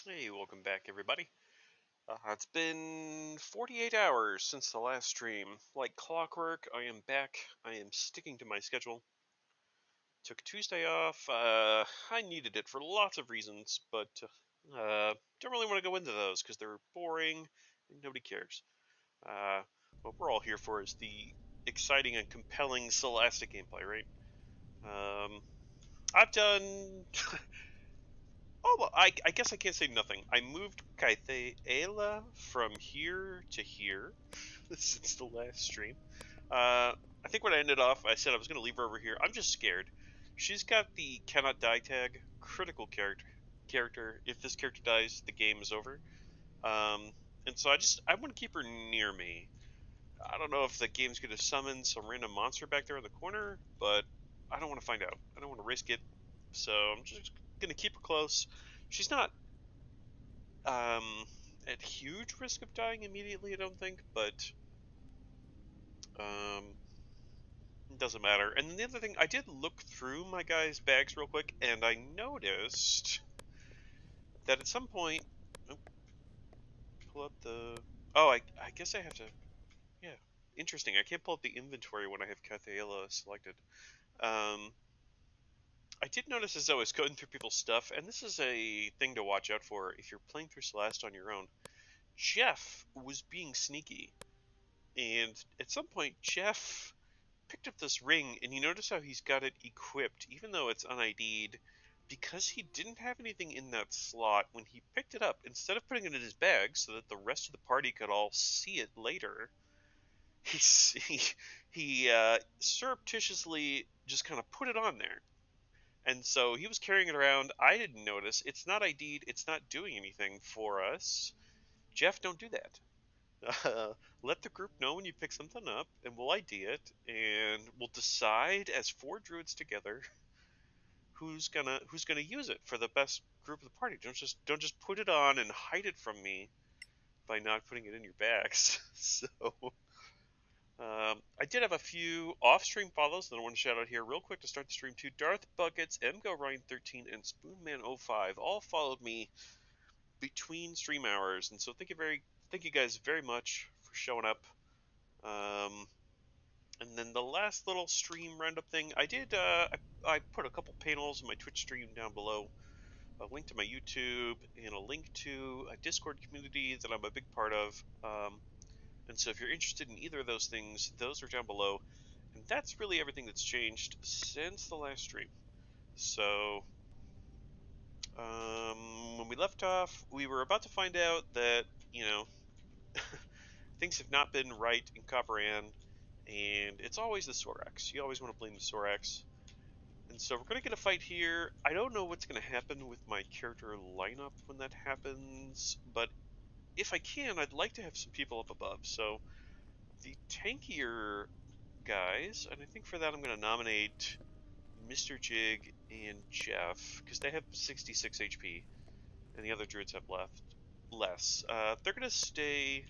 Hey, welcome back, everybody. It's been 48 hours since the last stream. Like clockwork, I am back. I am sticking to my schedule. Took Tuesday off. I needed it for lots of reasons, but don't really want to go into those because they're boring and nobody cares. What we're all here for is the exciting and compelling Solasta gameplay, right? I've done Oh, well, I guess I can't say nothing. I moved Kaithaela from here to here since the last stream. I think when I ended off, I said I was going to leave her over here. I'm just scared. She's got the cannot die tag, critical character. If this character dies, the game is over. Um, and so I want to keep her near me. I don't know if the game's going to summon some random monster back there in the corner, but I don't want to find out. I don't want to risk it. So I'm just going to keep her close. She's not at huge risk of dying immediately, I don't think, but it doesn't matter. And then the other thing, I did look through my guys' bags real quick, and I noticed that at some point, oh, pull up the. Oh, I guess I have to. Yeah, interesting. I can't pull up the inventory when I have Cathaela selected. Um, I did notice as I was going through people's stuff, and this is a thing to watch out for if you're playing through Celeste on your own. Jeff was being sneaky. And at some point, Jeff picked up this ring, and you notice how he's got it equipped, even though it's unID'd, because he didn't have anything in that slot. When he picked it up, instead of putting it in his bag so that the rest of the party could all see it later, he surreptitiously just kind of put it on there. And so he was carrying it around. I didn't notice. It's not ID'd. It's not doing anything for us. Jeff, don't do that. Uh, let the group know when you pick something up, and we'll ID it, and we'll decide as four druids together who's gonna use it for the best group of the party. Don't just put it on and hide it from me by not putting it in your bags. So I did have a few off-stream follows that I want to shout out here real quick to start the stream too. Darth Buckets, MGo Ryan 13, and Spoonman05 all followed me between stream hours, and so thank you guys very much for showing up. Um, and then the last little stream roundup thing I did, I put a couple panels in my Twitch stream down below, a link to my YouTube, and a link to a Discord community that I'm a big part of. And so if you're interested in either of those things, those are down below. And that's really everything that's changed since the last stream. So, when we left off, we were about to find out that, things have not been right in Coparann, and it's always the Sorax. You always want to blame the Sorax. And so we're going to get a fight here. I don't know what's going to happen with my character lineup when that happens, but if I can, I'd like to have some people up above. So the tankier guys, and I think for that I'm going to nominate Mr. Jig and Jeff, because they have 66 HP, and the other druids have less. They're going to stay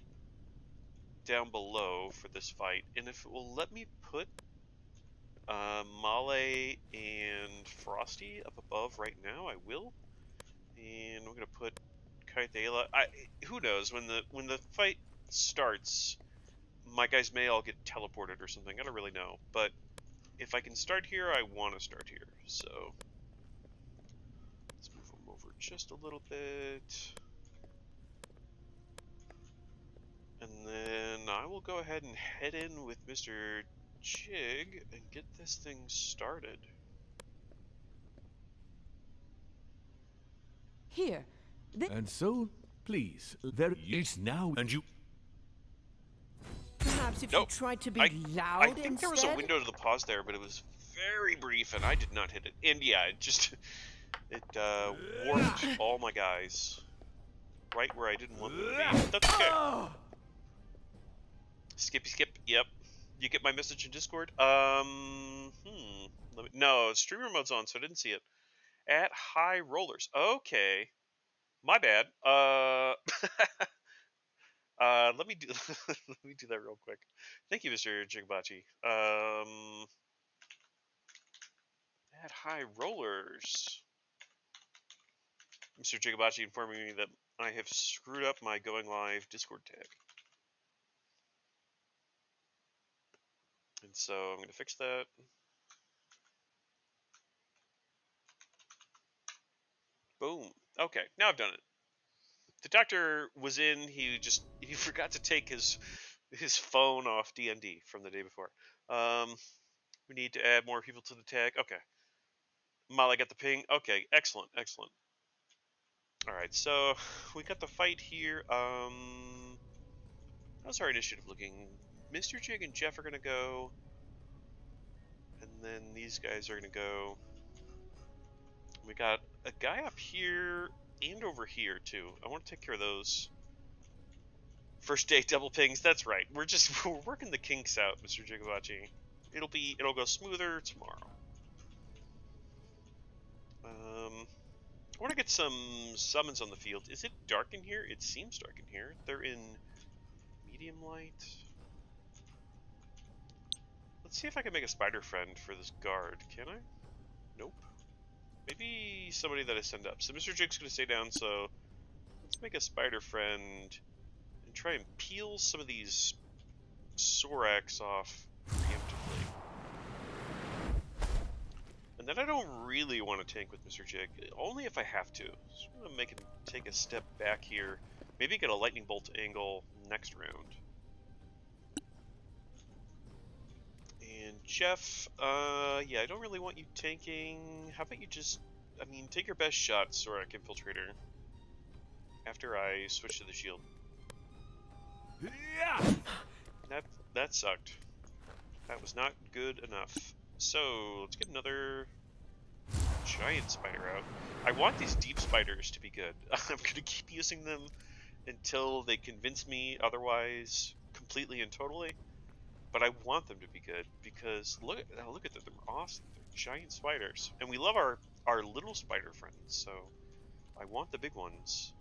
down below for this fight, and if it will let me put Male and Frosty up above right now, I will. And we're gonna put Kaithela. Who knows when the fight starts, my guys may all get teleported or something. I don't really know, but if I can start here, I want to start here. So let's move them over just a little bit. And then I will go ahead and head in with Mr. Jig and get this thing started. Here. And so, please, there is now, and you. Perhaps if Nope. you tried to be I loud think there was a instead? window to the pause there, but it was very brief, and I did not hit it. And yeah, it warped all my guys right where I didn't want them to be. But that's okay. Skippy skip. Yep. You get my message in Discord? No, streamer mode's on, so I didn't see it. At high rollers. Okay. My bad. Let me do let me do that real quick. Thank you, Mr. Jigbachi. At high rollers. Mr. Jigabachi informing me that I have screwed up my going live Discord tag. And so I'm going to fix that. Boom. Okay, now I've done it. The doctor was in. He forgot to take his phone off D&D from the day before. We need to add more people to the tag. Okay. Molly got the ping. Okay, excellent, excellent. All right, so we got the fight here. How's our initiative looking? Mr. Jig and Jeff are gonna go, and then these guys are gonna go. We got a guy up here and over here too. I want to take care of those. First day double pings. That's right. We're working the kinks out, Mr. Jigabachi. It'll go smoother tomorrow. I want to get some summons on the field. Is it dark in here? It seems dark in here. They're in medium light. Let's see if I can make a spider friend for this guard. Can I? Nope. Maybe somebody that I send up. So Mr. Jig's going to stay down, so let's make a spider friend and try and peel some of these Sorax off preemptively. And then I don't really want to tank with Mr. Jig, only if I have to. So I'm going to make him take a step back here. Maybe get a lightning bolt angle next round. And Jeff, yeah, I don't really want you tanking. How about you just, take your best shot, Sorak Infiltrator. After I switch to the shield. That sucked. That was not good enough. So, let's get another giant spider out. I want these deep spiders to be good. I'm going to keep using them until they convince me otherwise completely and totally. But I want them to be good because look at them. They're awesome. They're giant spiders. And we love our little spider friends, so I want the big ones.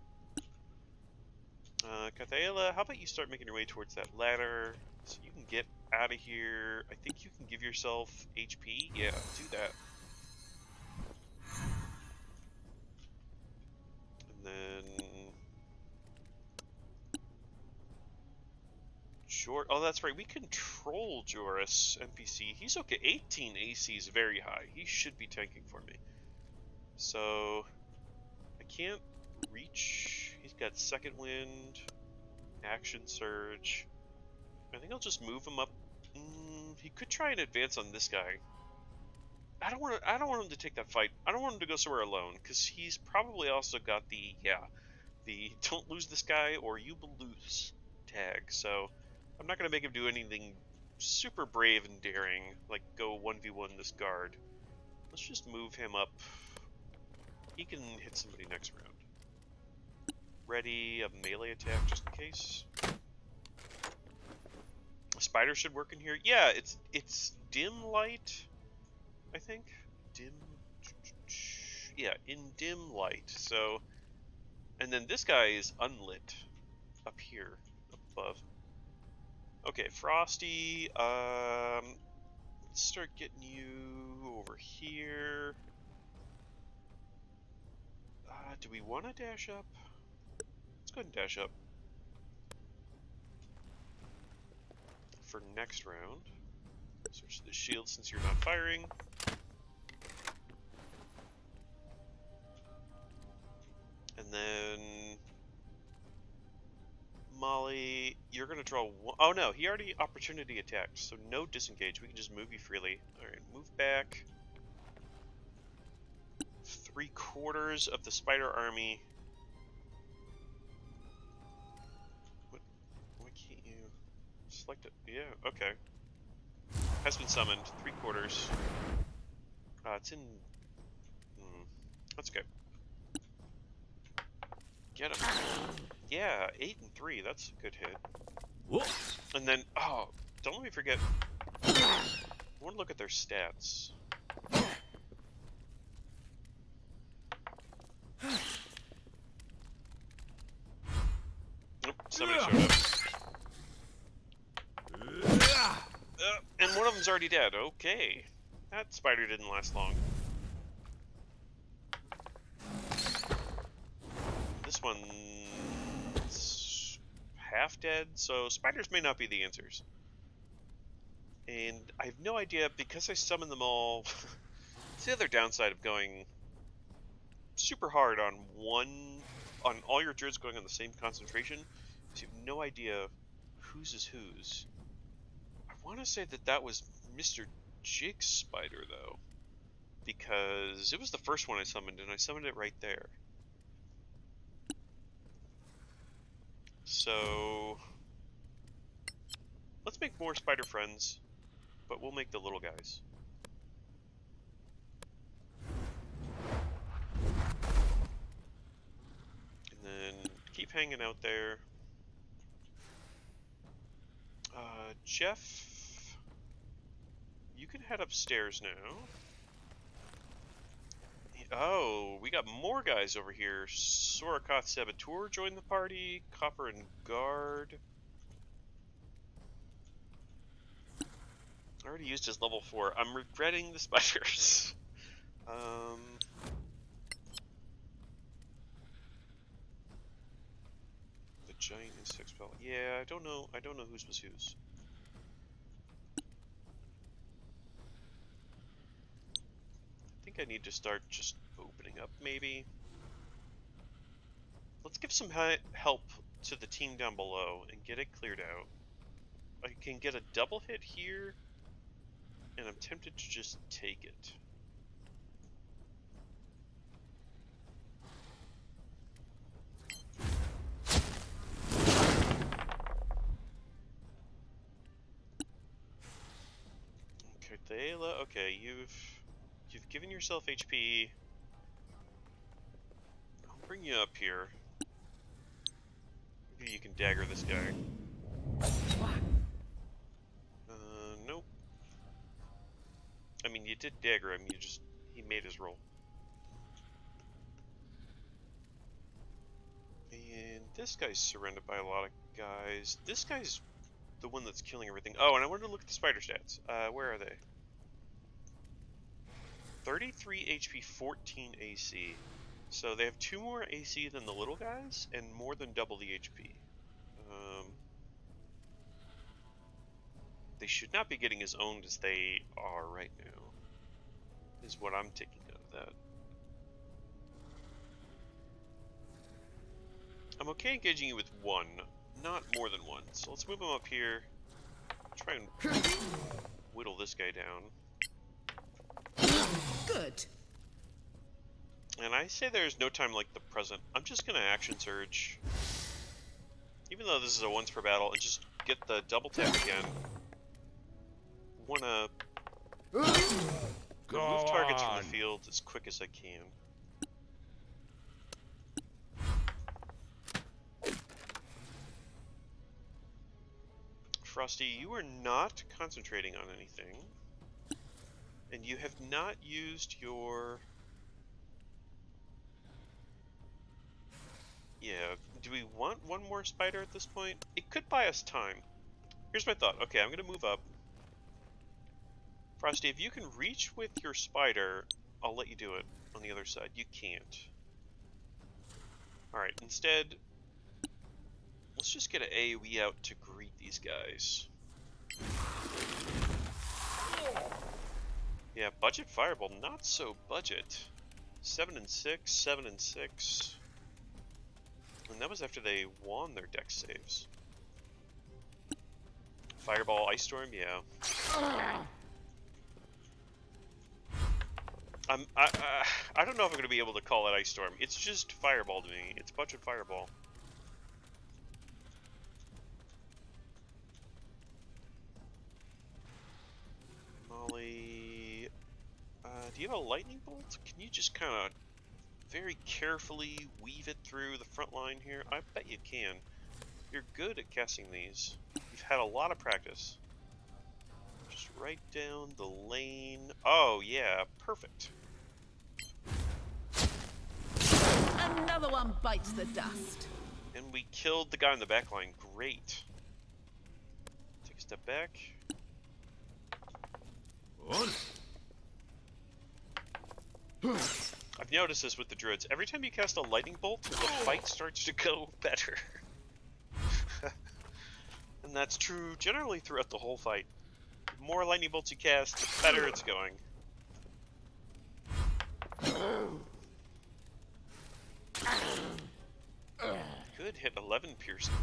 Kathaela, how about you start making your way towards that ladder so you can get out of here. I think you can give yourself HP. Yeah, do that. And then oh, that's right. We control Joris NPC. He's okay. 18 AC is very high. He should be tanking for me. So I can't reach. He's got second wind, action surge. I think I'll just move him up. He could try and advance on this guy. I don't want him to take that fight. I don't want him to go somewhere alone because he's probably also got the don't lose this guy or you will lose tag. So I'm not gonna make him do anything super brave and daring, like go 1v1 this guard. Let's just move him up. He can hit somebody next round. Ready, a melee attack just in case. A spider should work in here. Yeah, it's dim light, I think. Dim. Yeah, in dim light. So, and then this guy is unlit up here, above. Okay, Frosty. Let's start getting you over here. Do we want to dash up? Let's go ahead and dash up. For next round. Switch to the shield since you're not firing. And then Molly, you're gonna draw one. Oh no, he already opportunity attacked, so no disengage. We can just move you freely. Alright, move back. 3/4 of the spider army. Why can't you select it? Yeah, okay. Has been summoned. 3/4. It's in. That's okay. Get him. Yeah, 8 and 3. That's a good hit. Whoa. And then, oh, don't let me forget. I want to look at their stats. Nope, somebody showed up. And one of them's already dead. Okay. That spider didn't last long. one's half dead, so spiders may not be the answers. And I have no idea, because I summoned them all. It's the other downside of going super hard on all your druids going on the same concentration, is you have no idea whose is whose. I want to say that was Mr. Jake's spider, though, because it was the first one I summoned, and I summoned it right there. So let's make more spider friends, but we'll make the little guys. And then keep hanging out there. Jeff, you can head upstairs now. Oh, we got more guys over here. Sorakath Saboteur joined the party. Coparann Guard. I already used his level 4. I'm regretting the spiders. The giant insect spell. Yeah, I don't know whose was whose. I think I need to start just opening up, maybe. Let's give some help to the team down below and get it cleared out. I can get a double hit here, and I'm tempted to just take it. Okay, Thela, okay, you've given yourself HP. I'll bring you up here. Maybe you can dagger this guy. Nope. I mean, you did dagger him, he made his roll. And this guy's surrounded by a lot of guys. This guy's the one that's killing everything. Oh, and I wanted to look at the spider stats. Where are they? 33 HP, 14 AC. So they have 2 more AC than the little guys, and more than double the HP. They should not be getting as owned as they are right now, is what I'm taking out of that. I'm okay engaging you with 1, not more than 1. So let's move him up here. Try and whittle this guy down. Good. And I say there's no time like the present. I'm just gonna action surge. Even though this is a once per battle, and just get the double tap again. Wanna remove targets from the field as quick as I can. Frosty, you are not concentrating on anything. And you have not used your... Yeah, do we want one more spider at this point? It could buy us time. Here's my thought. Okay, I'm gonna move up. Frosty, if you can reach with your spider, I'll let you do it on the other side. You can't. Alright, instead, let's just get an AoE out to greet these guys. Yeah, budget fireball, not so budget. 7 and 6, 7 and 6. And that was after they won their dex saves. Fireball, Ice Storm, yeah. I don't know if I'm going to be able to call it Ice Storm. It's just Fireball to me. It's budget Fireball. Molly... do you have a Lightning Bolt? Can you just kind of very carefully weave it through the front line here? I bet you can. You're good at casting these. You've had a lot of practice. Just right down the lane. Oh, yeah, perfect. Another one bites the dust. And we killed the guy in the back line. Great. Take a step back. I I've noticed this with the Druids. Every time you cast a lightning bolt, the fight starts to go better. And that's true generally throughout the whole fight. The more lightning bolts you cast, the better it's going. Could hit 11 piercing.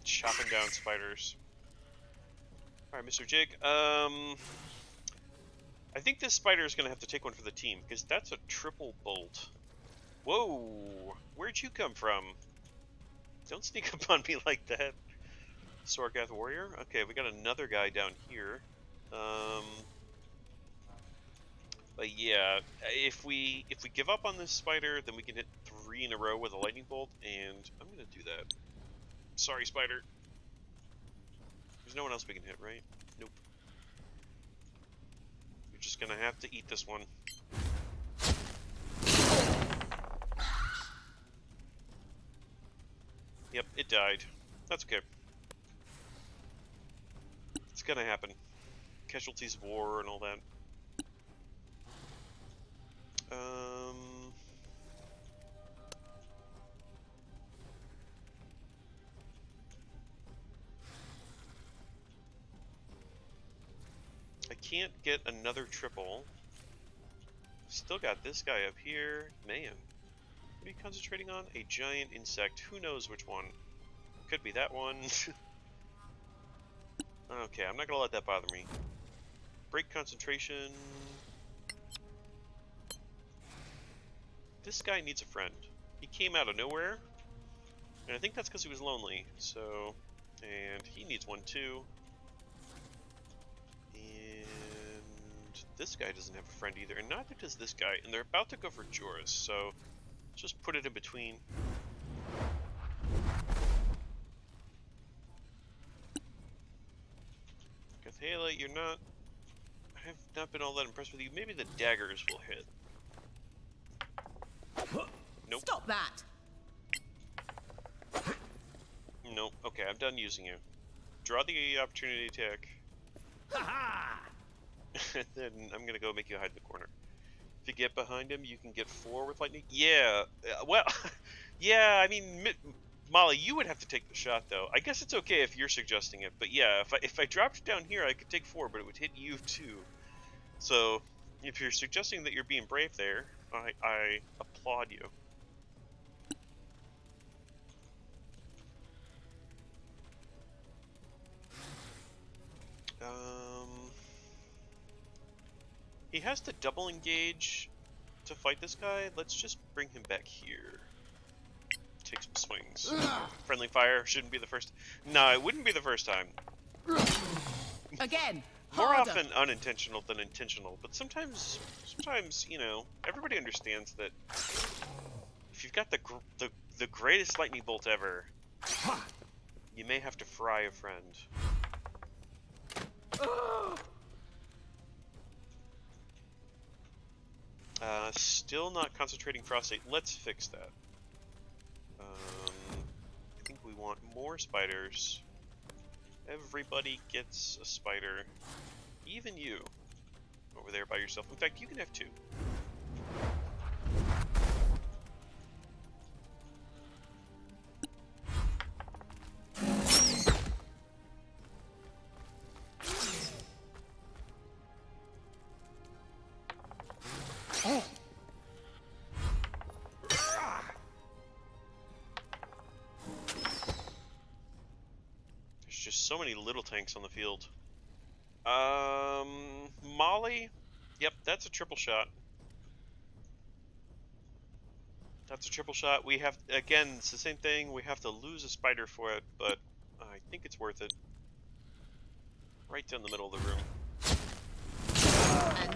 Chopping down spiders. Alright, Mr. Jig. I think this spider is going to have to take one for the team, because that's a triple bolt. Whoa! Where'd you come from? Don't sneak up on me like that. Sorgath Warrior? Okay, we got another guy down here. But yeah, if we give up on this spider, then we can hit 3 in a row with a lightning bolt, and I'm gonna do that. Sorry, spider. There's no one else we can hit, right? Nope. You're just gonna have to eat this one. Yep, it died. That's okay. It's gonna happen. Casualties of war and all that. I can't get another triple. Still got this guy up here. Man. What are you concentrating on? A giant insect. Who knows which one? Could be that one. Okay, I'm not gonna let that bother me. Break concentration. This guy needs a friend. He came out of nowhere. And I think that's because he was lonely. So, and he needs one too. And this guy doesn't have a friend either. And neither does this guy. And they're about to go for Joris. So, just put it in between. Cathala, you're not... I have not been all that impressed with you. Maybe the daggers will hit. Nope. Stop that! Nope. Okay, I'm done using you. Draw the opportunity attack. And then I'm gonna go make you hide in the corner. If you get behind him, you can get 4 with lightning. Yeah. Well, yeah. I mean, Molly, you would have to take the shot, though. I guess it's okay if you're suggesting it, but yeah, if I dropped down here, I could take 4, but it would hit you too. So, if you're suggesting that you're being brave there, I applaud you. He has to double engage to fight this guy. Let's just bring him back here. Take some swings. Friendly fire shouldn't be the first. No, it wouldn't be the first time. Again, More harder. often unintentional than intentional, but sometimes, you know, everybody understands that if you've got the greatest lightning bolt ever, you may have to fry a friend. Still not concentrating frosty. Let's fix that. I think we want more spiders. Everybody gets a spider. Even you. Over there by yourself. In fact, you can have 2. So many little tanks on the field. Molly? Yep, that's a triple shot. That's a triple shot. We have, again, it's the same thing. We have to lose a spider for it, but I think it's worth it. Right down the middle of the room.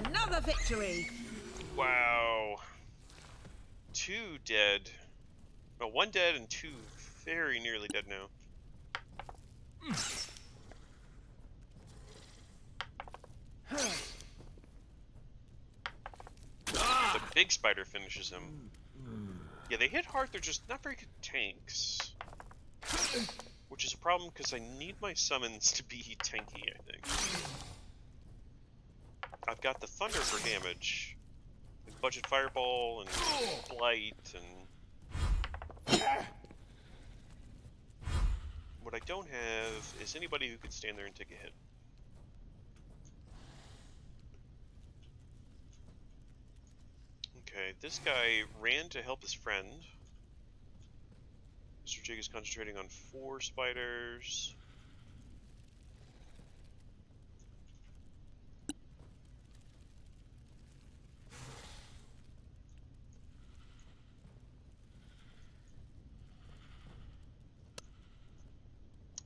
Another victory! Wow. 2 dead. No, 1 dead and 2 very nearly dead now. The big spider finishes him. Yeah, they hit hard, they're just not very good tanks. Which is a problem because I need my summons to be tanky, I think. I've got the thunder for damage, and budget fireball, and blight, and what I don't have is anybody who could stand there and take a hit. Okay, this guy ran to help his friend. Mr. Jig is concentrating on 4 spiders.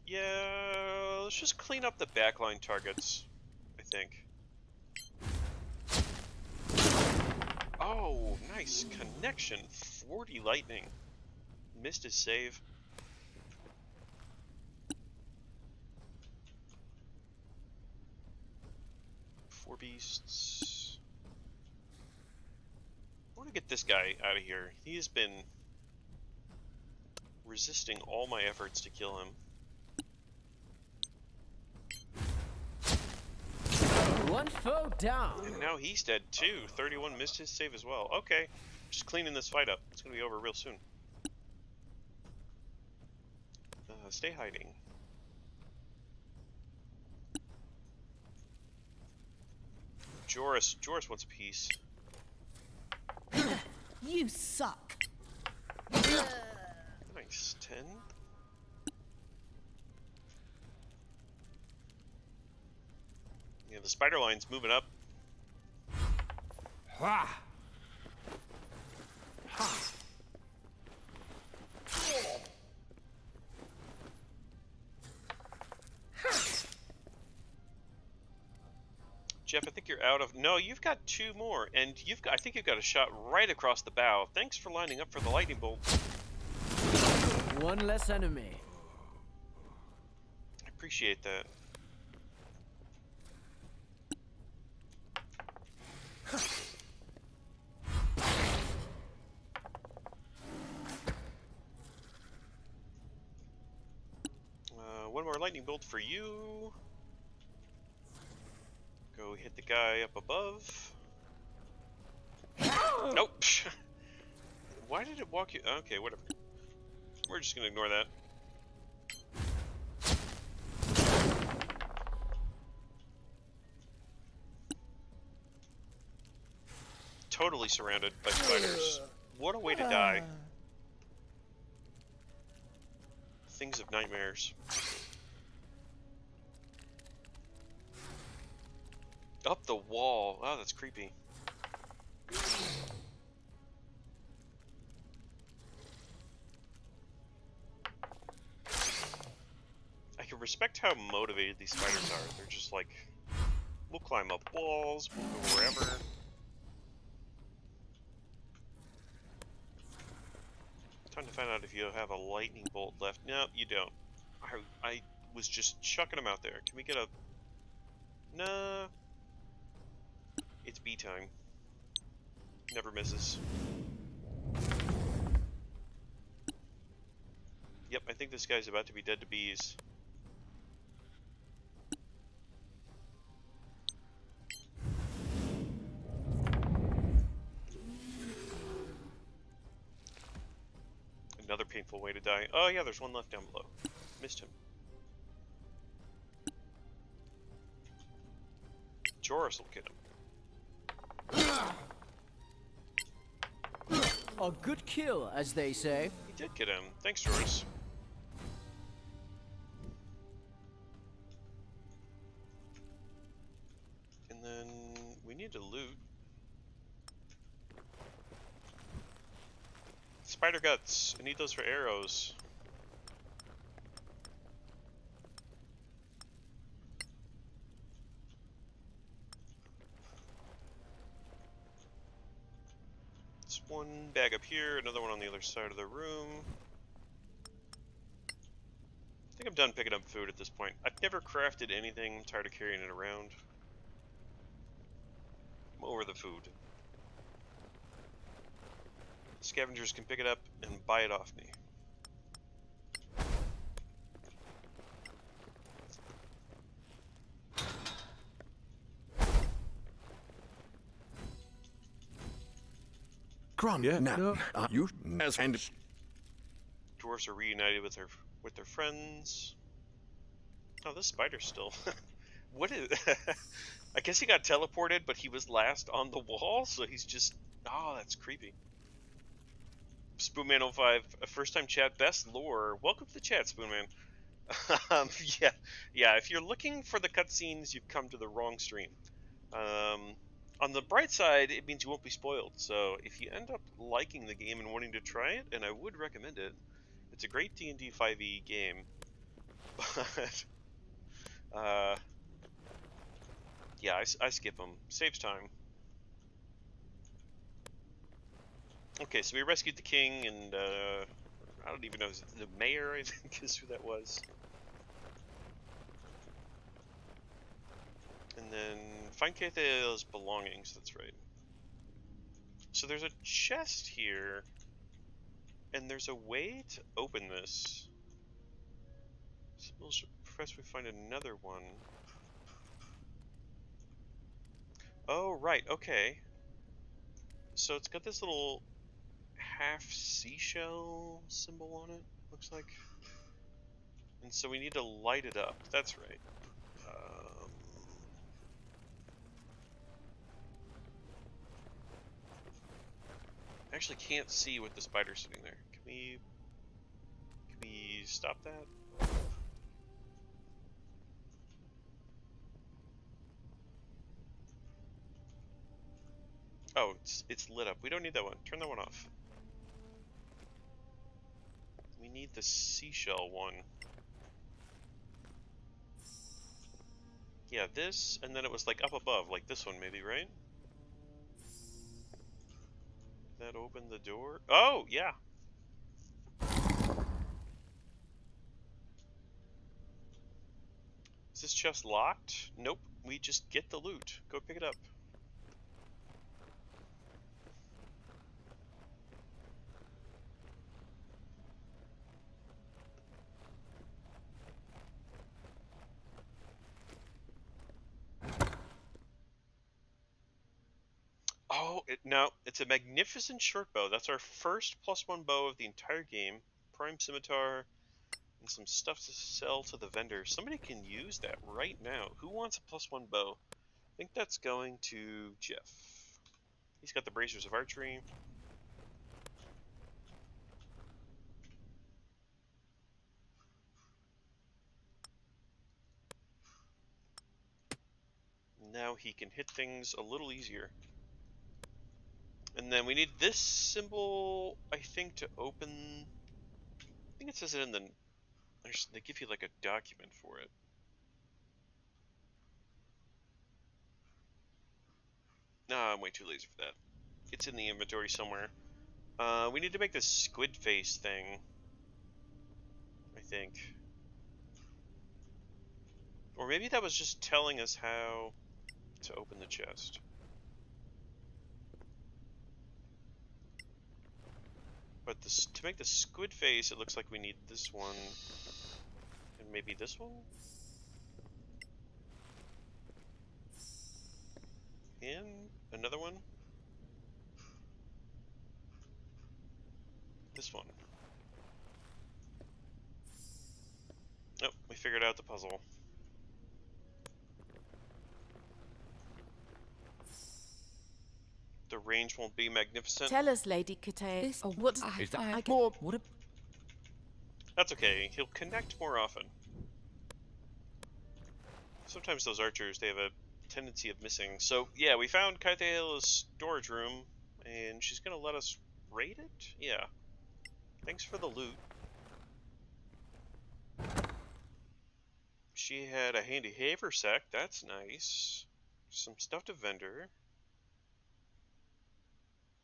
Yeah, let's just clean up the backline targets, I think. Oh, nice connection. 40 lightning. Missed his save. Four beasts. I want to get this guy out of here. He has been resisting all my efforts to kill him. One foe down. And now he's dead too. 31 missed his save as well. Okay, just cleaning this fight up. It's gonna be over real soon. Stay hiding. Joris wants a piece. You suck. Nice, 10. Yeah, the spider line's moving up. Ha! Ha! Jeff, I think you're out of... No, you've got 2 more, and I think you've got a shot right across the bow. Thanks for lining up for the lightning bolt. One less enemy. I appreciate that. One more lightning bolt for you. Go hit the guy up above. Nope. Why did it walk you? Okay, whatever. We're just gonna ignore that. Totally surrounded by spiders. What a way to die. Things of nightmares. Up the wall. Oh, that's creepy. I can respect how motivated these spiders are. They're just like, we'll climb up walls, we'll go wherever. Time to find out if you have a lightning bolt left. No, you don't. I was just chucking them out there. Can we get a... Nah. It's bee time. Never misses. Yep, I think this guy's about to be dead to bees. Another painful way to die. Oh yeah, there's one left down below. Missed him. Joris will get him. A good kill, as they say. He did get him. Thanks, Joris. And then we need to loot. Spider guts. I need those for arrows. It's one bag up here, another one on the other side of the room. I think I'm done picking up food at this point. I've never crafted anything. I'm tired of carrying it around. I'm over the food. Scavengers can pick it up and buy it off me. Crum. Yeah. No. You as and Dwarves are reunited with their friends. Oh, this spider's still. What is? I guess he got teleported, but he was last on the wall, so he's just. Oh, that's creepy. Spoonman05, a first-time chat, best lore. Welcome to the chat, Spoonman. um, yeah, yeah. If you're looking for the cutscenes, you've come to the wrong stream. On the bright side, it means you won't be spoiled. So if you end up liking the game and wanting to try it, and I would recommend it, it's a great D&D 5e game. But yeah, I skip them. Saves time. Okay, so we rescued the king, and I don't even know, the mayor, I think, is who that was. And then find Cathale's belongings, that's right. So there's a chest here, and there's a way to open this. Symbols profess we find another one. Oh, right, okay. So it's got this little half seashell symbol on it, looks like. And so we need to light it up, that's right. I actually can't see with the spider sitting there. Can we stop that? Oh, it's lit up. We don't need that one. Turn that one off. We need the seashell one. Yeah, this, and then it was like up above, like this one maybe, right? That opened the door. Oh, yeah. Is this chest locked? Nope. We just get the loot. Go pick it up. Oh, no, it's a magnificent short bow. That's our first +1 bow of the entire game. Prime scimitar and some stuff to sell to the vendor. Somebody can use that right now. Who wants a +1 bow? I think that's going to Jeff. He's got the bracers of archery. Now he can hit things a little easier. And then we need this symbol, I think, to open. I think it says it in the. They give you like a document for it. Nah, I'm way too lazy for that. It's in the inventory somewhere. We need to make this squid face thing, I think. Or maybe that was just telling us how to open the chest. But this, to make the squid face, it looks like we need this one. And maybe this one? And another one? This one. Oh, we figured out the puzzle. The range won't be magnificent. Tell us, Lady Kate. This- What is that I more? What? That's okay. He'll connect more often. Sometimes those archers, they have a tendency of missing. So, yeah, we found Kaithela's storage room, and she's going to let us raid it? Yeah. Thanks for the loot. She had a handy haversack. That's nice. Some stuff to vendor.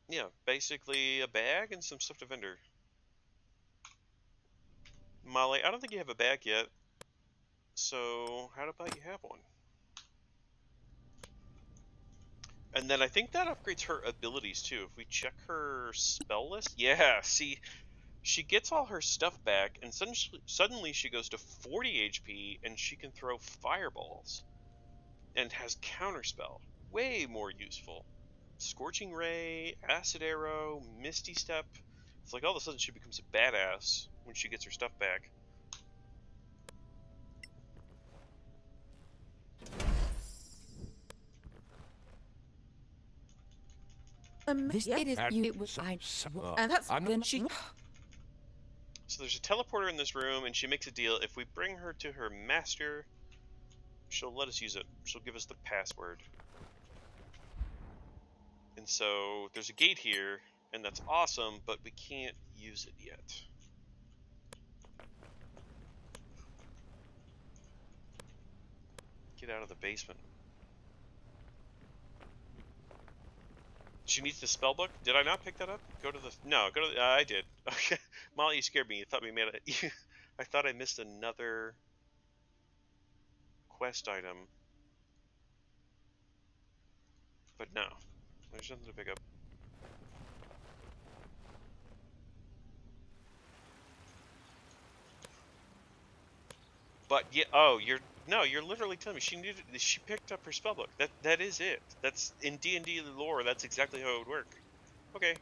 Yeah, basically a bag and some stuff to vendor. Molly, I don't think you have a bag yet. So, how about you have one? And then I think that upgrades her abilities too. If we check her spell list, yeah, see, she gets all her stuff back, and suddenly she goes to 40 HP, and she can throw fireballs, and has counterspell. Way more useful. Scorching Ray, Acid Arrow, Misty Step. It's like all of a sudden she becomes a badass when she gets her stuff back. This it is you. It was I. And that's then she. So there's a teleporter in this room, and she makes a deal. If we bring her to her master, she'll let us use it. She'll give us the password. And so there's a gate here, and that's awesome, but we can't use it yet. Get out of the basement. She needs the spellbook? Did I not pick that up? Go to the... No, go to the... I did. Okay. Molly, you scared me. You thought we made it... I thought I missed another quest item. But no. There's nothing to pick up. But yeah, oh, you're literally telling me she picked up her spellbook. That is it. That's in D&D lore. That's exactly how it would work. Okay.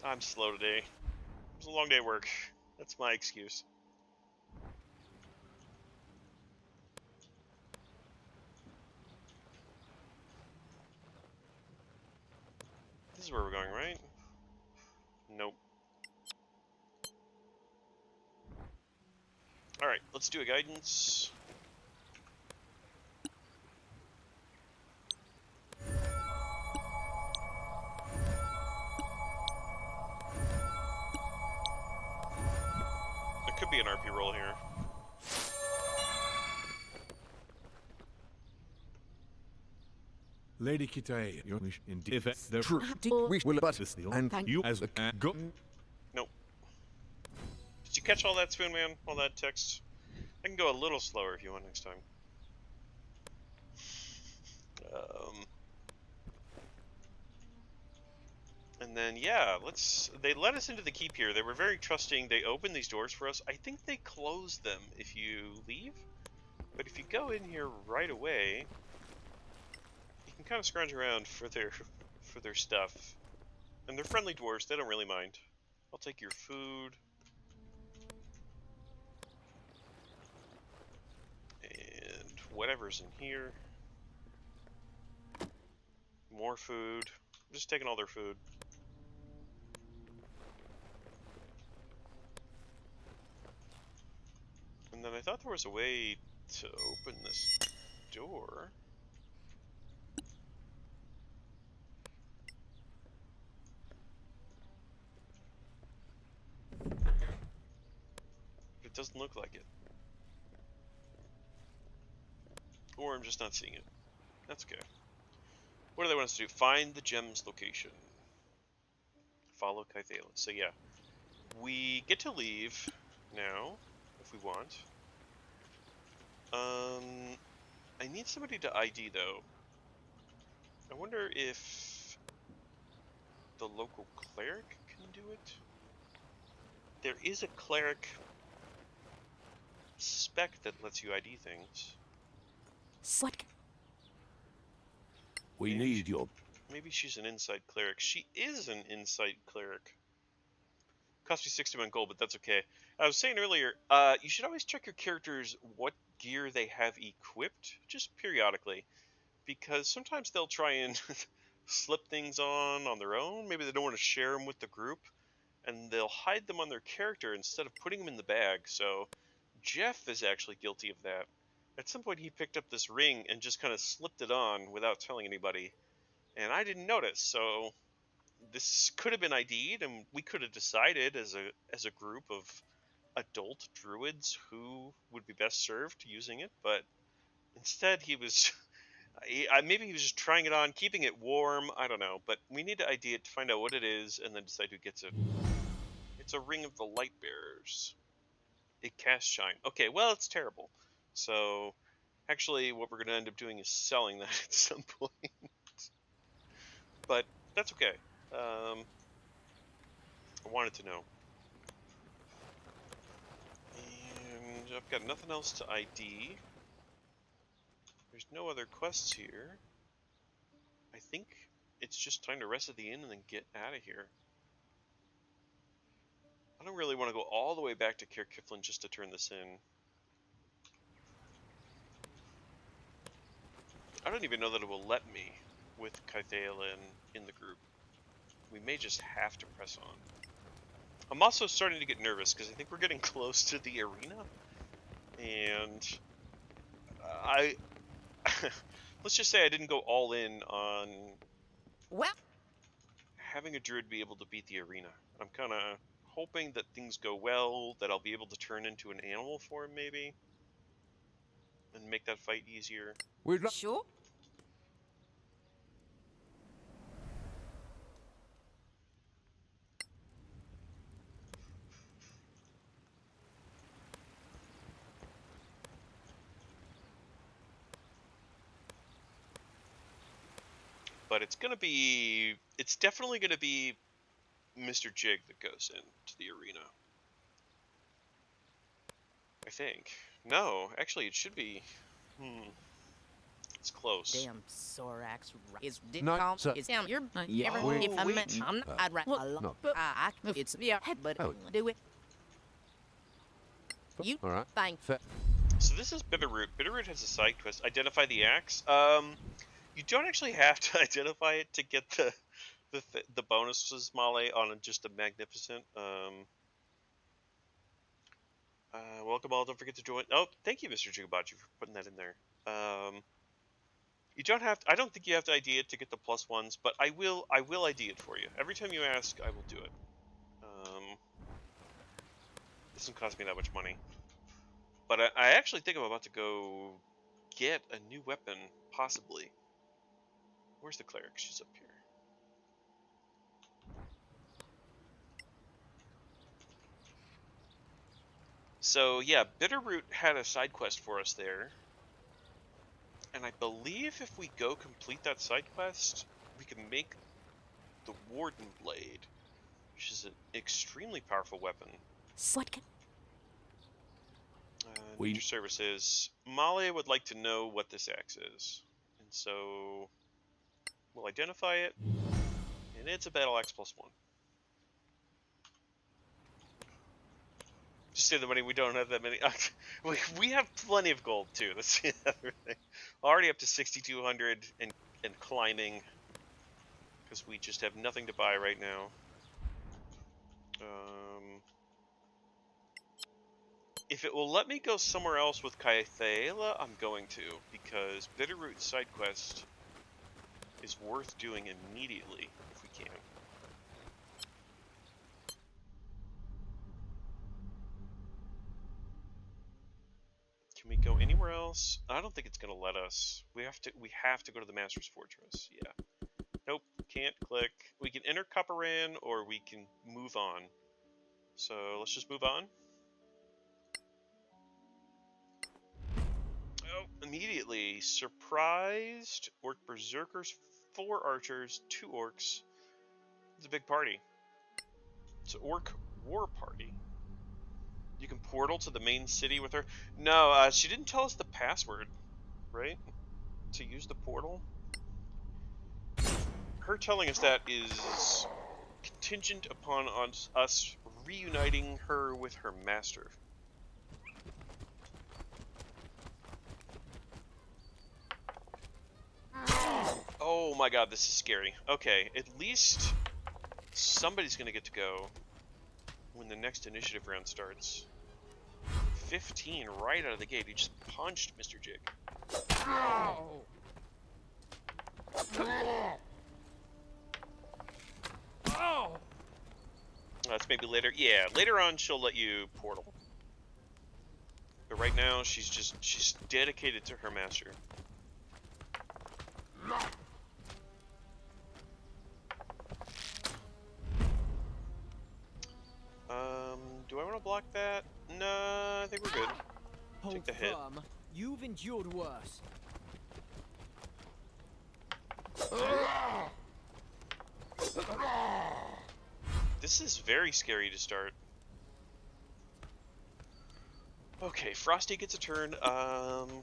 I'm slow today. It was a long day at work. That's my excuse. This is where we're going, right? Nope. Alright, let's do a guidance. There could be an RP roll here. Lady Kitae, you wish indeed. If it's the truth, We will but this deal, and you as a go. Nope. Did you catch all that, Spoon Man? All that text? I can go a little slower if you want next time. And then, yeah, they let us into the keep here. They were very trusting. They opened these doors for us. I think they closed them if you leave. But if you go in here right away, you can kind of scrounge around for their stuff. And they're friendly dwarves. They don't really mind. I'll take your food. And whatever's in here. More food. I'm just taking all their food. And then I thought there was a way to open this door. It doesn't look like it. Or I'm just not seeing it. That's okay. What do they want us to do? Find the gem's location. Follow Kythala. So yeah. We get to leave now, if we want. I need somebody to ID though. I wonder if the local cleric can do it? There is a cleric spec that lets you ID things. What? We need your. Maybe she's an insight cleric. She is an insight cleric. Cost me 61 gold, but that's okay. I was saying earlier, you should always check your characters what gear they have equipped, just periodically, because sometimes they'll try and slip things on their own. Maybe they don't want to share them with the group, and they'll hide them on their character instead of putting them in the bag. So Jeff is actually guilty of that. At some point, he picked up this ring and just kind of slipped it on without telling anybody, and I didn't notice. So this could have been ID'd, and we could have decided as a group of adult druids who would be best served using it, but instead he was maybe he was just trying it on, keeping it warm. I don't know, but we need to ID it to find out what it is, and then decide who gets it. It's a ring of the light bearers. It casts shine. Okay, well, it's terrible. So actually, what we're going to end up doing is selling that at some point. But that's okay. I wanted to know. And I've got nothing else to ID. There's no other quests here. I think it's just time to rest at the inn and then get out of here. I don't really want to go all the way back to Caer Kiflin just to turn this in. I don't even know that it will let me with Kythaela in the group. We may just have to press on. I'm also starting to get nervous because I think we're getting close to the arena. And I... let's just say I didn't go all in on having a druid be able to beat the arena. I'm kind of hoping that things go well, that I'll be able to turn into an animal form maybe, and make that fight easier. Sure. But it's definitely gonna be Mr. Jig that goes into the arena. I think. No, actually it should be, it's close. Damn Sorax is No, sir. It's down. You're Yeah. ever Wait. if I'm not. I'd rather no. it's yeah, but Oh. do it. You All right. think Fair. So this is Bitterroot. Bitterroot has a side quest. Identify the axe. You don't actually have to identify it to get the bonuses, Molly, on just a magnificent. Welcome all. Don't forget to join. Oh, thank you, Mr. Jugabachi, for putting that in there. You don't have to, I don't think you have to ID it to get the +1s, but I will ID it for you. Every time you ask, I will do it. It doesn't cost me that much money. But I actually think I'm about to go get a new weapon, possibly. Where's the cleric? She's up here. So yeah, Bitterroot had a side quest for us there. And I believe if we go complete that side quest, we can make the Warden Blade, which is an extremely powerful weapon. what can Nature Services. Molly would like to know what this axe is. And so we'll identify it. And it's a battle axe +1. Just say the money, we don't have that many. We have plenty of gold too. That's the other thing. Already up to 6,200 and climbing. Because we just have nothing to buy right now. If it will let me go somewhere else with Kythaela, I'm going to, because Bitterroot side quest is worth doing immediately if we can. Can we go anywhere else? I don't think it's gonna let us. We have to go to the Master's Fortress. Yeah. Nope, can't click. We can enter Coparann or we can move on. So let's just move on. Oh, immediately. Surprised. Orc Berserkers, 4 archers, 2 orcs. It's a big party. It's an orc war party. You can portal to the main city with her. No, she didn't tell us the password, right? To use the portal. Her telling us that is contingent upon us reuniting her with her master. Oh my god, this is scary. Okay, at least somebody's gonna get to go when the next initiative round starts. 15 right out of the gate. He just punched Mr. Jig. That's maybe later. Yeah, later on she'll let you portal. But right now she's dedicated to her master. Do I want to block that? No, I think we're good. Take the hit. Firm. You've endured worse. This is very scary to start. Okay, Frosty gets a turn. Can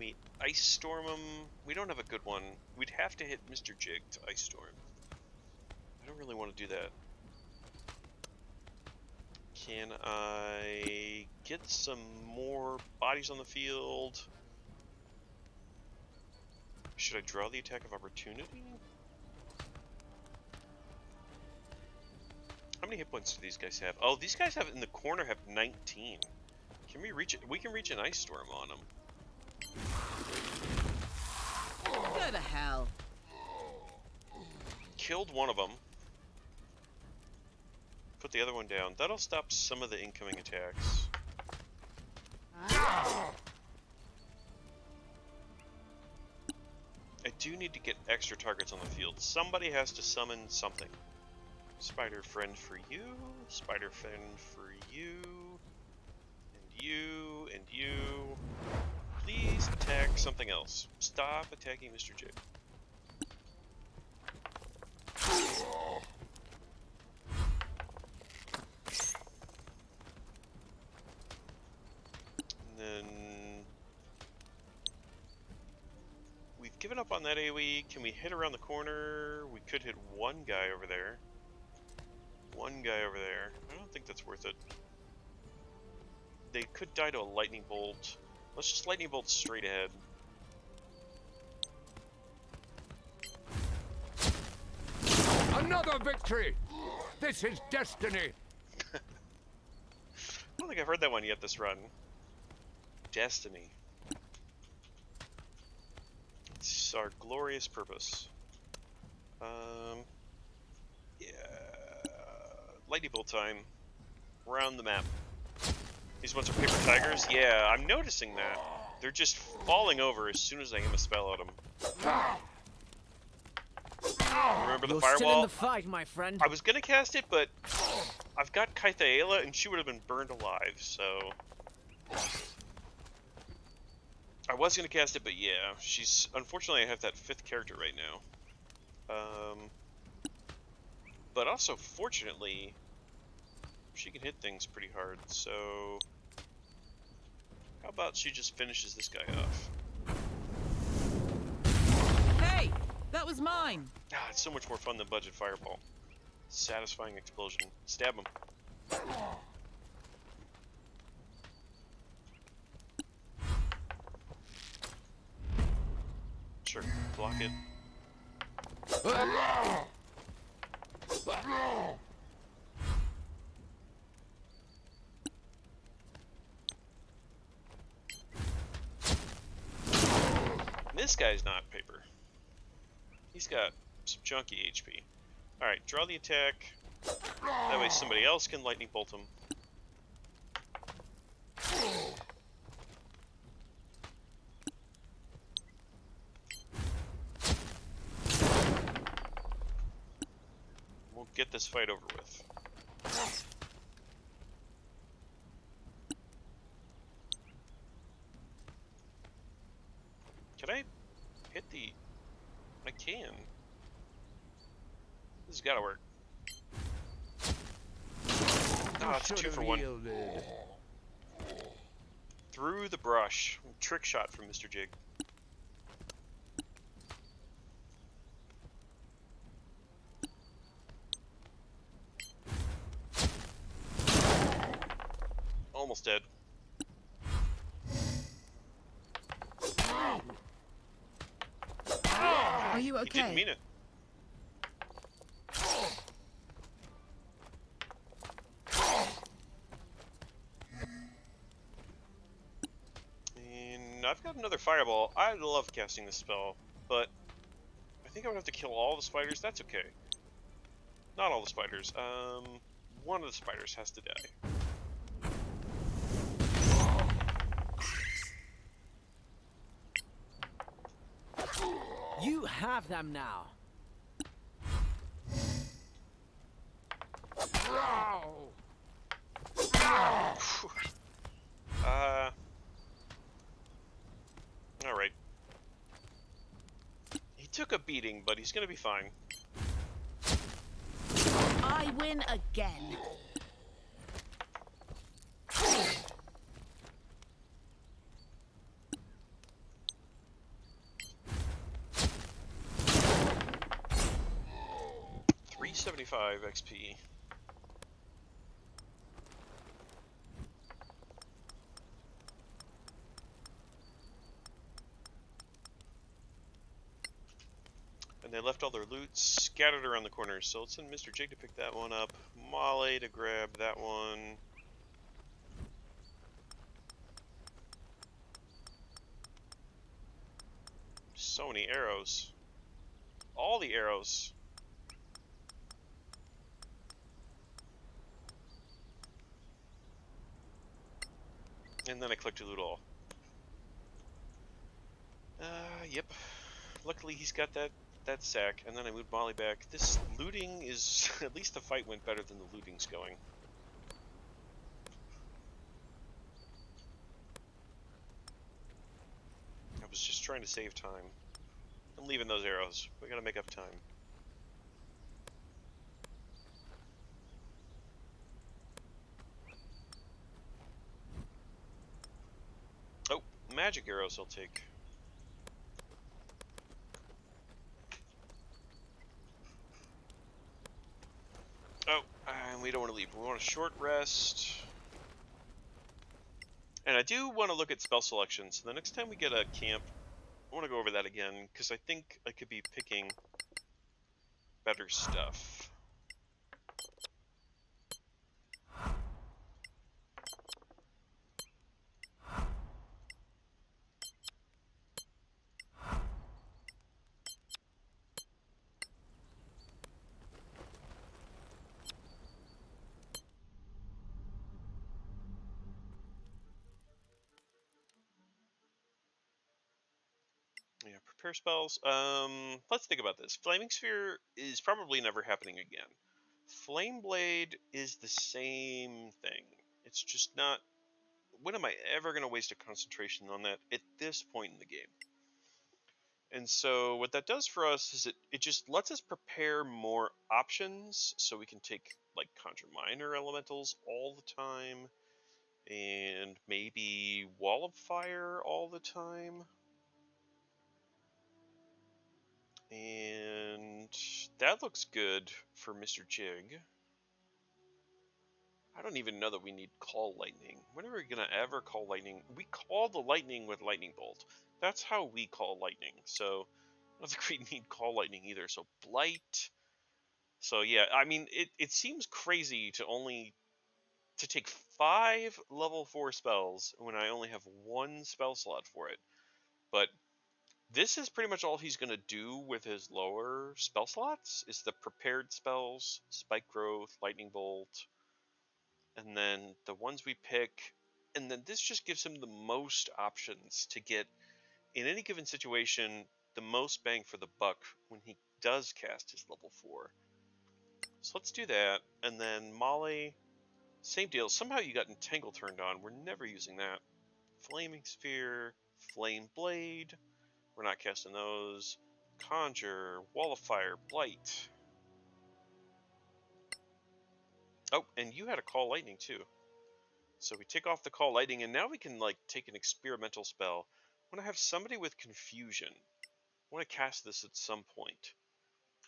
we Ice Storm him? We don't have a good one. We'd have to hit Mr. Jig to Ice Storm. I don't really want to do that. Can I get some more bodies on the field? Should I draw the attack of opportunity? How many hit points do these guys have? Oh, these guys have in the corner have 19. Can we reach it? We can reach an Ice Storm on them. Go to hell. Killed one of them. Put the other one down. That'll stop some of the incoming attacks. I do need to get extra targets on the field. Somebody has to summon something. Spider friend for you, spider friend for you, and you, and you. Please attack something else. Stop attacking Mr. J. And then we've given up on that AoE. Can we hit around the corner? We could hit one guy over there. One guy over there. I don't think that's worth it. They could die to a lightning bolt. Let's just lightning bolt straight ahead. Another victory! This is destiny! I don't think I've heard that one yet this run. Destiny. It's our glorious purpose. Yeah. Lightning bolt time. Around the map. These ones are paper tigers? Yeah, I'm noticing that. They're just falling over as soon as I aim a spell at them. Remember the You're firewall? still in the fight, my friend. I was gonna cast it, but I've got Kythaela and she would have been burned alive, so... I was gonna cast it, but yeah, she's... Unfortunately, I have that 5th character right now. But also, fortunately, she can hit things pretty hard, so... How about she just finishes this guy off? Hey, that was mine. Ah, it's so much more fun than Budget Fireball. Satisfying explosion. Stab him. Sure, block it. This guy's not paper. He's got some chunky HP. Alright, draw the attack. That way somebody else can lightning bolt him. We'll get this fight over with. Can I hit the... I can. This has gotta work. Ah, it's a 2 for 1. Through the brush. Trick shot from Mr. Jig. Almost dead. Are you okay? He didn't mean it. And I've got another fireball. I love casting this spell, but I think I would have to kill all the spiders. That's okay. Not all the spiders. One of the spiders has to die. You have them now. Alright. He took a beating, but he's gonna be fine. I win again. 375 XP. And they left all their loot scattered around the corners, so let's send Mr. Jig to pick that one up, Molly to grab that one. So many arrows. All the arrows. And then I click to loot all. Yep. Luckily he's got that sack, and then I moved Molly back. This looting is... at least the fight went better than the looting's going. I was just trying to save time. I'm leaving those arrows. We gotta make up time. Oh, magic arrows I'll take. Oh, and we don't want to leave. We want a short rest. And I do want to look at spell selection. So the next time we get a camp, I want to go over that again, because I think I could be picking better stuff. Yeah, prepare spells. Let's think about this. Flaming Sphere is probably never happening again. Flame Blade is the same thing. It's just not... when am I ever going to waste a concentration on that at this point in the game? And so what that does for us is it just lets us prepare more options, so we can take like Conjure Minor Elementals all the time, and maybe Wall of Fire all the time. And that looks good for Mr. Jig. I don't even know that we need Call Lightning. When are we going to ever call Lightning? We call the Lightning with Lightning Bolt. That's how we call Lightning. So I don't think we need Call Lightning either. So Blight. So yeah, I mean, it seems crazy to take 5 level 4 spells when I only have 1 spell slot for it. But this is pretty much all he's going to do with his lower spell slots, is the prepared spells, Spike Growth, Lightning Bolt, and then the ones we pick. And then this just gives him the most options to get, in any given situation, the most bang for the buck when he does cast his level 4. So let's do that. And then Molly, same deal. Somehow you got Entangle turned on. We're never using that. Flaming Sphere, Flame Blade. We're not casting those. Conjure, Wall of Fire, Blight. Oh, and you had a Call Lightning too. So we take off the Call Lightning, and now we can like take an experimental spell. I want to have somebody with Confusion. I want to cast this at some point.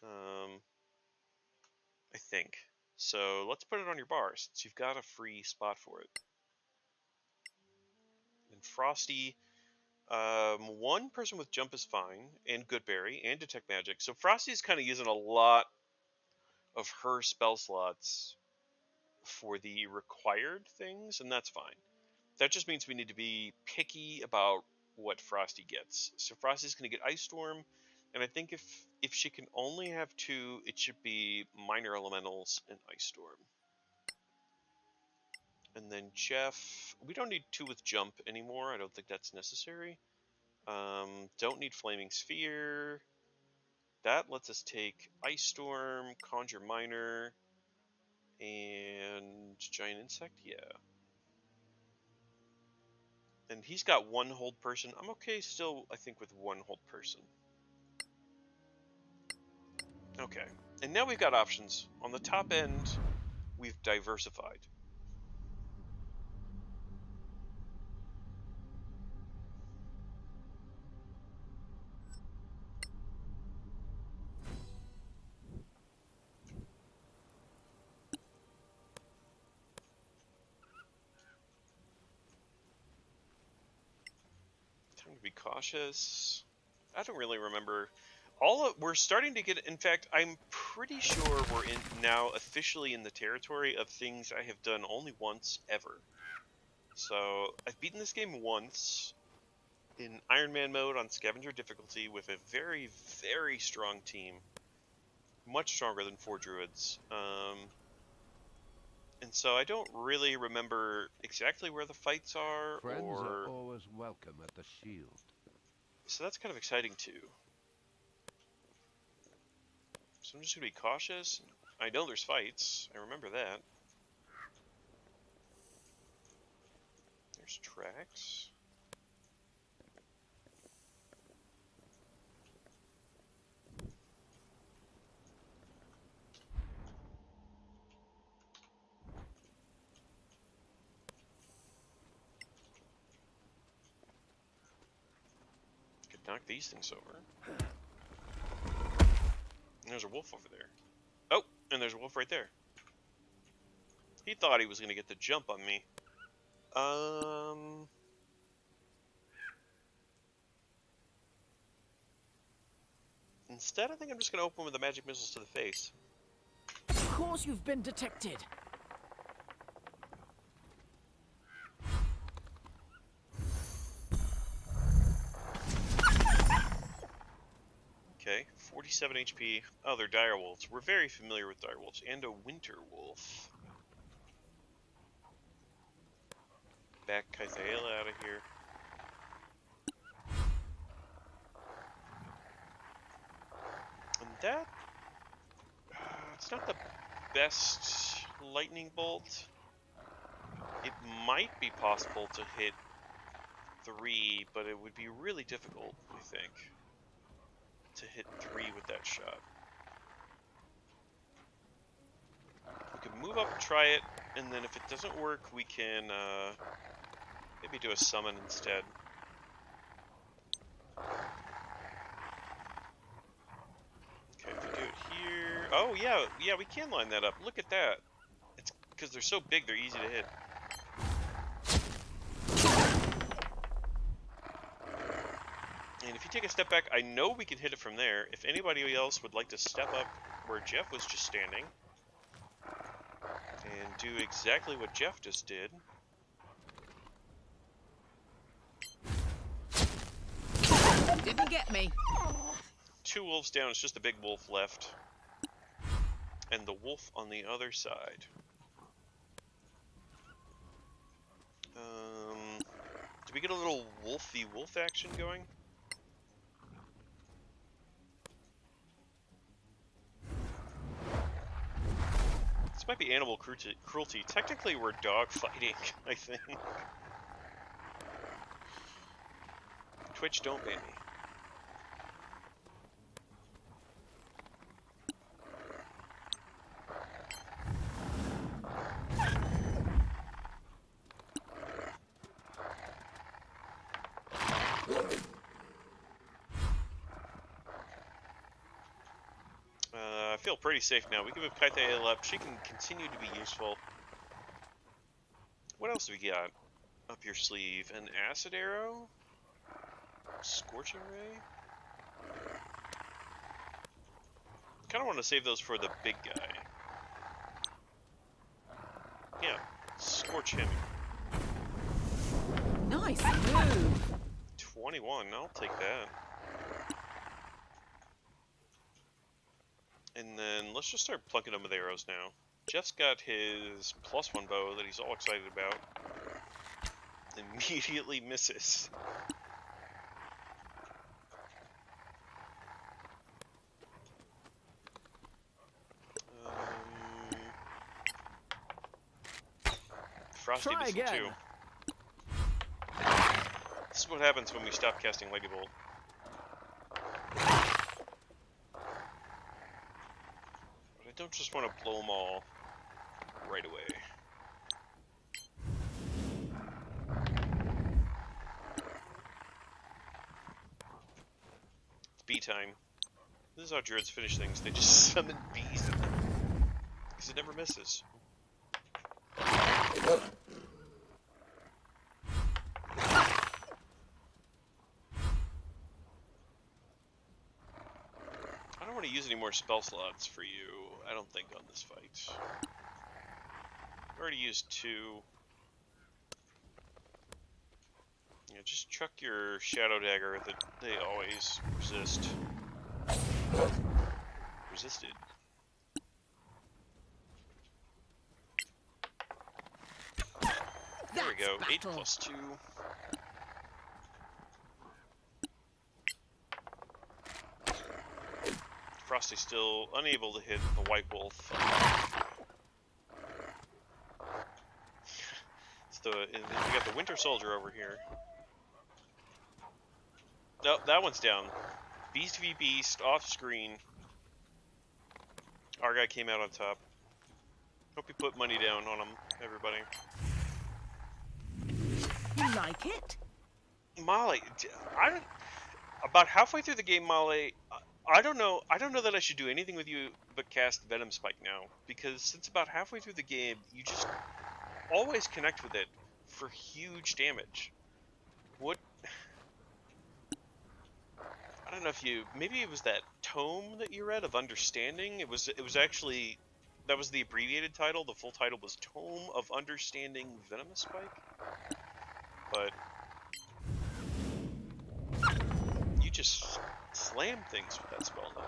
I think. So let's put it on your bar, since you've got a free spot for it. And Frosty, one person with Jump is fine, and Goodberry, and Detect Magic. So Frosty's kind of using a lot of her spell slots for the required things, and that's fine. That just means we need to be picky about what Frosty gets. So Frosty's going to get Ice Storm, and I think if she can only have 2, it should be Minor Elementals and Ice Storm. And then Jeff, we don't need 2 with Jump anymore. I don't think that's necessary. Don't need Flaming Sphere. That lets us take Ice Storm, Conjure Minor, and Giant Insect, yeah. And he's got 1 hold person. I'm okay still, I think, with 1 hold person. Okay, and now we've got options. On the top end, we've diversified. be cautious. I don't really remember. We're starting to get. In fact, I'm pretty sure we're now officially in the territory of things I have done only once ever. So I've beaten this game once in Ironman mode on Scavenger difficulty with a very, very strong team, much stronger than 4 Druids. And so I don't really remember exactly where the fights are. Friends are always welcome at the shield. So that's kind of exciting too. So I'm just going to be cautious. I know there's fights. I remember that. There's tracks. Could knock these things over. And there's a wolf over there. Oh, and there's a wolf right there. He thought he was going to get the jump on me. Instead, I think I'm just going to open with the magic missiles to the face. Of course you've been detected. Okay, 47 HP. Oh, they're dire wolves. We're very familiar with dire wolves. And a winter wolf. Back Kythaela out of here. And that... it's not the best lightning bolt. It might be possible to hit 3, but it would be really difficult, I think, to hit 3 with that shot. We can move up and try it, and then if it doesn't work, we can maybe do a summon instead. Okay, if we do it here... Oh, yeah, we can line that up. Look at that. It's because they're so big, they're easy to hit. And if you take a step back, I know we can hit it from there. If anybody else would like to step up where Jeff was just standing and do exactly what Jeff just did. Didn't get me. 2 wolves down, it's just a big wolf left. And the wolf on the other side. Do we get a little wolfy wolf action going? This might be animal cruelty. Technically, we're dog fighting, I think. Twitch, don't ban me. I feel pretty safe now. We can move Kythael up. She can continue to be useful. What else do we got up your sleeve? An acid arrow? Scorching ray? Kind of want to save those for the big guy. Yeah, scorch him. Nice move. 21, I'll take that. And then let's just start plunking him with arrows now. Jeff's got his +1 bow that he's all excited about. Immediately misses. Frosty Try misses again. too. This is what happens when we stop casting Lady Bolt. But I don't just want to blow them all right away. It's bee time. This is how Druids finish things. They just summon bees because it never misses. use any more spell slots for you, I don't think, on this fight. I've already used 2. Yeah, just chuck your Shadow Dagger that they always resist. Resisted. There we go. 8 plus 2. Frosty's still unable to hit the White Wolf. We got the Winter Soldier over here. Nope, that one's down. Beast v Beast, off screen. Our guy came out on top. Hope you put money down on him, everybody. You like it? Molly, about halfway through the game, Molly, I don't know that I should do anything with you but cast Venom Spike now, because since about halfway through the game, you just always connect with it for huge damage. What? I don't know if maybe it was that tome that you read of Understanding. It was actually, that was the abbreviated title. The full title was Tome of Understanding Venomous Spike. But you just slam things with that spell now.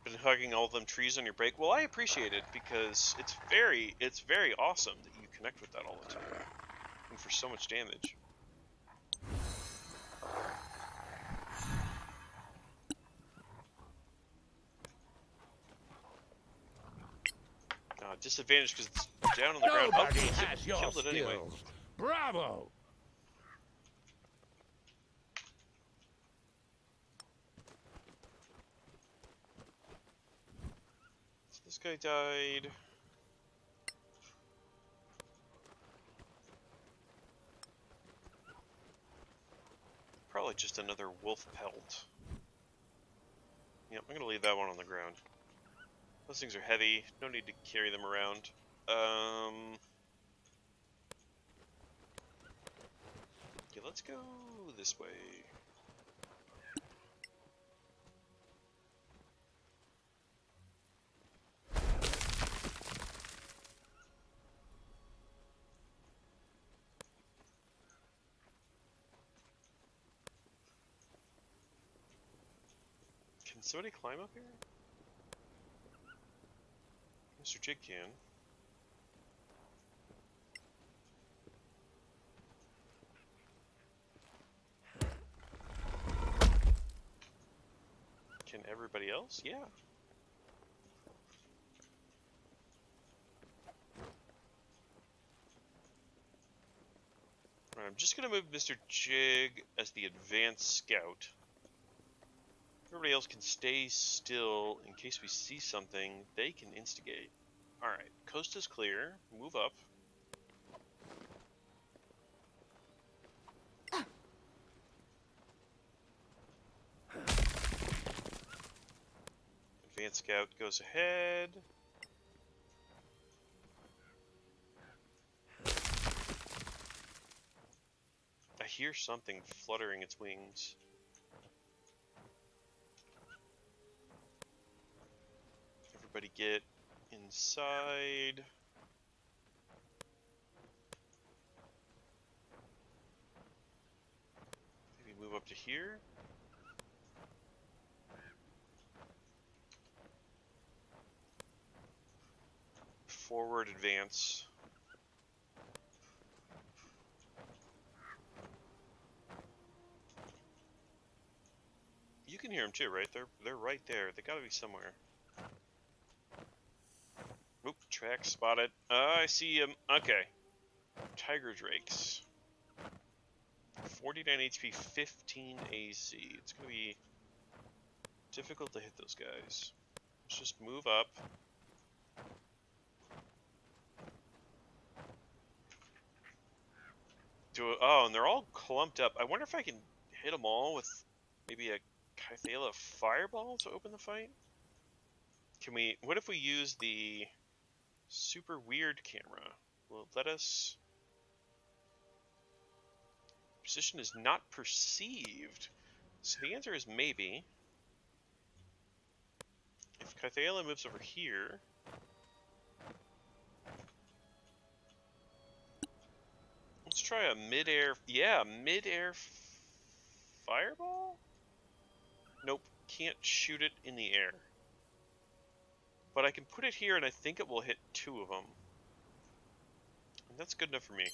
Been hugging all of them trees on your break. Well, I appreciate it because it's very awesome that you connect with that all the time. And for so much damage. Disadvantage because it's down on the ground. Nobody Oh, has your killed it anyway. skills. Bravo! So this guy died. Probably just another wolf pelt. Yep, I'm gonna leave that one on the ground. Those things are heavy. No need to carry them around. Okay, let's go this way. Can somebody climb up here? Mr. Jig can. Can everybody else? Yeah. Alright, I'm just gonna move Mr. Jig as the advanced scout. Everybody else can stay still in case we see something. They can instigate. Alright, coast is clear. Move up. Advanced scout goes ahead. I hear something fluttering its wings. Everybody get inside. Maybe move up to here. Forward advance. You can hear them too, right? They're right there. They gotta be somewhere. Oop, track spotted. I see him. Okay. Tiger Drakes. 49 HP, 15 AC. It's gonna be difficult to hit those guys. Let's just move up. Oh, and they're all clumped up. I wonder if I can hit them all with maybe a Kythala Fireball to open the fight? Can we... What if we use the super weird camera? Will it let us Position is not perceived. So the answer is maybe. If Kythaela moves over here... Let's try a mid-air... Yeah, mid-air fireball? Nope, can't shoot it in the air. But I can put it here and I think it will hit 2 of them. And that's good enough for me.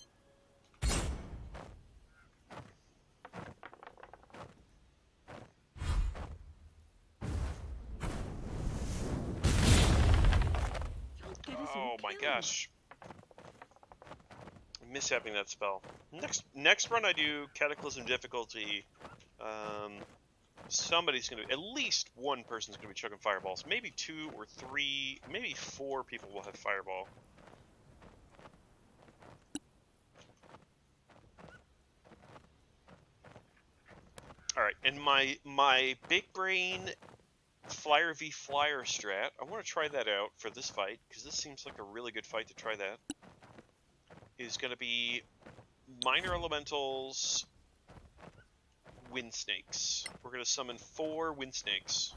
Oh my gosh. I miss having that spell. Next run I do Cataclysm difficulty. Somebody's gonna, at least one person's gonna be chucking fireballs. Maybe 2 or 3, maybe 4 people will have fireball. All right, and my big brain flyer v flyer strat, I want to try that out for this fight because this seems like a really good fight to try that. Is going to be minor elementals, wind snakes. We're going to summon 4 wind snakes.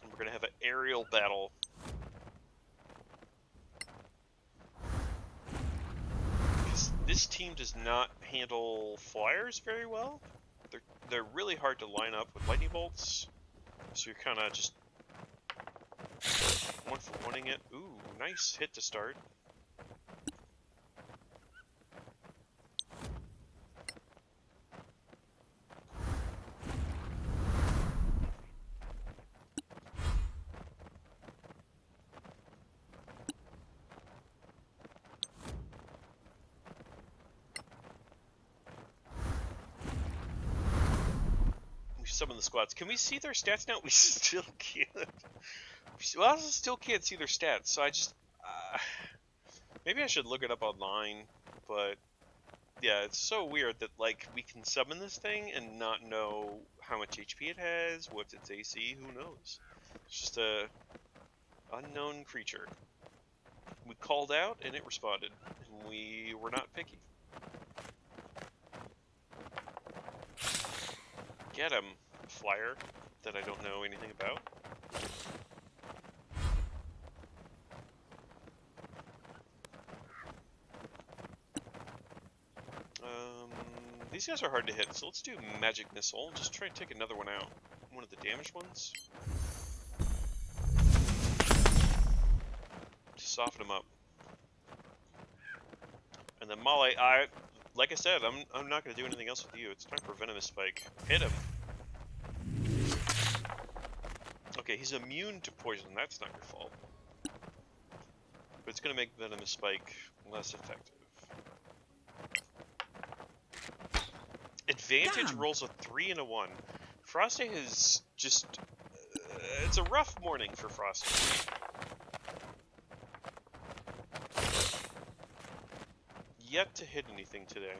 And we're going to have an aerial battle. This team does not handle flyers very well. They're really hard to line up with lightning bolts. So you're kind of just 1-for-1ing it. Ooh, nice hit to start. Some of the squads. Can we see their stats now? We still can't. We also still can't see their stats. So I just maybe I should look it up online. But yeah, it's so weird that like we can summon this thing and not know how much HP it has, what's its AC, who knows? It's just a unknown creature. We called out and it responded, and we were not picky. Get him, flyer that I don't know anything about. These guys are hard to hit, so let's do magic missile. Just try and take another one out. One of the damaged ones. To soften them up. And then Male, like I said, I'm not going to do anything else with you. It's time for Venomous Spike. Hit him. Okay, he's immune to poison. That's not your fault. But it's going to make Venomous Spike less effective. Advantage rolls a 3 and a 1. Frosty is just... it's a rough morning for Frosty. Yet to hit anything today.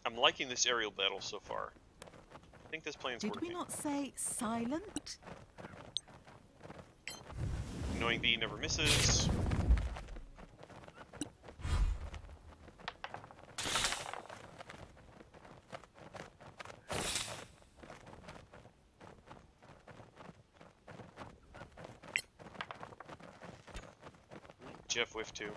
I'm liking this aerial battle so far. I think this plan's working. Did we not say silent? Annoying bee never misses. Jeff whiffed too.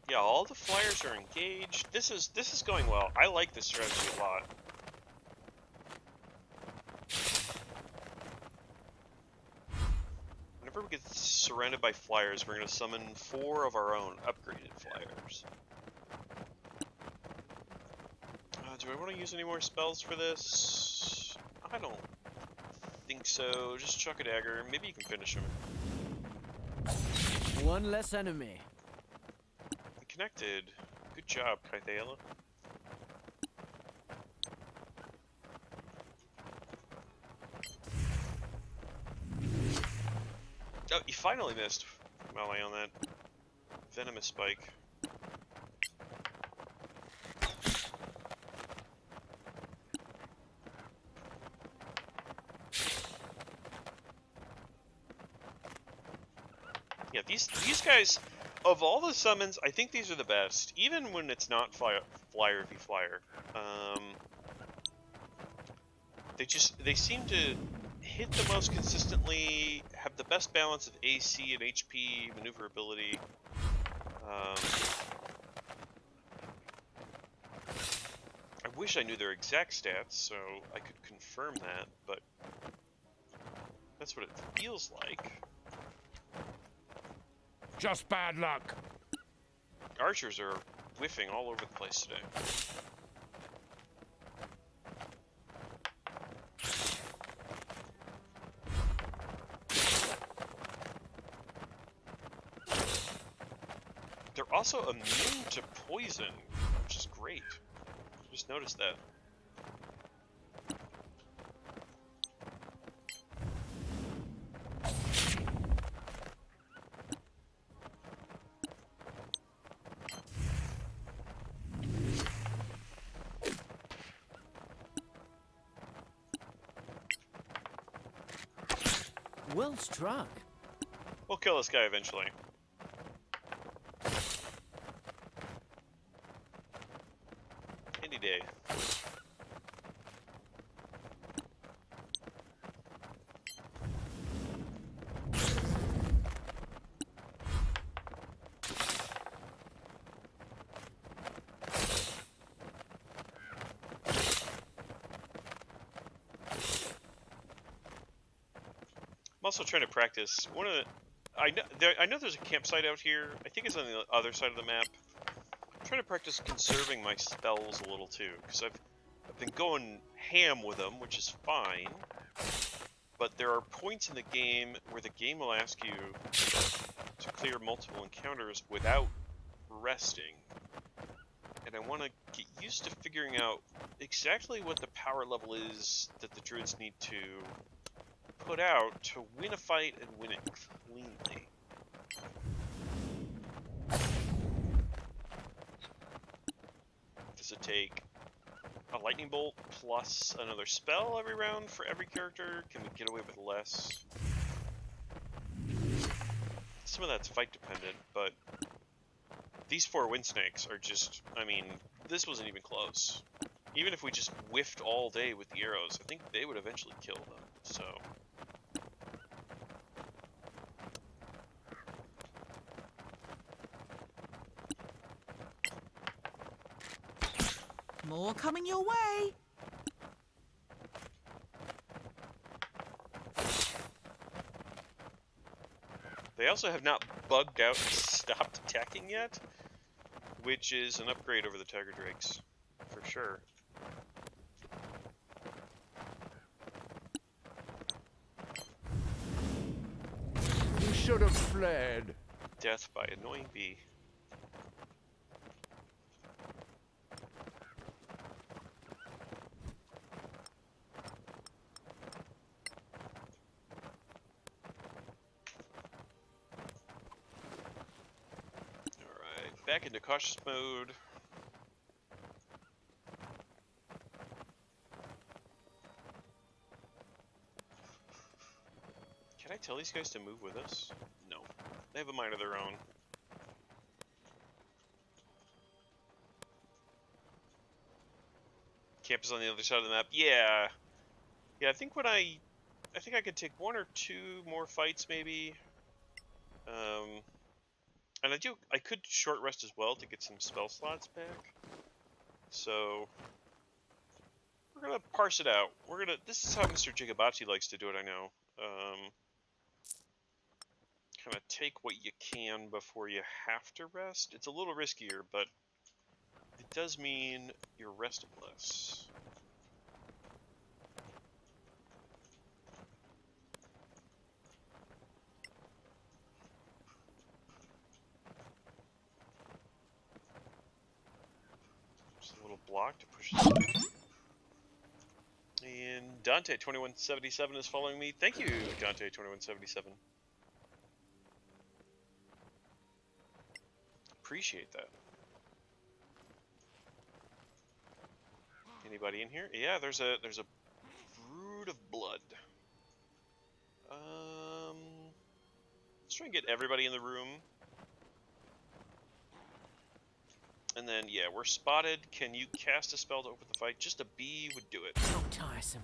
Yeah, all the flyers are engaged. This is going well. I like this strategy a lot. Whenever we get surrounded by flyers, we're going to summon 4 of our own upgraded flyers. Do I want to use any more spells for this? I don't think so. Just chuck a dagger. Maybe you can finish him. One less enemy. Connected. Good job, Kythaela. Oh, you finally missed. melee on that venomous spike. Yeah, these guys, of all the summons, I think these are the best. Even when it's not flyer v flyer, they seem to hit the most consistently, have the best balance of AC and HP, maneuverability. I wish I knew their exact stats so I could confirm that, but that's what it feels like. Just bad luck. Archers are whiffing all over the place today. They're also immune to poison, which is great. Just noticed that. Well struck. We'll kill this guy eventually. Any day. I'm also trying to practice one of the. I know there's a campsite out here. I think it's on the other side of the map. I'm trying to practice conserving my spells a little too, because I've been going ham with them, which is fine. But there are points in the game where the game will ask you to clear multiple encounters without resting, and I want to get used to figuring out exactly what the power level is that the Druids need to put out to win a fight and win it cleanly. Does it take a lightning bolt plus another spell every round for every character? Can we get away with less? Some of that's fight dependent, but these 4 wind snakes are just, I mean, this wasn't even close. Even if we just whiffed all day with the arrows, I think they would eventually kill them, so. More coming your way. They also have not bugged out and stopped attacking yet, which is an upgrade over the Tiger Drakes, for sure. You should have fled. Death by annoying bee. Alright, back into cautious mode. Can I tell these guys to move with us? No. They have a mind of their own. Camp is on the other side of the map. Yeah. Yeah, I think I could take 1 or 2 more fights maybe. And I could short rest as well to get some spell slots back. So we're gonna parse it out. This is how Mr. Jigabati likes to do it, I know. Kind of take what you can before you have to rest. It's a little riskier, but it does mean you're rested less. Just a little block to push it away. And Dante2177 is following me. Thank you, Dante2177. appreciate that. Anybody in here? Yeah, there's a brood of blood. Let's try and get everybody in the room. And then, yeah, we're spotted. Can you cast a spell to open the fight? Just a bee would do it. How tiresome.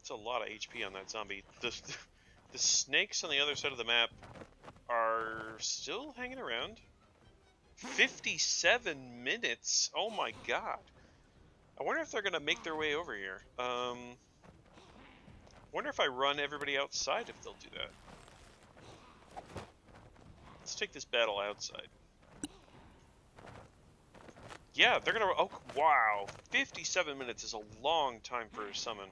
It's a lot of HP on that zombie. The snakes on the other side of the map are still hanging around. 57 minutes? Oh my god. I wonder if they're going to make their way over here. Wonder if I run everybody outside if they'll do that. Let's take this battle outside. Yeah, they're going to... Oh, wow. 57 minutes is a long time for a summon.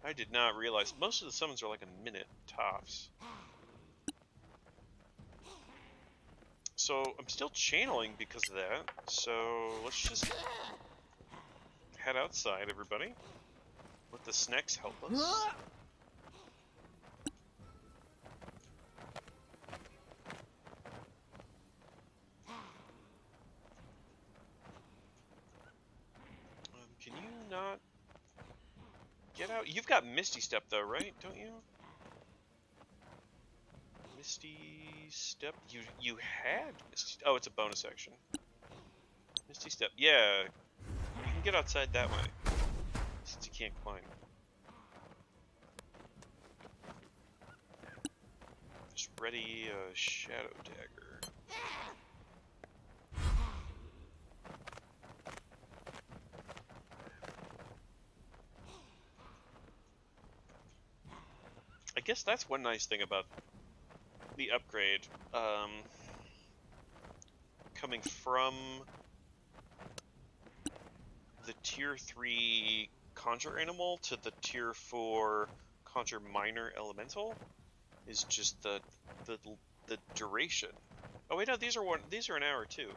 I did not realize. Most of the summons are like a minute tops. So I'm still channeling because of that. So let's just head outside, everybody. Let the snacks help us. Can you not get out? You've got Misty Step though, right? Don't you? Misty Step. You had Misty. Oh, it's a bonus action. Misty Step. Yeah, you can get outside that way since you can't climb. Just ready a Shadow Dagger. I guess that's one nice thing about the upgrade. Coming from the tier 3 Conjure Animal to the tier 4 Conjure Minor Elemental is just the duration. Oh wait, no, these are an hour too.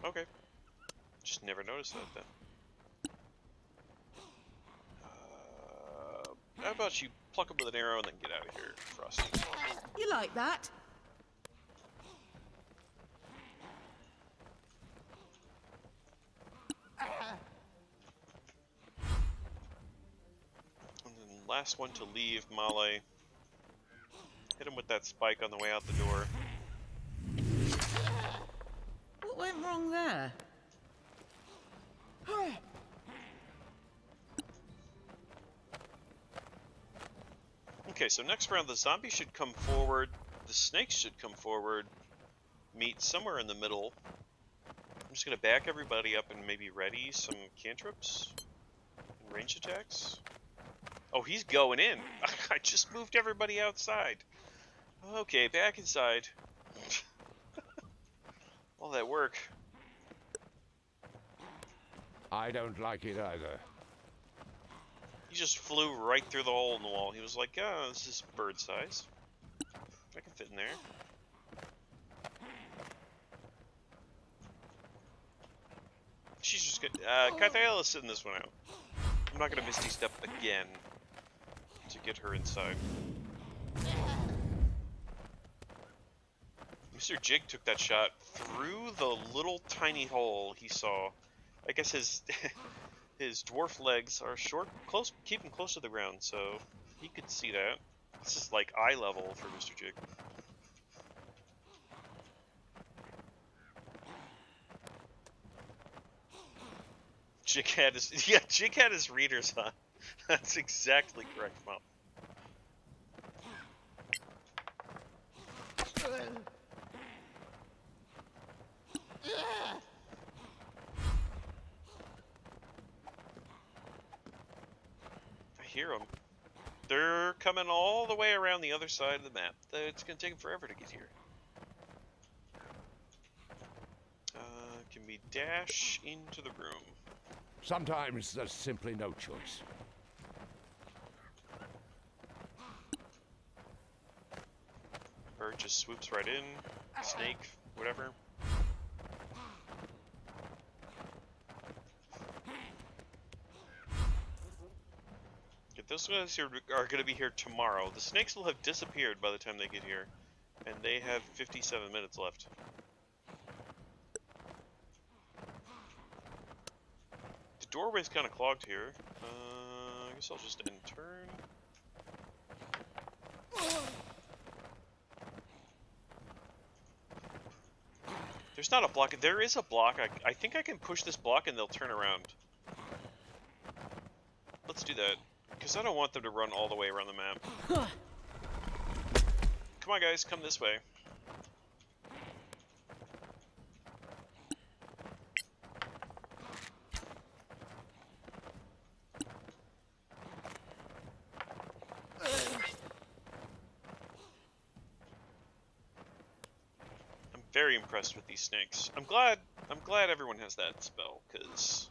Okay, just never noticed that then. How about you pluck him with an arrow and then get out of here, Frosty? You like that? And then last one to leave, Male. Hit him with that spike on the way out the door. What went wrong there? Okay, so next round the zombies should come forward, the snakes should come forward, meet somewhere in the middle. I'm just gonna back everybody up and maybe ready some cantrips and range attacks. Oh, he's going in. I just moved everybody outside. Okay, back inside. All that work. I don't like it either. He just flew right through the hole in the wall. He was like, oh, this is bird size. I can fit in there. She's just good. Kythael is sitting this one out. I'm not going to Misty Step again to get her inside. Mr. Jig took that shot through the little tiny hole he saw. I guess his his dwarf legs are short, close, keep him close to the ground, so he could see that. This is like eye level for Mr. Jig. Jig had his readers on. That's exactly correct, Mom. I hear them. They're coming all the way around the other side of the map. It's going to take them forever to get here. Can we dash into the room? Sometimes there's simply no choice. Bird just swoops right in. Snake, whatever. those guys are going to be here tomorrow. The snakes will have disappeared by the time they get here. And they have 57 minutes left. The doorway's kind of clogged here. I guess I'll just end turn. There's not a block. There is a block. I think I can push this block and they'll turn around. Let's do that. Because I don't want them to run all the way around the map. Come on, guys. Come this way. I'm very impressed with these snakes. I'm glad everyone has that spell, because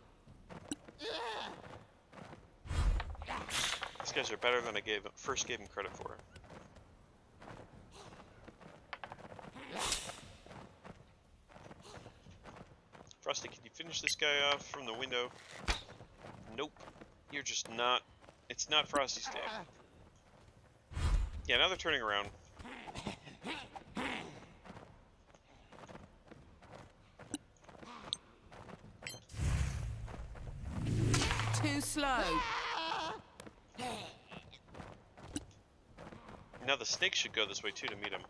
these guys are better than I first gave them credit for. Frosty, can you finish this guy off from the window? Nope. You're just not... It's not Frosty's day. Yeah, now they're turning around. Too slow. Now the snake should go this way too to meet him.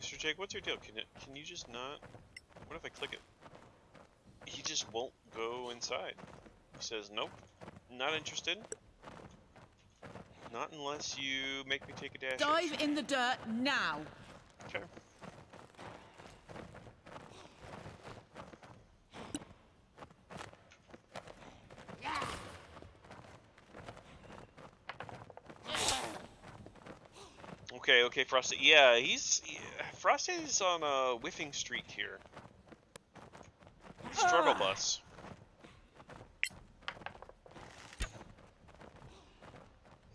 Mr. Jake, what's your deal? Can you just not? What if I click it? He just won't go inside. He says, nope, not interested. Not unless you make me take a dash. Dive in the dirt now. Okay. Okay, Frosty. Yeah, Frosty's on a whiffing streak here. Struggle bus.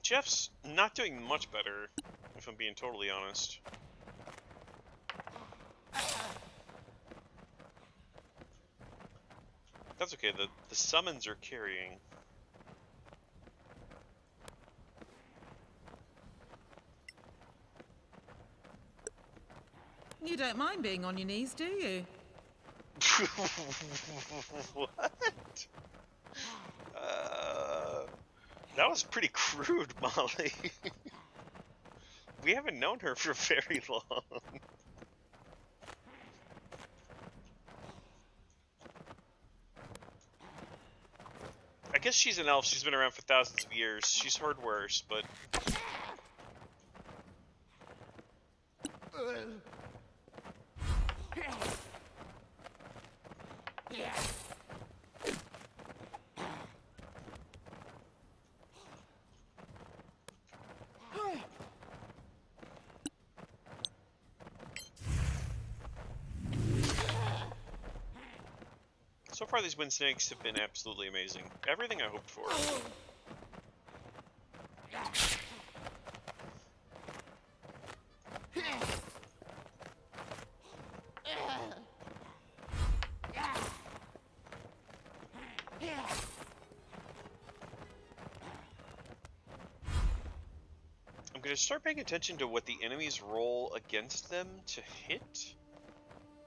Jeff's not doing much better, if I'm being totally honest. That's okay, the summons are carrying. You don't mind being on your knees, do you? What? That was pretty crude, Molly. We haven't known her for very long. I guess she's an elf. She's been around for thousands of years. She's heard worse, but... So far, these wind snakes have been absolutely amazing. Everything I hoped for. I'm going to start paying attention to what the enemies roll against them to hit.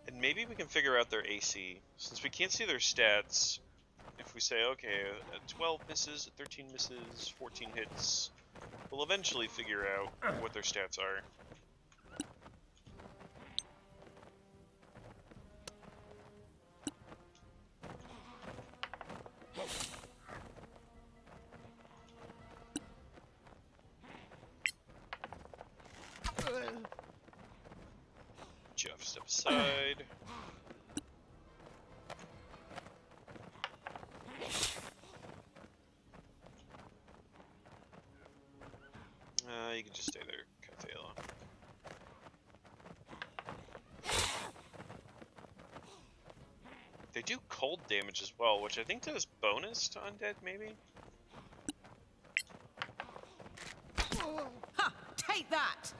And maybe we can figure out their AC. Since we can't see their stats, if we say, okay, 12 misses, 13 misses, 14 hits, we'll eventually figure out what their stats are. Jeff, step aside. You can just stay there, Cathala. They do cold damage as well, which I think does bonus to undead, maybe? Ha! Take that!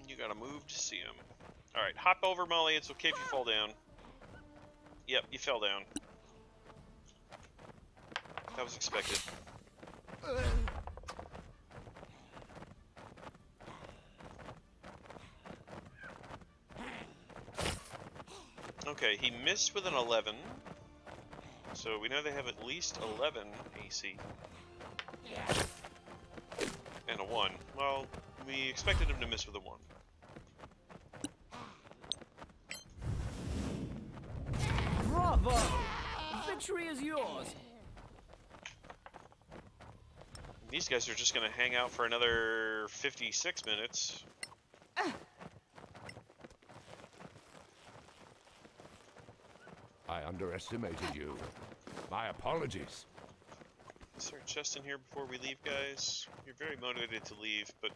You gotta move to see him. Alright, hop over, Molly. It's okay if you fall down. Yep, you fell down. That was expected. Okay, he missed with an 11. So we know they have at least 11 AC. And a 1. Well, we expected him to miss with a 1. Bravo! Victory is yours. These guys are just going to hang out for another 56 minutes. I underestimated you. My apologies. Is there a chest in here before we leave, guys? You're very motivated to leave, but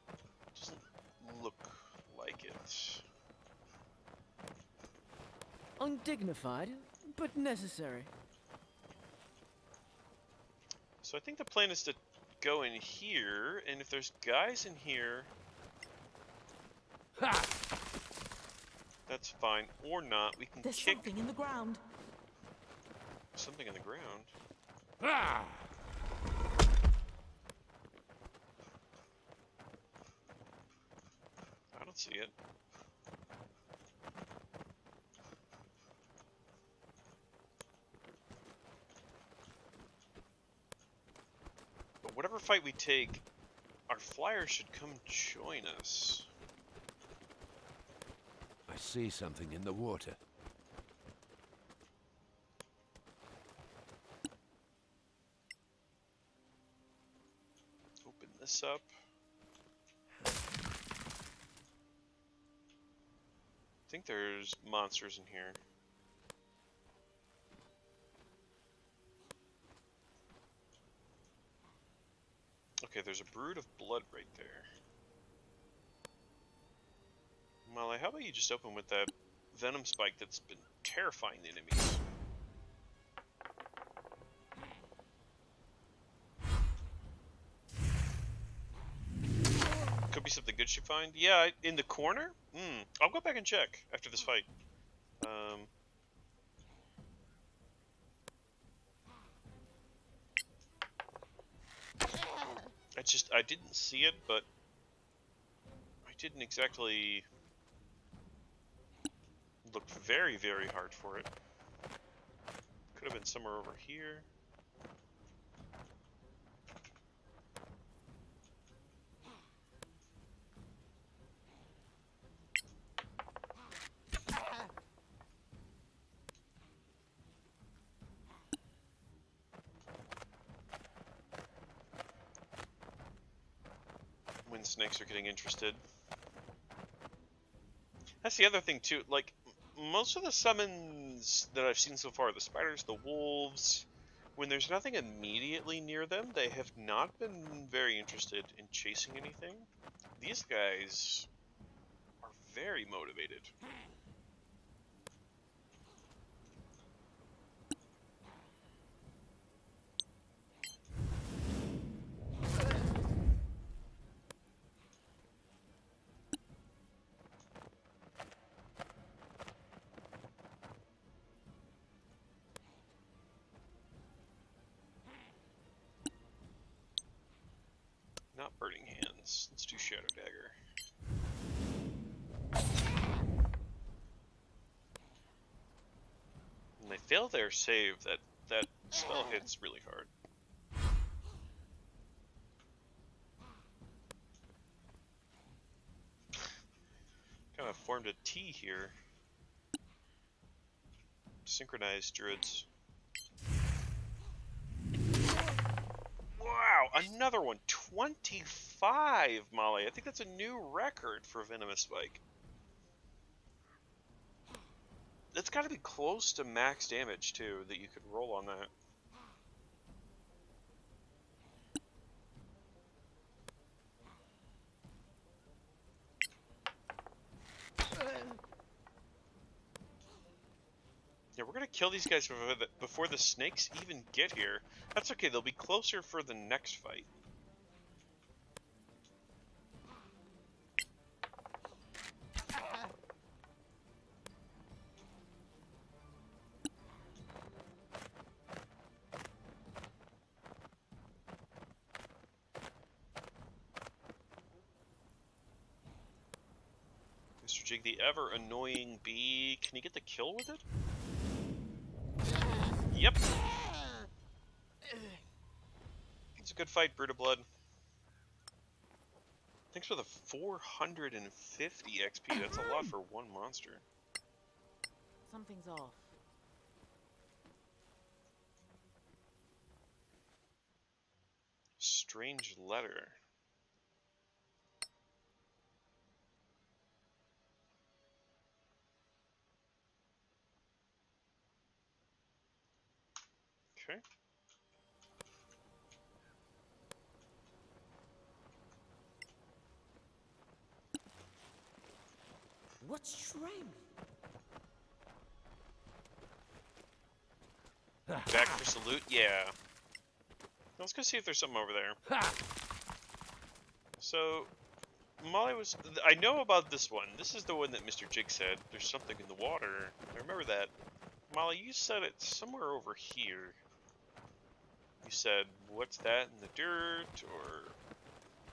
it doesn't look like it. Undignified, but necessary. So I think the plan is to go in here, and if there's guys in here, Ha! that's fine. Or not, we can There's kick something in the ground. something in the ground. Ah! I don't see it. But whatever fight we take, our flyers should come join us. I see something in the water. Open this up. I think there's monsters in here. Okay, there's a brood of blood right there. Molly, how about you just open with that venom spike that's been terrifying the enemies? Could be something good you find. Yeah, in the corner? I'll go back and check after this fight. I didn't see it, but I didn't exactly look very, very hard for it. Could have been somewhere over here. When snakes are getting interested. That's the other thing too, like, most of the summons that I've seen so far, the spiders, the wolves, when there's nothing immediately near them, they have not been very interested in chasing anything. These guys are very motivated. Not burning hands. Let's do Shadow Dagger. When they fail their save, that spell hits really hard. Kind of formed a T here. Synchronized Druids. Wow, another one. 25, Molly. I think that's a new record for Venomous Spike. That's got to be close to max damage, too, that you could roll on that. we're gonna kill these guys before the snakes even get here. That's okay, they'll be closer for the next fight. Mr. Jig, the ever annoying bee. Can you get the kill with it? Yep. It's a good fight, Brood of Blood. Thanks for the 450 XP. That's a lot for one monster. Something's off. Strange letter. Okay. What's strange? Back for salute? Yeah. Let's go see if there's something over there. So, Molly was... I know about this one. This is the one that Mr. Jig said. There's something in the water. I remember that. Molly, you said it's somewhere over here. You said, what's that in the dirt? Or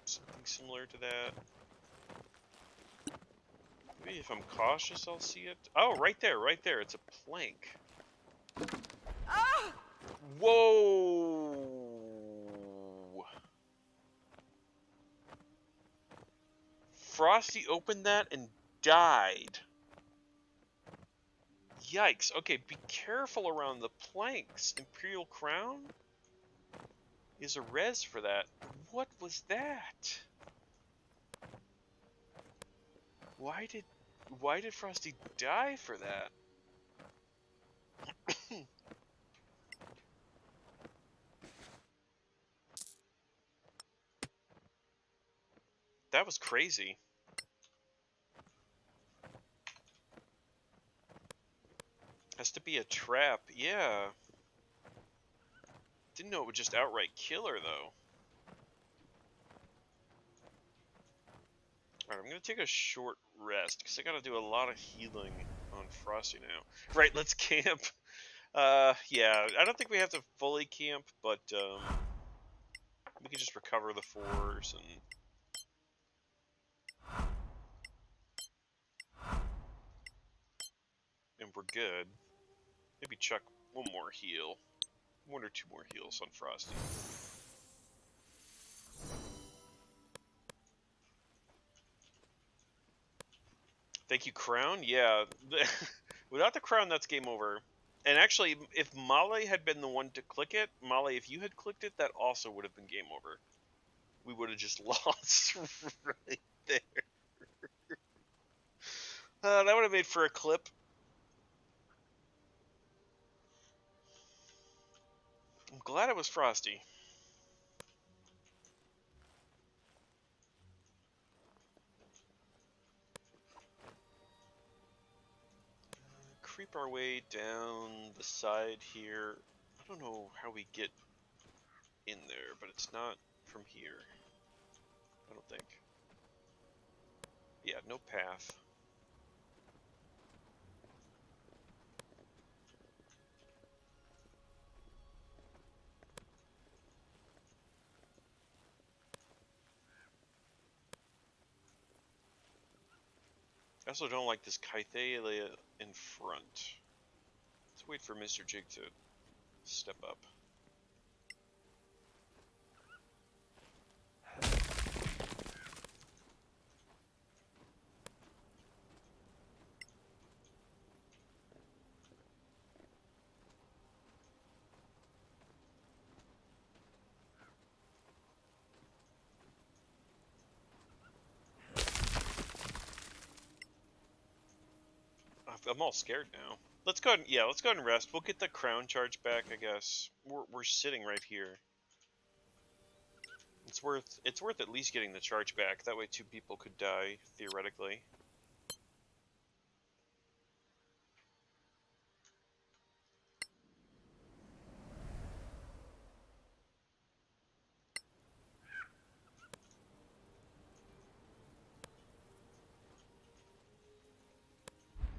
something similar to that. Maybe if I'm cautious, I'll see it. Oh, right there, right there. It's a plank. Ah! Whoa! Frosty opened that and died. Yikes. Okay, be careful around the planks. Imperial Crown is a res for that. What was that? Why did Frosty die for that? That was crazy. Has to be a trap. Yeah. Didn't know it would just outright kill her, though. Alright, I'm gonna take a short rest, because I gotta do a lot of healing on Frosty now. Right, let's camp. Yeah, I don't think we have to fully camp, but, we can just recover the force and we're good. Maybe chuck one more heal. One or two more heals on Frosty. Thank you, Crown. Yeah, without the Crown, that's game over. And actually, if Molly had been the one to click it, Molly, if you had clicked it, that also would have been game over. We would have just lost right there. That would have made for a clip. I'm glad it was Frosty. Creep our way down the side here. I don't know how we get in there, but it's not from here. I don't think. Yeah, no path. I also don't like this Kythalia in front. Let's wait for Mr. Jig to step up. I'm all scared now. Let's go ahead, yeah, let's go ahead and rest. We'll get the crown charge back, I guess. We're sitting right here. It's worth at least getting the charge back. That way two people could die, theoretically.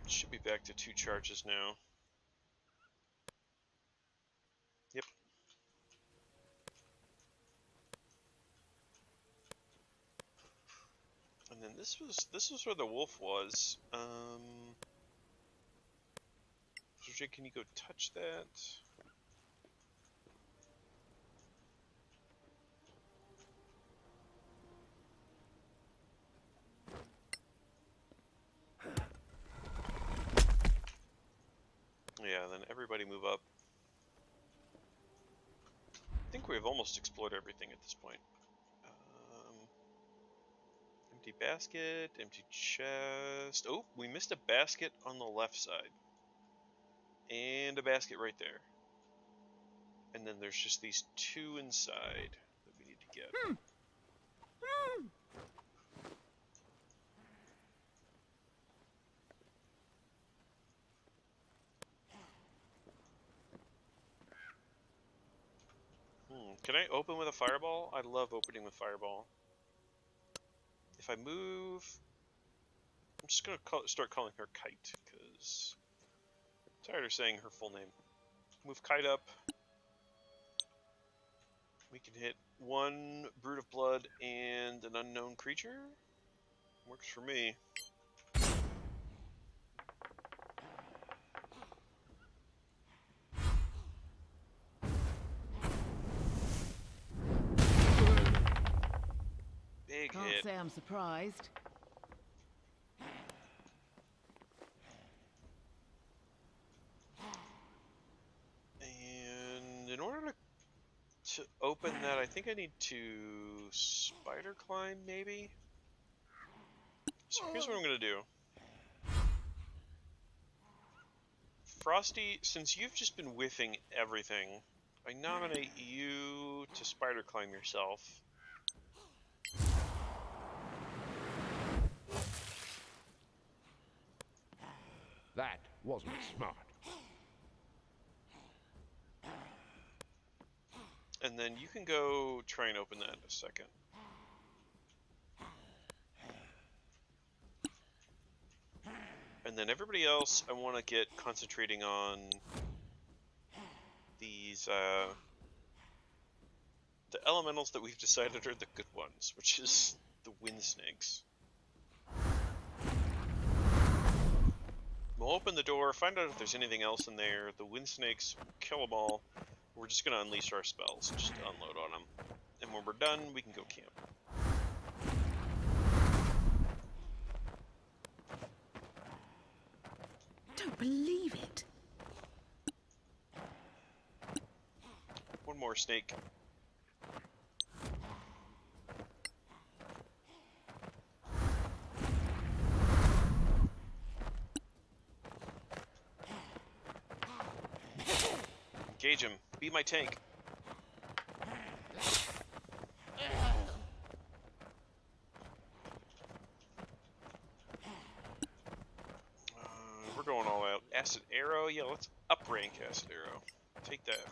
Should be back to 2 charges now. Yep. And then this was where the wolf was. So Jake, can you go touch that? Yeah, then everybody move up. I think we've almost explored everything at this point. Empty basket, empty chest. Oh, we missed a basket on the left side. And a basket right there. And then there's just these 2 inside that we need to get. Can I open with a fireball? I love opening with fireball. If I move... I'm just going to start calling her Kite, because I'm tired of saying her full name. Move Kite up. We can hit 1 Brood of Blood and an unknown creature. Works for me. Big Can't hit. say I'm surprised. And in order to open that, I think I need to spider climb, maybe? So here's what I'm going to do. Frosty, since you've just been whiffing everything, I nominate you to spider climb yourself. That wasn't smart. And then you can go try and open that in a second. And then everybody else, I want to get concentrating on these, the elementals that we've decided are the good ones, which is the wind snakes. We'll open the door, find out if there's anything else in there. The wind snakes, kill them all. We're just going to unleash our spells, just to unload on them. And when we're done, we can go camp. Don't believe it. One more snake. Engage him. Be my tank. We're going all out. Acid Arrow? Yeah, let's up-rank Acid Arrow. Take that.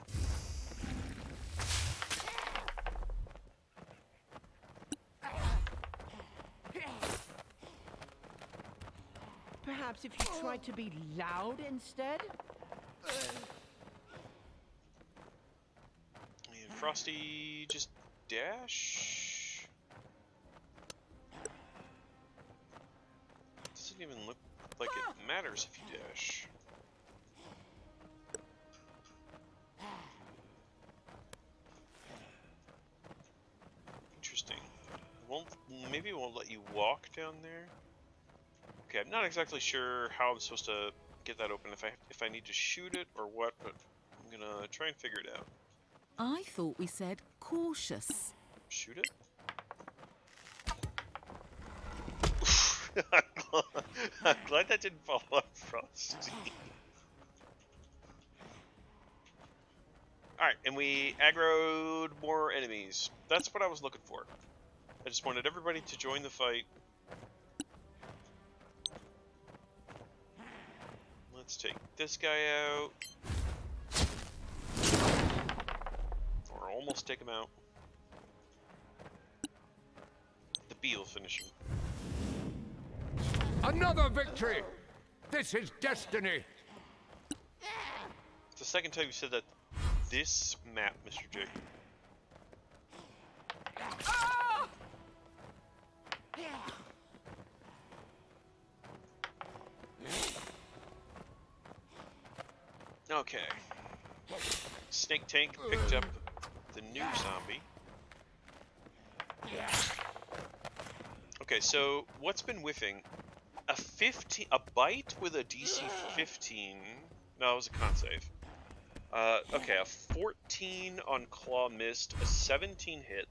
Perhaps if you tried to be loud instead? And Frosty, just dash. Doesn't even look like it matters if you dash. Interesting. Maybe it won't let you walk down there. Okay, I'm not exactly sure how I'm supposed to get that open, if I need to shoot it or what, but I'm gonna try and figure it out. I thought we said cautious. Shoot it? I'm glad that didn't fall on Frosty. Alright, and we aggroed more enemies. That's what I was looking for. I just wanted everybody to join the fight. Let's take this guy out. Or almost take him out. The bee will finish him. Another victory! This is destiny. It's the second time you said that. This map, Mr. J. Okay. Snake Tank picked up the new zombie. Okay, so what's been whiffing? A bite with a DC 15. No, it was a con save. Okay, a 14 on Claw missed, a 17 hit.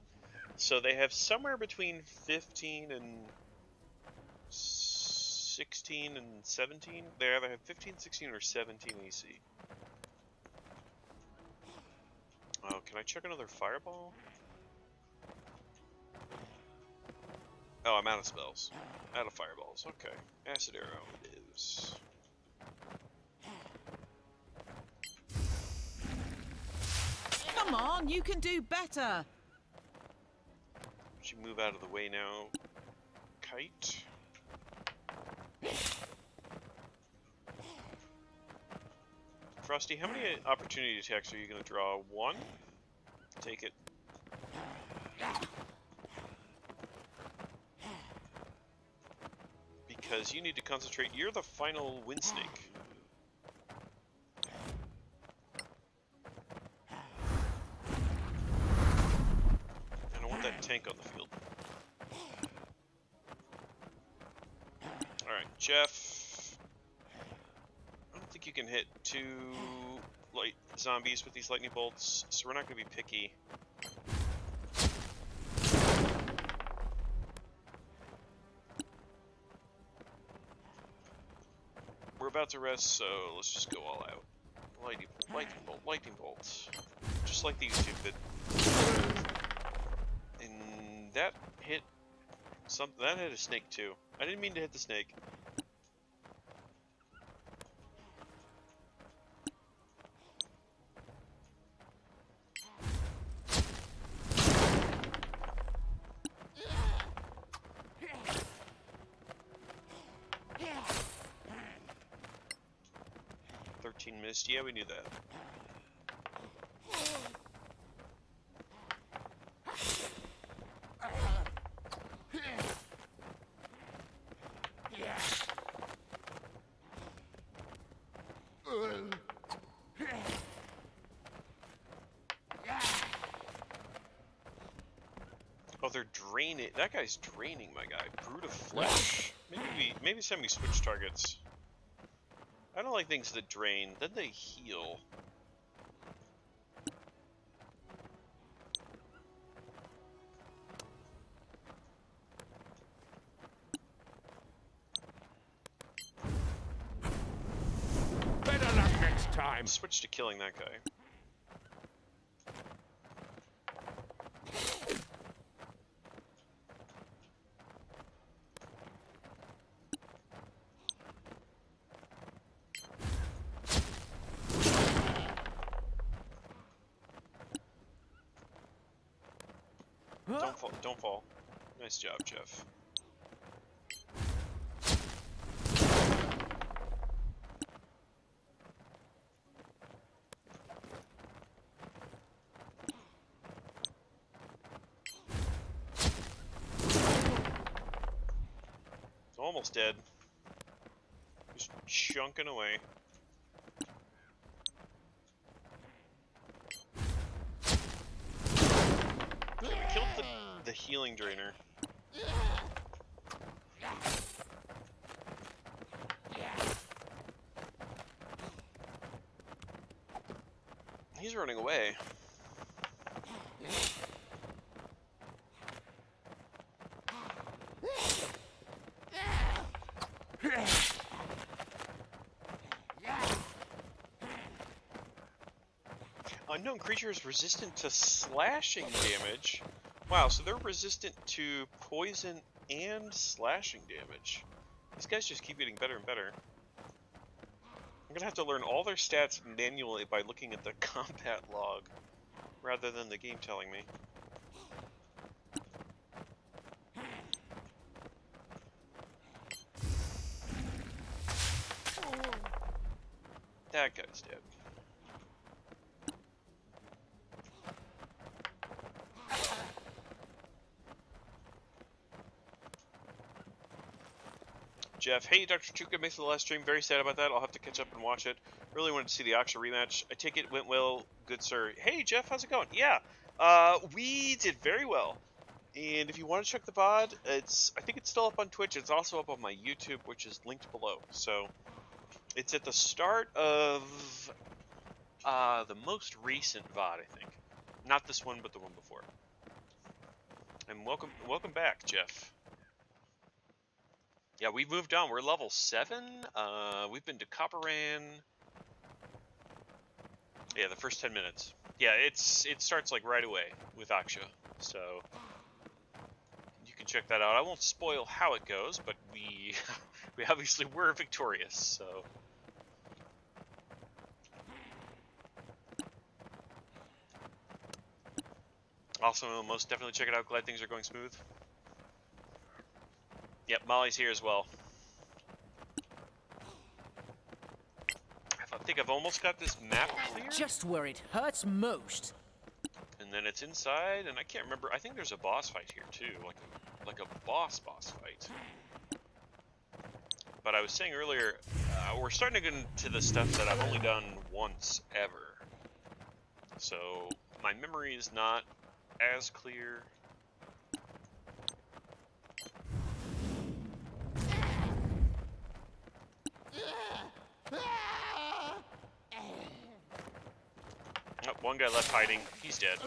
So they have somewhere between 15 and 16 and 17. They either have 15, 16, or 17 AC. Oh, can I check another fireball? Oh, I'm out of spells. Out of fireballs. Okay. Acid arrow it is. Come on, you can do better. Should move out of the way now. Kite. Frosty, how many opportunity attacks are you going to draw? One? Take it. Because you need to concentrate. You're the final wind snake. I don't want that tank on the field. Alright, Jeff. I don't think you can hit 2 light zombies with these lightning bolts, so we're not going to be picky. We're about to rest, so let's just go all out. Lightning bolt, lightning bolt. Just like the YouTube vid. And that hit that hit a snake too. I didn't mean to hit the snake. Missed. Yeah, we knew that. Oh, they're draining. That guy's draining my guy. Brood of flesh. Maybe send me switch targets. I don't like things that drain, then they heal. Better luck next time. Switch to killing that guy. Don't fall. Nice job, Jeff. It's almost dead. Just chunking away. Okay, we killed the healing drainer. He's running away. Unknown creature is resistant to slashing damage. Wow, so they're resistant to poison and slashing damage. These guys just keep getting better and better. I'm gonna have to learn all their stats manually by looking at the combat log, rather than the game telling me. That guy's dead. Jeff, hey, Dr. Chuka missed the last stream. Very sad about that. I'll have to catch up and watch it. Really wanted to see the Aksha rematch. I take it went well. Good sir. Hey, Jeff, how's it going? Yeah, we did very well. And if you want to check the VOD, I think it's still up on Twitch. It's also up on my YouTube, which is linked below. So it's at the start of the most recent VOD, I think. Not this one, but the one before. And welcome back, Jeff. Yeah, we've moved on. We're level 7. We've been to Coparann. Yeah, the first 10 minutes. Yeah, it starts like right away with Aksha. So you can check that out. I won't spoil how it goes, but we we obviously were victorious. So also most definitely check it out. Glad things are going smooth. Yep, Molly's here as well. I think I've almost got this map clear. Just where it hurts most. And then it's inside, and I can't remember. I think there's a boss fight here too, like a boss fight. But I was saying earlier, we're starting to get into the stuff that I've only done once ever. So my memory is not as clear. Oh, one guy left hiding. He's dead.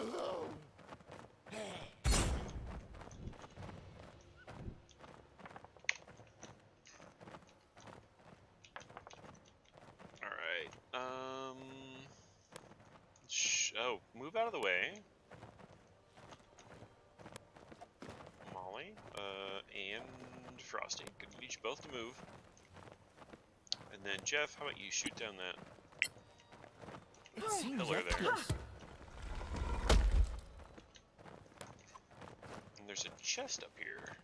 Alright. Oh, move out of the way. Molly, and Frosty. Good to need you both to move. And then Jeff, how about you shoot down that pillar there. And there's a chest up here.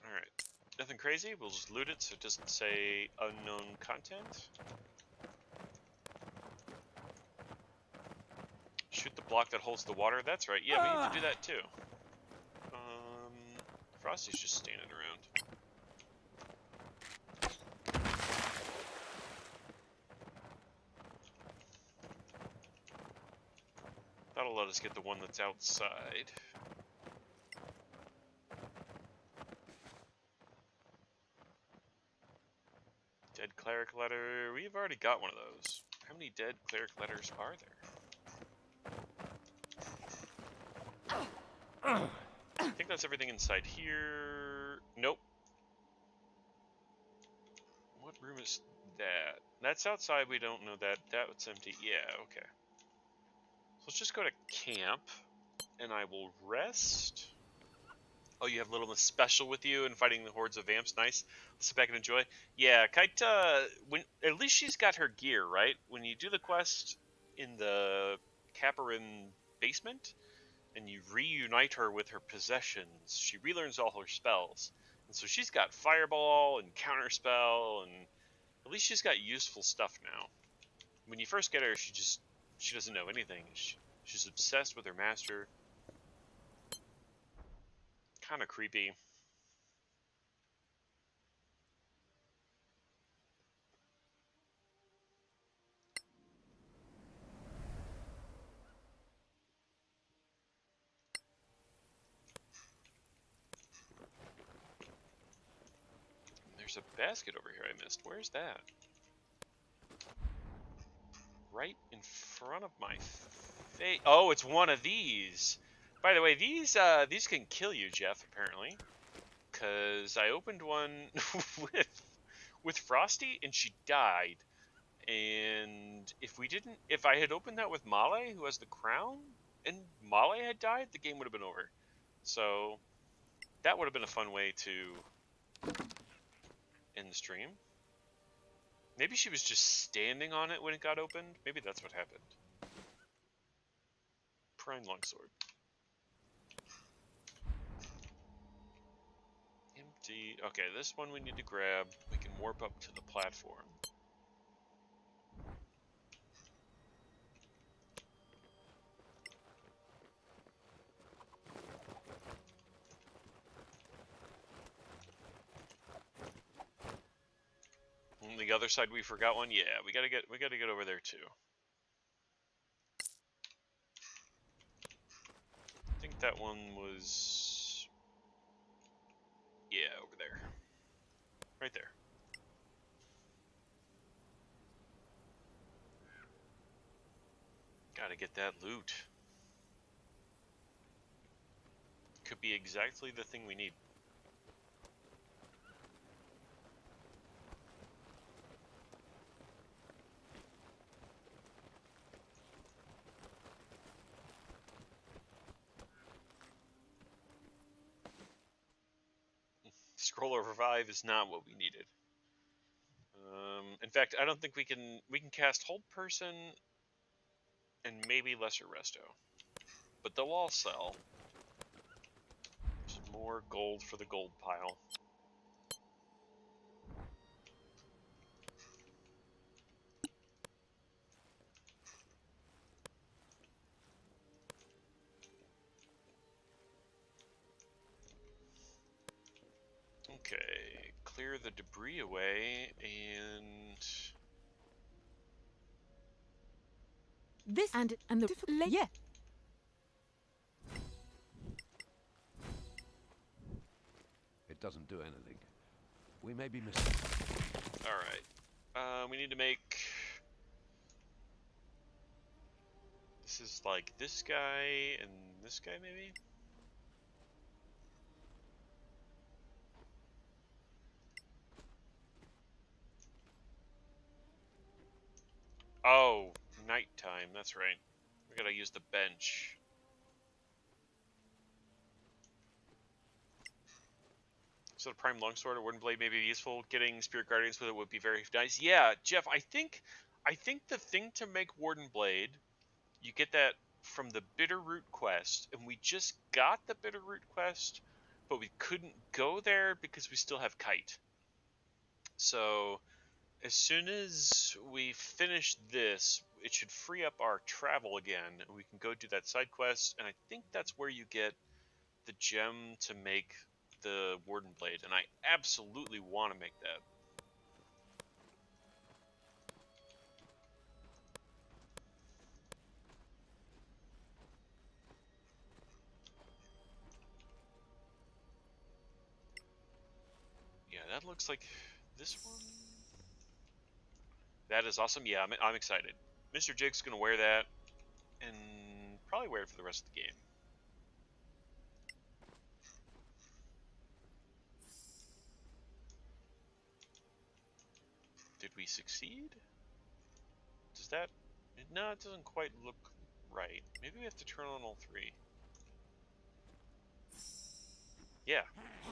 Alright. Nothing crazy, we'll just loot it so it doesn't say unknown content. Shoot the block that holds the water. That's right. Yeah, we need to do that too. Frosty's just standing around. That'll let us get the one that's outside. Dead cleric letter. We've already got one of those. How many dead cleric letters are there? I think that's everything inside here. Nope. What room is that? That's outside. We don't know that. That's empty. Yeah, okay. So let's just go to camp, and I will rest. Oh, you have Little Miss Special with you and fighting the hordes of vamps. Nice. Let's sit back and enjoy. Yeah, Kaita, at least she's got her gear, right? When you do the quest in the Coparann basement, and you reunite her with her possessions, she relearns all her spells. And so she's got Fireball and Counterspell, and at least she's got useful stuff now. When you first get her, she doesn't know anything. She's obsessed with her master. Kind of creepy. There's a basket over here I missed. Where's that? Right in front of my face. Oh, it's one of these. By the way, these can kill you, Jeff, apparently. Because I opened one with Frosty and she died. And if I had opened that with Male, who has the crown, and Male had died, the game would have been over. So that would have been a fun way to end the stream. Maybe she was just standing on it when it got opened. Maybe that's what happened. prime longsword. Empty. Okay, this one we need to grab. We can warp up to the platform. On the other side, we forgot one. Yeah, we gotta get over there too. I think that one was, yeah, over there, right there. Gotta get that loot. Could be exactly the thing we need. Scroll of Revive is not what we needed. In fact, I don't think we can cast Hold Person and maybe Lesser Resto. But they'll all sell. Just more gold for the gold pile. Okay, clear the debris away, and This and the yeah. It doesn't do anything. We may be missing. alright. We need to make... This is like this guy and this guy, maybe? Oh, nighttime, that's right. We gotta use the bench. So the prime longsword or wooden blade may be useful. Getting spirit guardians with it would be very nice. Yeah, Jeff, I think the thing to make warden blade, you get that from the Bitterroot quest, and we just got the Bitterroot quest, but we couldn't go there because we still have kite. So as soon as we finish this, it should free up our travel again, and we can go do that side quest, and I think that's where you get the gem to make the Warden Blade, and I absolutely want to make that. Yeah, that looks like this one. That is awesome. Yeah, I'm excited. Mr. Jake's going to wear that, and probably wear it for the rest of the game. Did we succeed? Does that... No, it doesn't quite look right. Maybe we have to turn on all three. Yeah,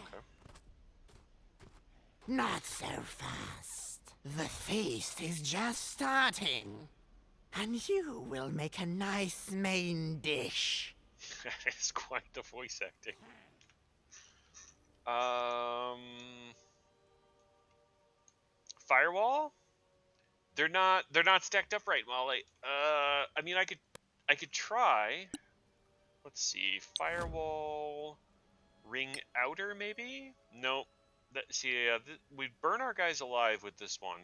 okay. Not so fast. The feast is just starting. And you will make a nice main dish. That is quite the voice acting. Firewall? They're not stacked up right, Molly. I mean, I could try. Let's see. Firewall, ring outer, maybe? Nope. See, we'd burn our guys alive with this one.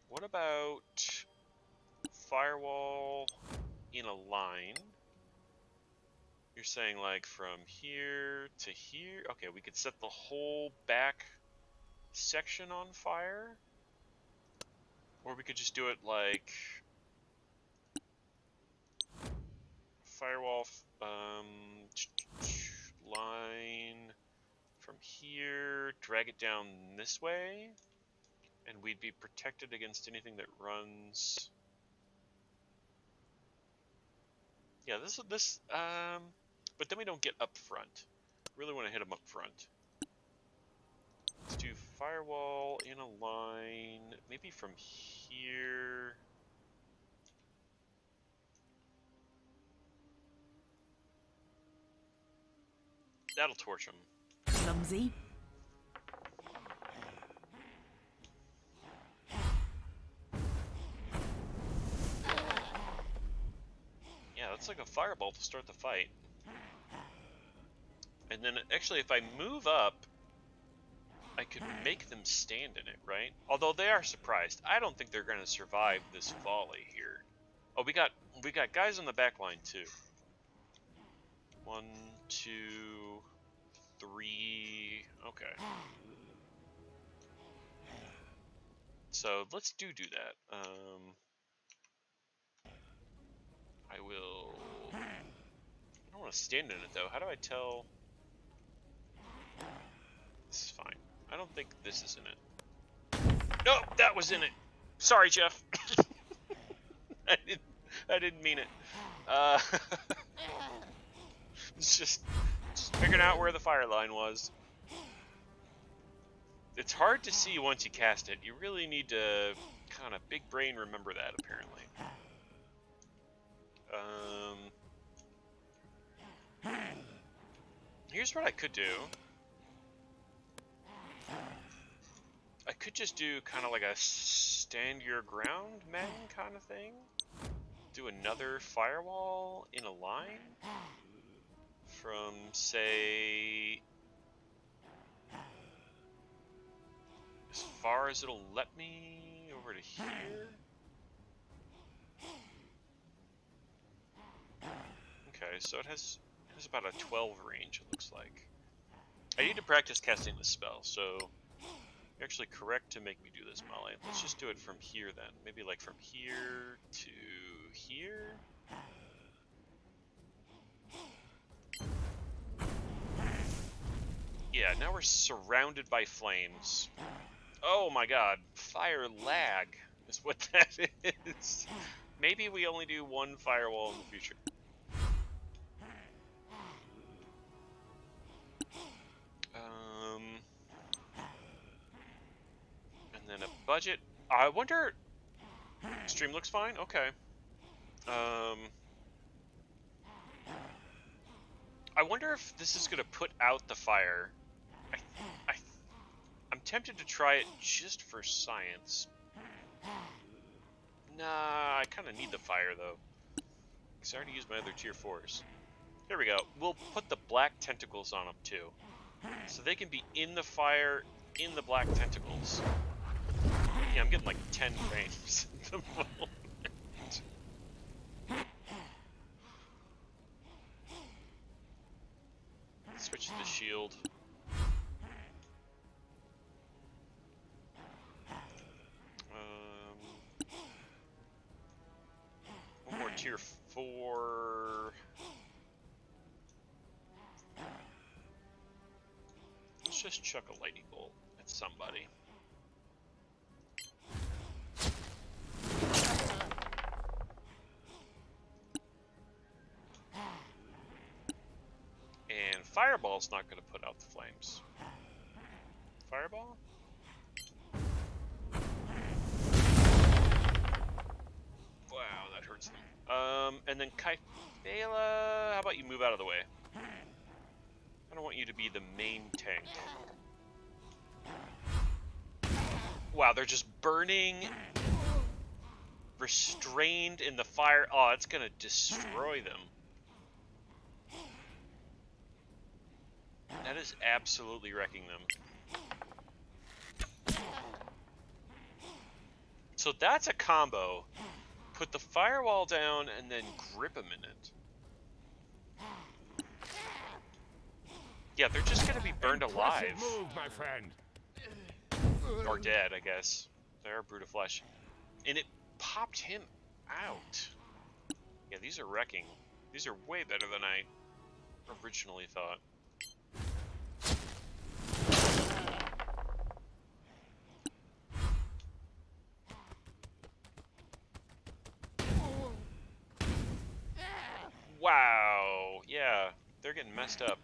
What about firewall in a line? You're saying like from here to here? Okay, we could set the whole back section on fire. Or we could just do it like firewall line from here, drag it down this way, and we'd be protected against anything that runs. Yeah, but then we don't get up front. Really want to hit them up front. Let's do firewall in a line, maybe from here. That'll torch them. Clumsy. Yeah, that's like a fireball to start the fight. And then, actually, if I move up, I could make them stand in it, right? Although they are surprised. I don't think they're going to survive this volley here. Oh, we got guys on the back line, too. 1, 2, 3... Okay. So, let's do that. I will... I don't want to stand in it, though. How do I tell... This is fine. I don't think this is in it. Nope, that was in it. Sorry, Jeff. I didn't mean it. It's just figuring out where the fire line was. It's hard to see once you cast it. You really need to kind of big brain remember that, apparently. Here's what I could do. I could just do kind of like a stand your ground men kind of thing. Do another firewall in a line from, say, as far as it'll let me over to here. Okay, so it has about a 12 range, it looks like. I need to practice casting this spell, so you're actually correct to make me do this, Molly. Let's just do it from here then. Maybe like from here to here? Yeah, now we're surrounded by flames. Oh my god, fire lag is what that is. Maybe we only do one firewall in the future. And then a budget. I wonder... Stream looks fine? Okay. I wonder if this is going to put out the fire. I'm tempted to try it just for science. Nah, I kind of need the fire, though. Because I already used my other tier 4s. Here we go. We'll put the black tentacles on them, too. So they can be in the fire, in the black tentacles. Yeah, I'm getting like 10 frames at the moment. Switch to the shield. One more tier 4. Let's just chuck a lightning bolt at somebody. And Fireball's not going to put out the flames. Fireball? Wow, that hurts them. And then Kyphela, how about you move out of the way? I don't want you to be the main tank. Wow, they're just burning, restrained in the fire. Oh, it's gonna destroy them. That is absolutely wrecking them. So that's a combo. Put the firewall down and then grip them in it. Yeah, they're just gonna be burned alive. Move, my friend. Or dead, I guess. They're a brute of flesh. And it popped him out. Yeah, these are wrecking. These are way better than I originally thought. Wow. Yeah, they're getting messed up.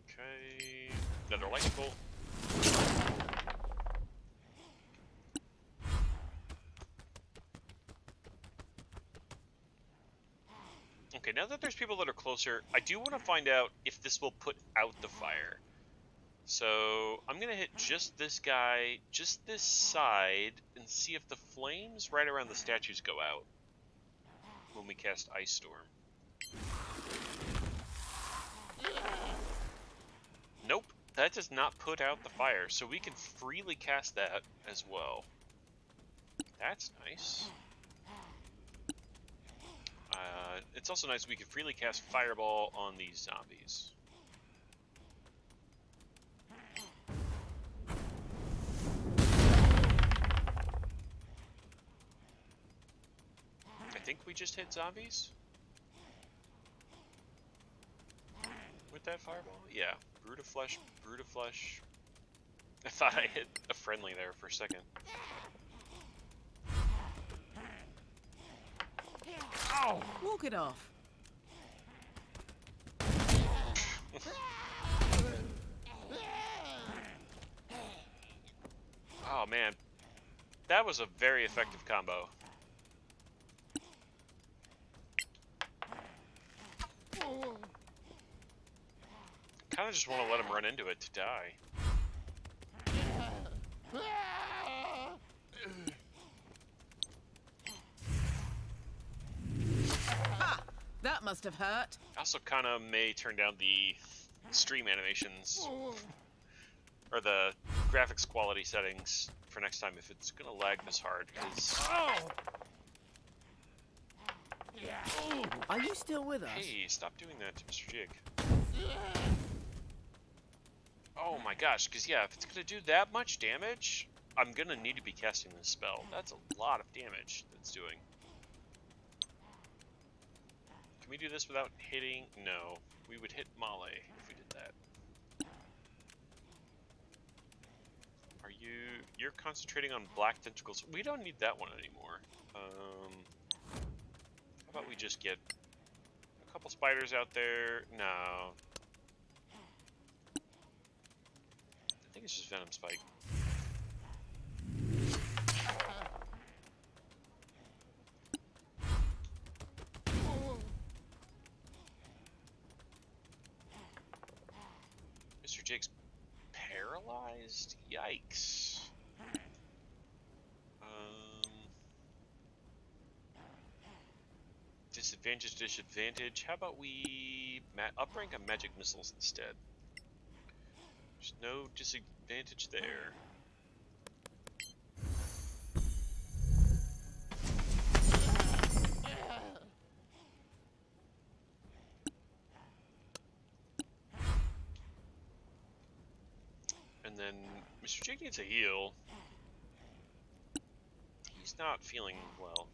Okay. Another lightning bolt. Okay, now that there's people that are closer, I do want to find out if this will put out the fire. So I'm going to hit just this guy, just this side, and see if the flames right around the statues go out when we cast Ice Storm. Nope, that does not put out the fire, so we can freely cast that as well. That's nice. It's also nice we can freely cast Fireball on these zombies. I think we just hit zombies with that Fireball? Yeah, Brood of Flesh, Brood of Flesh. I thought I hit a friendly there for a second. Ow! Walk it off. Oh man, that was a very effective combo. Kind of just want to let him run into it to die. Ha! That must have hurt. I also kind of may turn down the stream animations or the graphics quality settings for next time if it's gonna lag this hard. Because Are you still with us? hey, stop doing that to Mr. Jig. Oh my gosh, because yeah, if it's gonna do that much damage, I'm gonna need to be casting this spell. That's a lot of damage that's doing. Can we do this without hitting? No. We would hit Male if we did that. Are you... You're concentrating on black tentacles. We don't need that one anymore. How about we just get a couple spiders out there? No. I think it's just Venom Spike. Mr. Jake's paralyzed? Yikes. Disadvantage, disadvantage. How about we uprank on magic missiles instead? There's no disadvantage there. And then Mr. Jake needs a heal. He's not feeling well.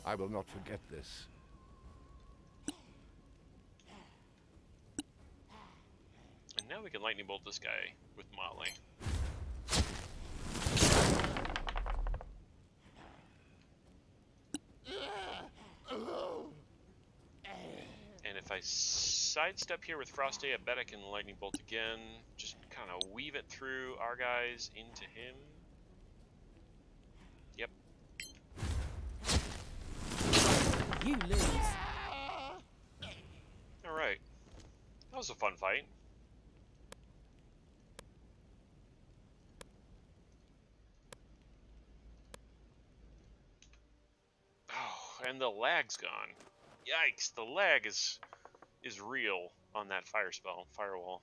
I will not forget this. And now we can lightning bolt this guy with Motley. And if I sidestep here with Frosty, I bet I can lightning bolt again. Just kind of weave it through our guys into him. Yep. You lose. Alright. That was a fun fight. Oh, and the lag's gone. Yikes, the lag is real on that fire spell, firewall.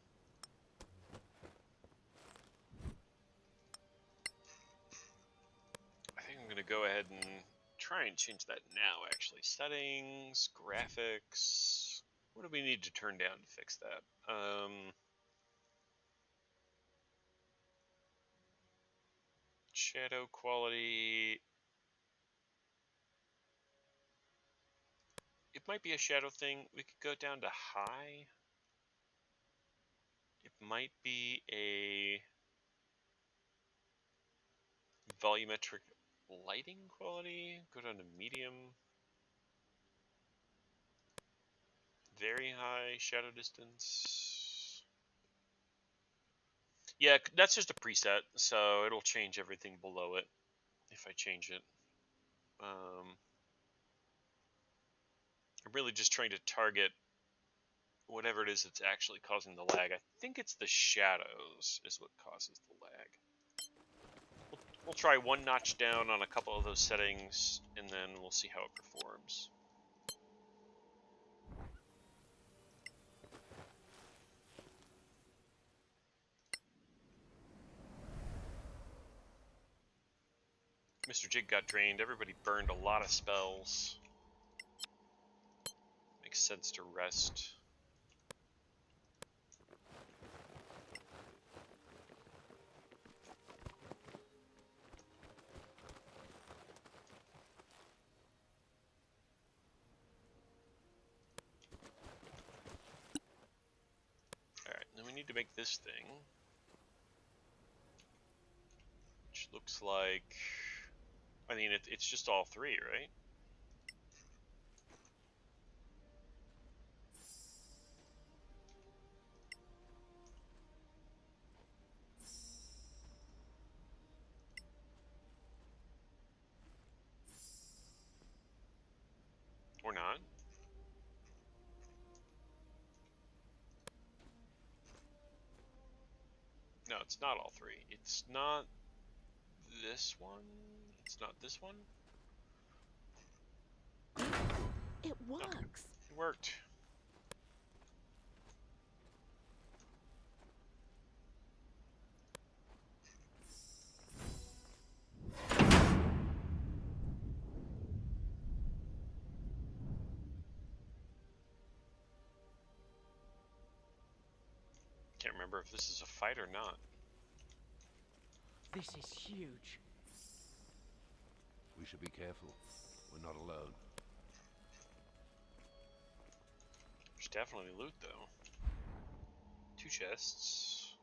I think I'm gonna go ahead and try and change that now, actually. Settings, graphics. What do we need to turn down to fix that? Shadow quality. It might be a shadow thing. We could go down to high. It might be a volumetric lighting quality. Go down to medium. Very high shadow distance. Yeah, that's just a preset, so it'll change everything below it if I change it. I'm really just trying to target whatever it is that's actually causing the lag. I think it's the shadows is what causes the lag. We'll try one notch down on a couple of those settings, and then we'll see how it performs. Mr. Jig got drained. Everybody burned a lot of spells. Makes sense to rest. Alright, then we need to make this thing. Which looks like... I mean, it's just all three, right? Or not? No, it's not all three. It's not this one. It's not this one. It works. Okay. It worked. Can't remember if this is a fight or not. This is huge. We should be careful. We're not alone. There's definitely loot, though. 2 chests.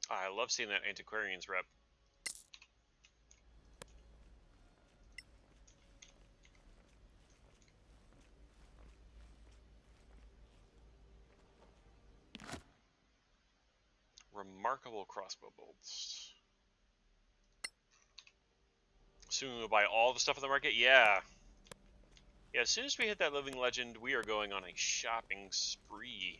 I love seeing that Antiquarian's rep. Remarkable crossbow bolts. Soon we'll buy all the stuff on the market? Yeah. Yeah, as soon as we hit that living legend, we are going on a shopping spree.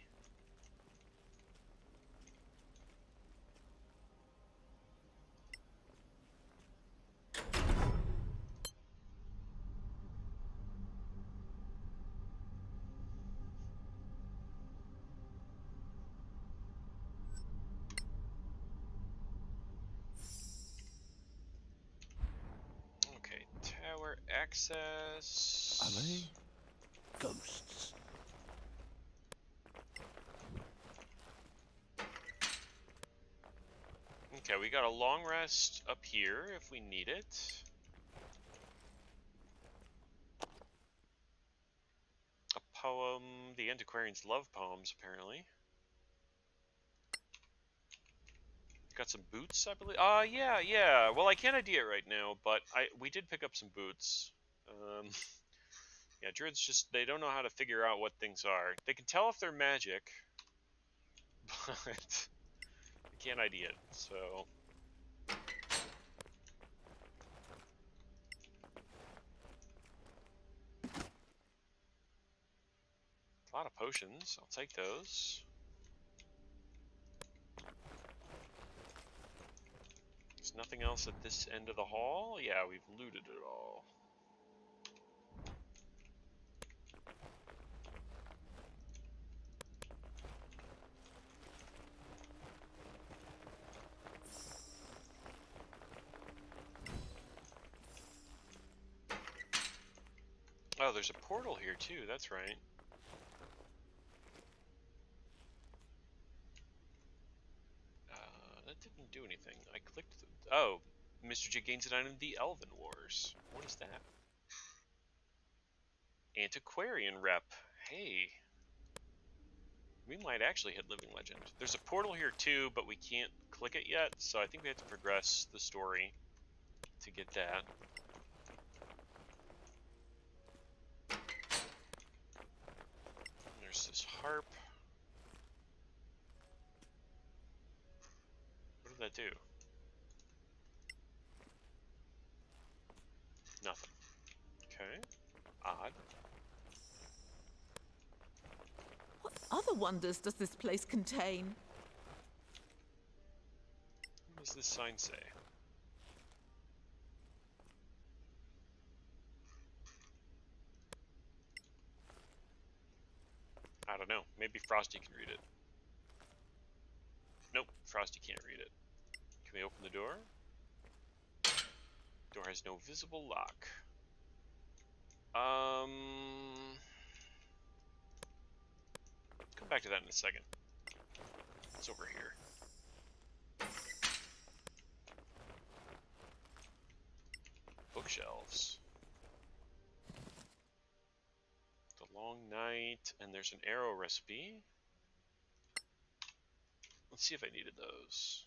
Okay, tower access. Are they ghosts? Okay, we got a long rest up here if we need it. A poem. The Antiquarians love poems, apparently. Got some boots, I believe. Yeah. Well, I can't ID it right now, but we did pick up some boots. Yeah, Druids just, they don't know how to figure out what things are. They can tell if they're magic, but they can't ID it, so... A lot of potions, I'll take those. There's nothing else at this end of the hall? Yeah, we've looted it all. Oh, there's a portal here too, that's right. That didn't do anything. I clicked oh, Mr. J gains an item, the Elven Wars. What is that? Antiquarian rep. Hey. We might actually hit Living Legend. There's a portal here too, but we can't click it yet, so I think we have to progress the story to get that. There's this harp. did that do? Nothing. Okay. Odd. What other wonders does this place contain? What does this sign say? I don't know. Maybe Frosty can read it. Nope, Frosty can't read it. Can we open the door? Door has no visible lock. Come back to that in a second. It's over here. Bookshelves. The Long Night, and there's an arrow recipe. Let's see if I needed those.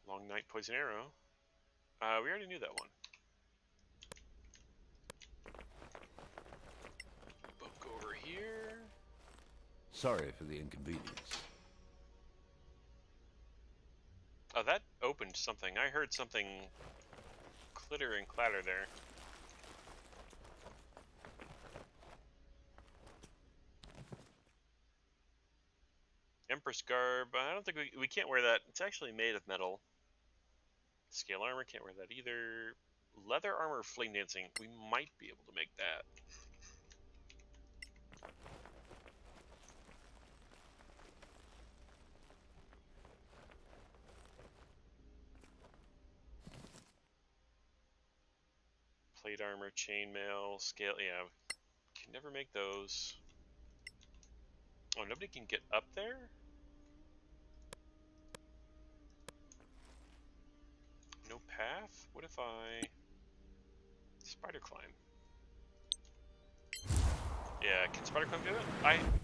Long Night, Poison Arrow. We already knew that one. Book over here. Sorry for the inconvenience. Oh, that opened something. I heard something clitter and clatter there. Empress garb. I don't think we can't wear that. It's actually made of metal. Scale armor, can't wear that either. Leather armor, flame dancing. We might be able to make that. Plate armor, chainmail, scale. Yeah, can never make those. Oh, nobody can get up there? No path? What if I spider climb? Yeah, can spider climb do it?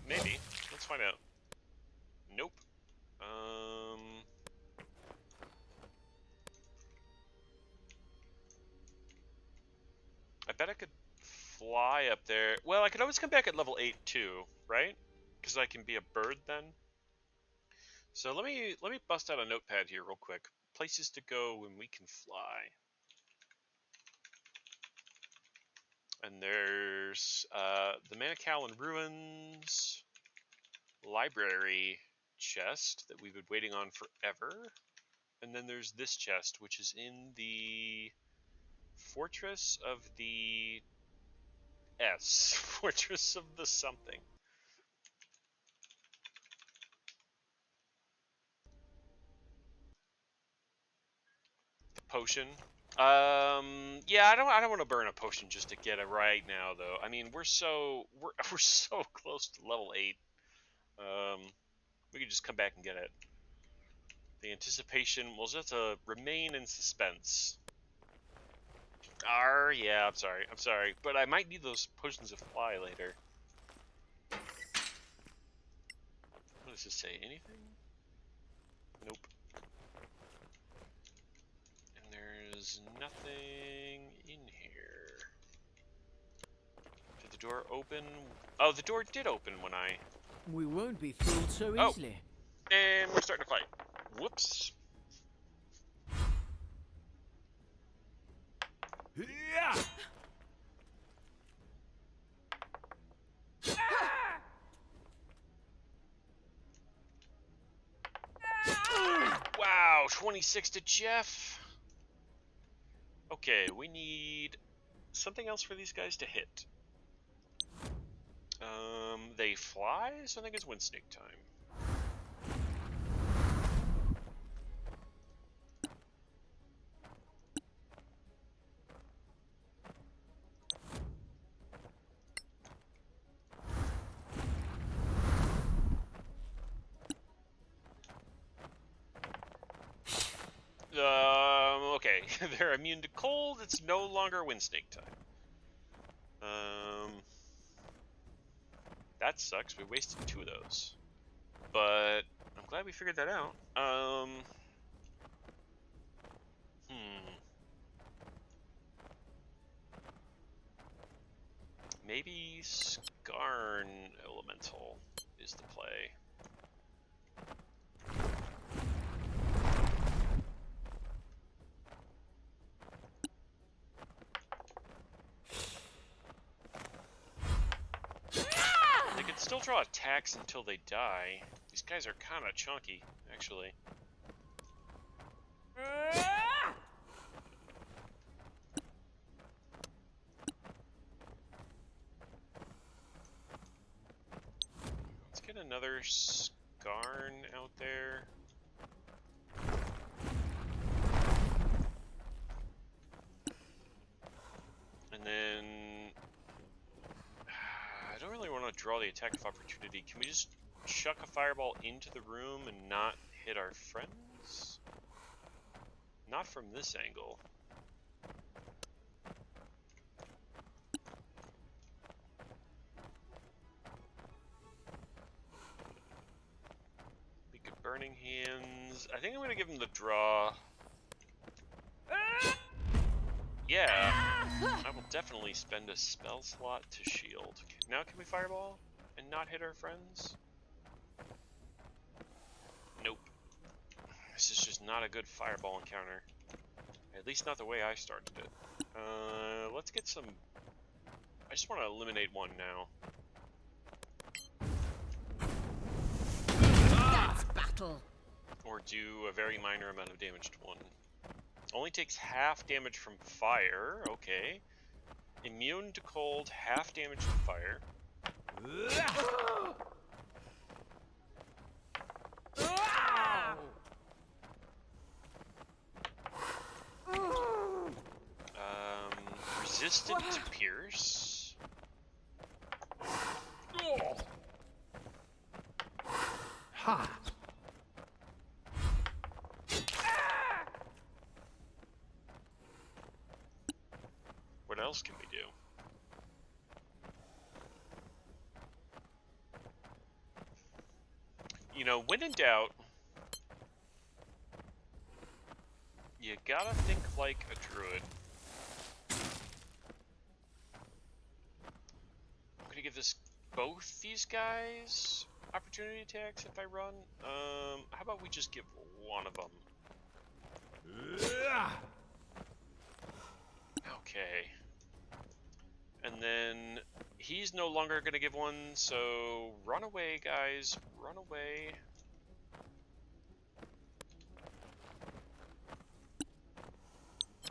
Maybe. Let's find out. Nope. I bet I could fly up there. Well, I could always come back at level 8 too, right? Because I can be a bird then. So let me bust out a notepad here real quick. Places to go when we can fly. And there's the Manacalon Ruins library chest that we've been waiting on forever. And then there's this chest, which is in the Fortress of the S. Fortress of the something. The potion. Yeah, I don't want to burn a potion just to get it right now, though. I mean, we're so close to level 8. We could just come back and get it. The anticipation will just remain in suspense. Yeah, I'm sorry, but I might need those potions of fly later. What does this say? Anything? Nope. And there's nothing in here. Did the door open? Oh, the door did open when I... We won't be fooled so easily. And we're starting to fight. Whoops. Yeah. Wow, 26 to Jeff. Okay, we need something else for these guys to hit. They fly, so I think it's wind snake time. Okay, they're immune to cold. It's no longer wind snake time. That sucks. We wasted 2 of those. But I'm glad we figured that out. Maybe Skarn Elemental is the play. still draw attacks until they die. These guys are kind of chunky, actually. Let's get another Scarn out there. And then I don't really want to draw the attack of opportunity. Can we just chuck a fireball into the room and not hit our friends? Not from this angle. We could Burning Hands. I think I'm gonna give him the draw. Yeah, I will definitely spend a spell slot to shield. Now can we fireball and not hit our friends? Nope. This is just not a good fireball encounter. At least not the way I started it. Let's get some... I just want to eliminate one now. That's battle. Or do a very minor amount of damage to one. Only takes half damage from fire, okay. Immune to cold, half damage to fire. Resistant to pierce. Ha! What else can we do? You know, when in doubt, you gotta think like a druid. I'm gonna give both these guys opportunity attacks if I run. How about we just give one of them? Okay. And then he's no longer gonna give one, so run away, guys. Run away.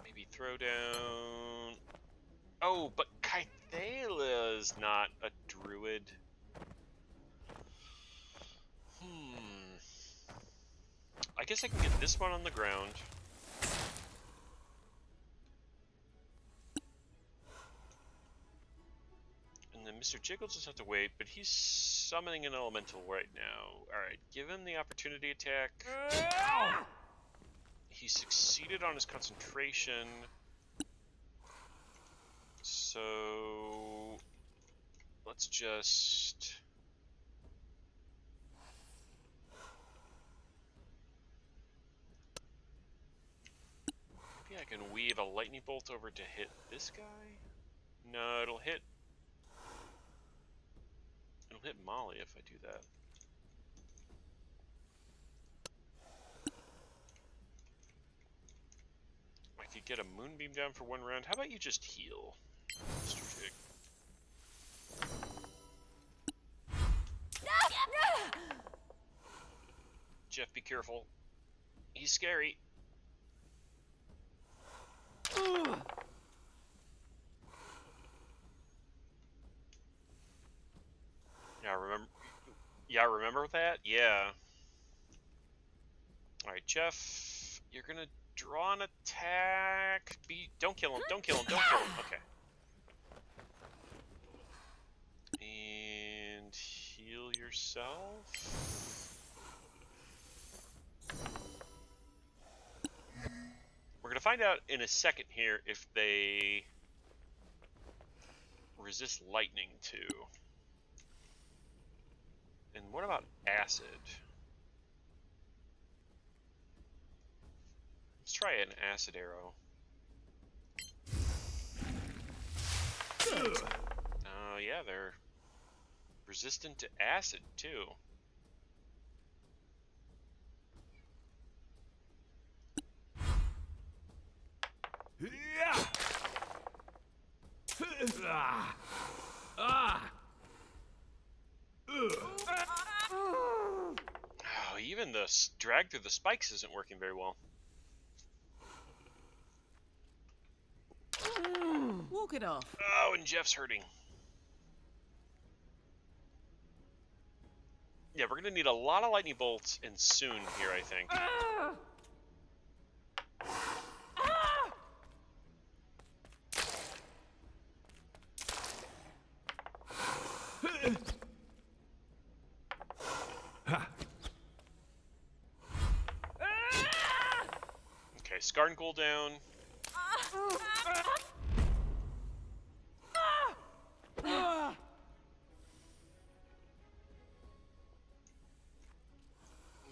Maybe throw down. Oh, but Kythela's not a druid. I guess I can get this one on the ground. And then Mr. Jiggle just have to wait, but he's summoning an elemental right now. Alright, give him the opportunity attack. He succeeded on his concentration. So let's just... Maybe I can weave a lightning bolt over to hit this guy? No, it'll hit Molly if I do that. I could get a moonbeam down for one round. How about you just heal, Mr. Jig? Jeff, be careful. He's scary. Remember that? Yeah. Alright, Jeff, you're gonna draw an attack. Don't kill him, don't kill him, don't kill him. Okay. And heal yourself. We're gonna find out in a second here if they resist lightning too. And what about acid? Let's try an acid arrow. Oh yeah, they're resistant to acid too. Even the drag through the spikes isn't working very well. Walk it off. Oh, and Jeff's hurting. Yeah, we're gonna need a lot of lightning bolts and soon here, I think. Okay, Skarngul down.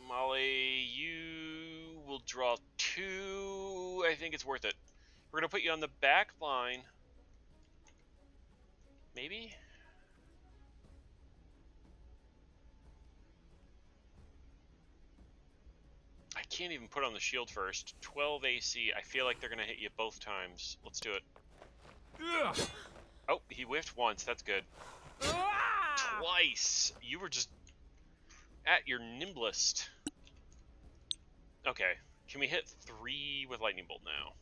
Molly, you will draw 2. I think it's worth it. We're gonna put you on the back line. Maybe? I can't even put on the shield first. 12 AC. I feel like they're gonna hit you both times. Let's do it. Oh, he whiffed once. That's good. Twice. You were just at your nimblest. Okay. Can we hit 3 with lightning bolt now?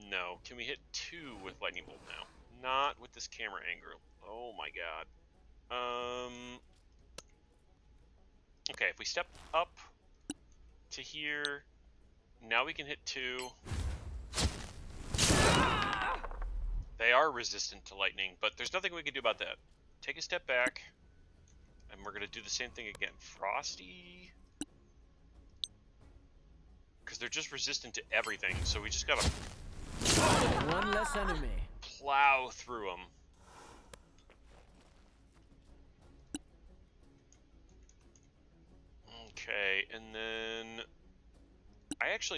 No. Can we hit 2 with lightning bolt now? Not with this camera angle. Oh my god. Okay, if we step up to here, now we can hit 2. They are resistant to lightning, but there's nothing we can do about that. Take a step back, and we're gonna do the same thing again. Frosty, because they're just resistant to everything, so we just gotta One less enemy. plow through them. Okay, and then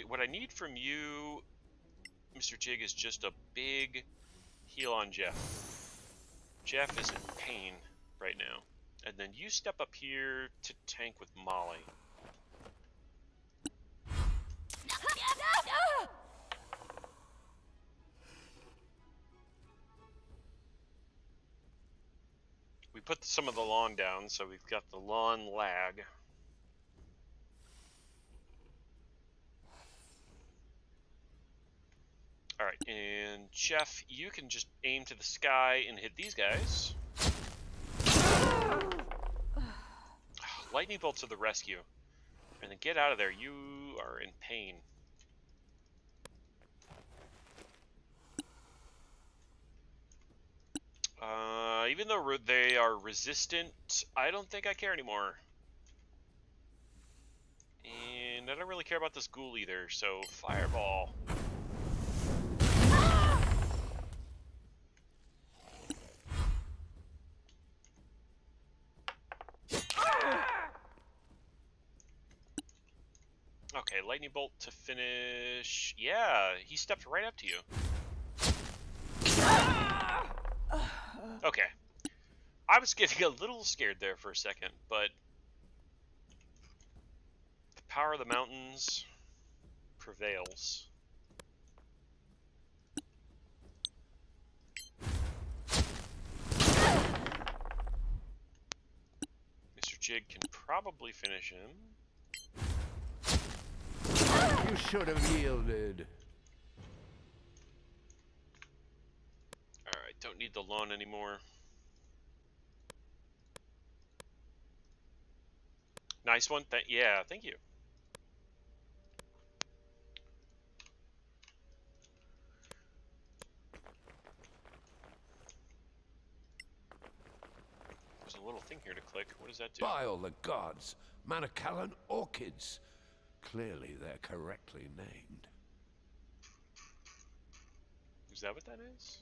what I need from you, Mr. Jig, is just a big heal on Jeff. Jeff is in pain right now. And then you step up here to tank with Molly. We put some of the lawn down, so we've got the lawn lag. Alright, and Jeff, you can just aim to the sky and hit these guys. Lightning bolt to the rescue. And then get out of there. You are in pain. Even though they are resistant, I don't think I care anymore. And I don't really care about this ghoul either, so fireball. Okay, lightning bolt to finish. Yeah, he stepped right up to you. Okay. I was getting a little scared there for a second, but the power of the mountains prevails. Mr. Jig can probably finish him. You should have yielded. Alright, don't need the lawn anymore. Nice one. Yeah, thank you. There's a little thing here to click. What does that do? By all the gods, manacalon orchids. Clearly they're correctly named. Is that what that is?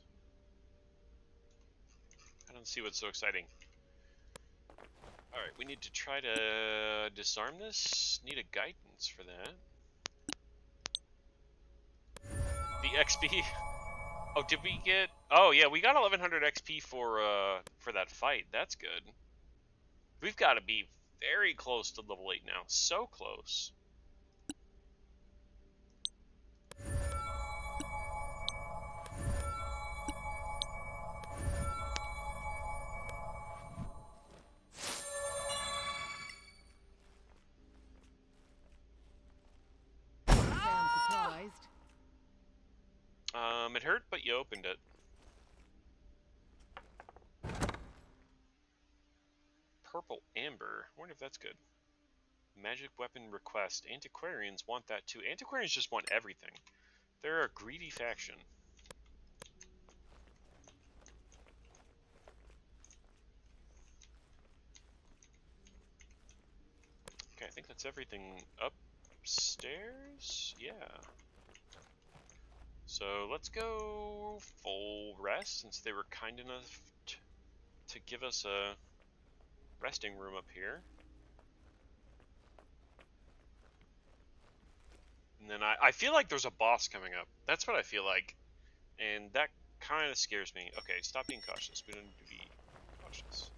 I don't see what's so exciting. Alright, we need to try to disarm this. Need a guidance for that. The XP. Oh, did we get... Oh, yeah, we got 1100 XP for that fight. That's good. We've got to be very close to level 8 now. So close. It hurt, but you opened it. Purple amber. I wonder if that's good. Magic weapon request. Antiquarians want that too. Antiquarians just want everything. They're a greedy faction. Okay, I think that's everything upstairs. Yeah. So let's go full rest since they were kind enough to give us a resting room up here. And then I feel like there's a boss coming up. That's what I feel like. And that kind of scares me. Okay, stop being cautious. We don't need to be cautious.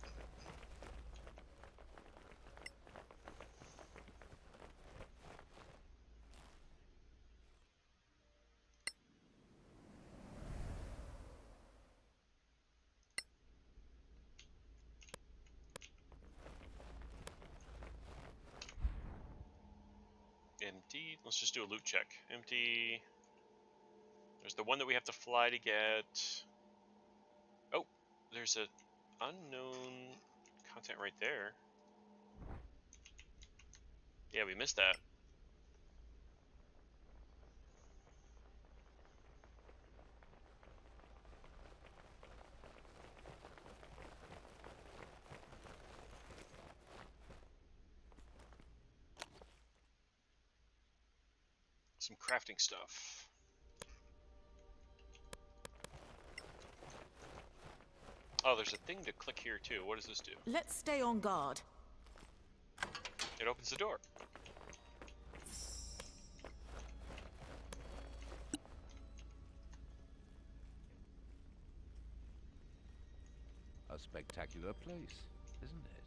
Empty. Let's just do a loot check. Empty. There's the one that we have to fly to get. Oh, there's a unknown content right there. Yeah, we missed that. Some crafting stuff. Oh, there's a thing to click here too. What does this do? Let's stay on guard. It opens the door. A spectacular place, isn't it?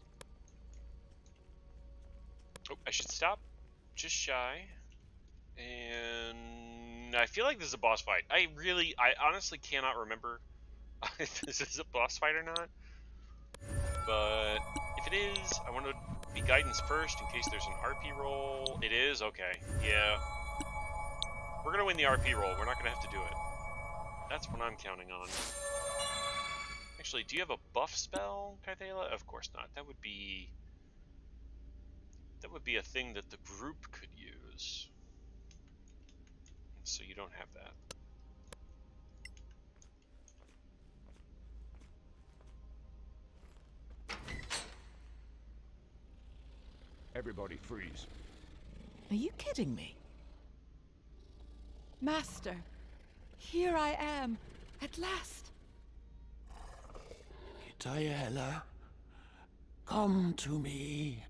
Oh, I should stop just shy. And I feel like this is a boss fight. I honestly cannot remember if this is a boss fight or not. But if it is, I want to be guidance first in case there's an RP roll. It is? Okay. Yeah. We're going to win the RP roll. We're not going to have to do it. That's what I'm counting on. Actually, do you have a buff spell, Kythela? Of course not. That would be a thing that the group could use. So you don't have that. Everybody freeze. Are you kidding me? Master, here I am, at last. Diana, come to me.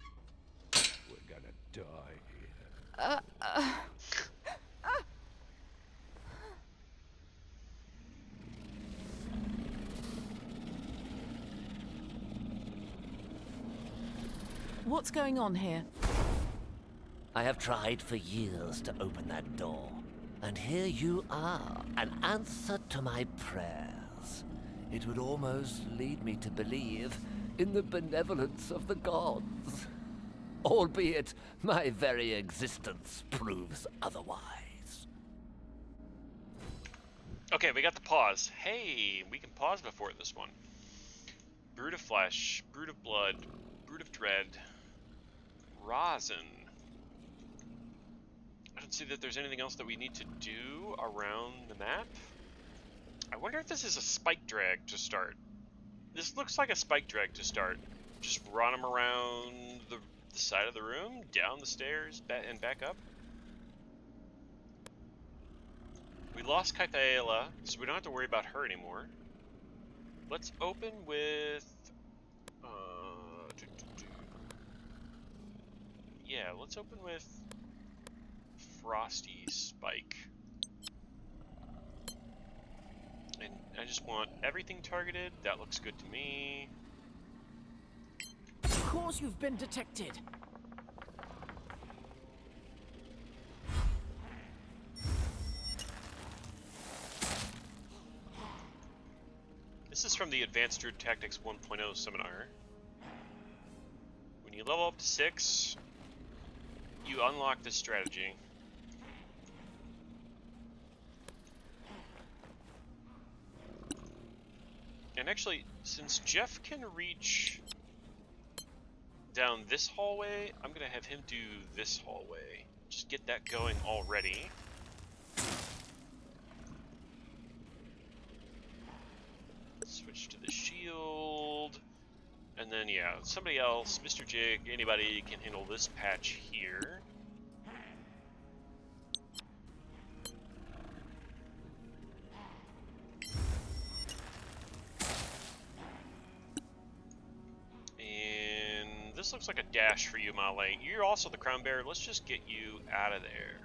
We're gonna die here. What's going on here? I have tried for years to open that door. And here you are, an answer to my prayers. It would almost lead me to believe in the benevolence of the gods. Albeit my very existence proves otherwise. Okay, we got the pause. Hey, we can pause before this one. Brood of flesh, brood of blood, brood of dread, razan. I don't see that there's anything else that we need to do around the map. I wonder if this is a spike drag to start. This looks like a spike drag to start. Just run them around the side of the room, down the stairs, and back up. We lost Kythela, so we don't have to worry about her anymore. Let's open with... yeah, let's open with Frosty Spike. And I just want everything targeted. That looks good to me. Of course you've been detected. This is from the Advanced Druid Tactics 1.0 seminar. When you level up to 6, you unlock this strategy. And actually, since Jeff can reach down this hallway, I'm gonna have him do this hallway. Just get that going already. Switch to the shield. And then, yeah, somebody else, Mr. Jig, anybody can handle this patch here. And this looks like a dash for you, Male. You're also the crown bearer. Let's just get you out of there.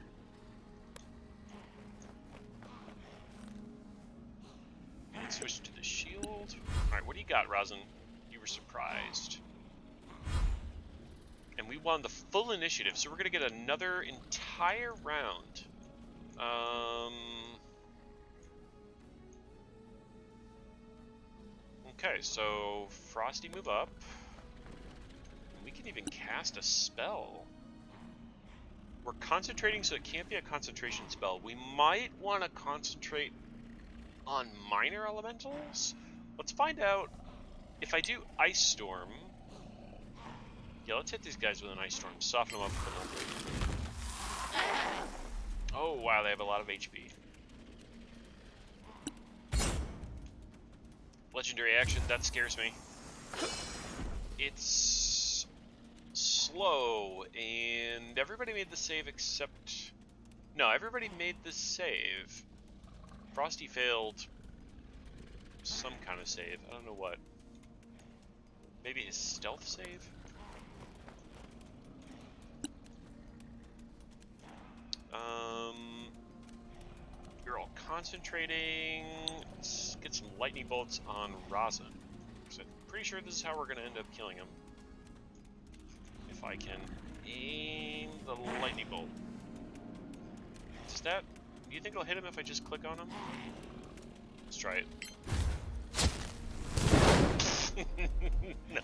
And switch to the shield. Alright, what do you got, Razan? You were surprised. And we won the full initiative, so we're going to get another entire round. Okay, so Frosty move up. We can even cast a spell. We're concentrating, so it can't be a concentration spell. We might want to concentrate on minor elementals. Let's find out. If I do Ice Storm, yeah, let's hit these guys with an Ice Storm. Soften them up for them. Oh, wow, they have a lot of HP. Legendary action, that scares me. It's slow, and everybody made the save except... No, everybody made the save. Frosty failed some kind of save. I don't know what. Maybe his stealth save? You're all concentrating. Let's get some lightning bolts on Razan. So I'm pretty sure this is how we're going to end up killing him. If I can aim the lightning bolt. Does that... Do you think it'll hit him if I just click on him? Let's try it.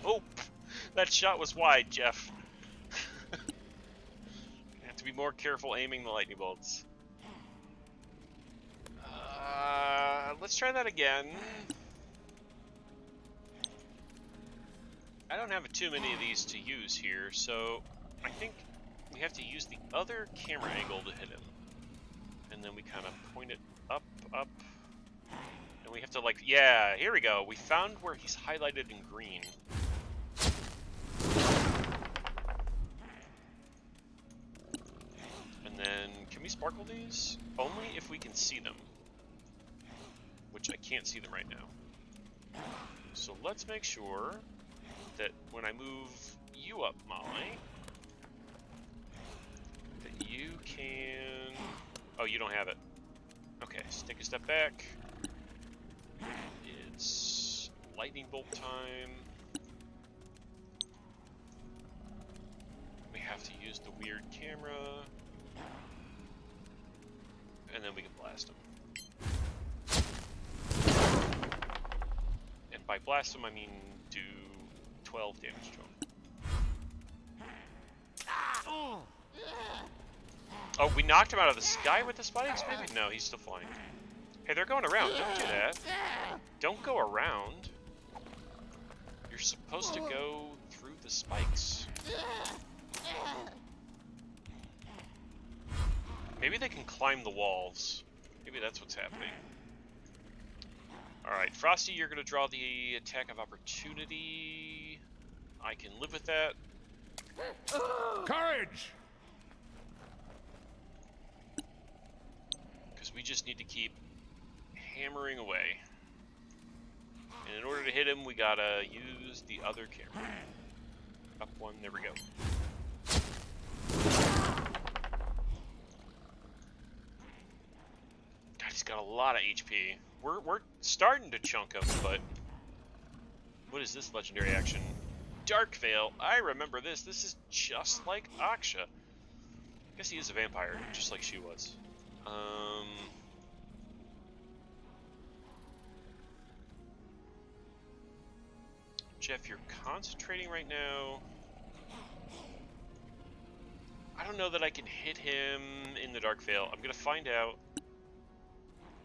Nope. That shot was wide, Jeff. I have to be more careful aiming the lightning bolts. Let's try that again. I don't have too many of these to use here, so I think we have to use the other camera angle to hit him. And then we kind of point it up. And we have to, like, yeah, here we go. We found where he's highlighted in green. And then, can we sparkle these? Only if we can see them. Which I can't see them right now. So let's make sure that when I move you up, Molly, that you can... Oh, you don't have it. Okay, so take a step back. It's lightning bolt time. We have to use the weird camera. And then we can blast him. And by blast him, I mean do 12 damage to him. Oh, we knocked him out of the sky with the spikes, maybe? No, he's still flying. Hey, they're going around. Don't do that. Don't go around. You're supposed to go through the spikes. Maybe they can climb the walls. Maybe that's what's happening. Alright, Frosty, you're going to draw the attack of opportunity. I can live with that. Courage! Because we just need to keep hammering away. And in order to hit him, we gotta use the other camera. Up one, there we go. God, he's got a lot of HP. We're starting to chunk him, but... What is this legendary action? Dark Veil. I remember this. This is just like Aksha. I guess he is a vampire, just like she was. Jeff, you're concentrating right now. I don't know that I can hit him in the Dark Veil. I'm gonna find out.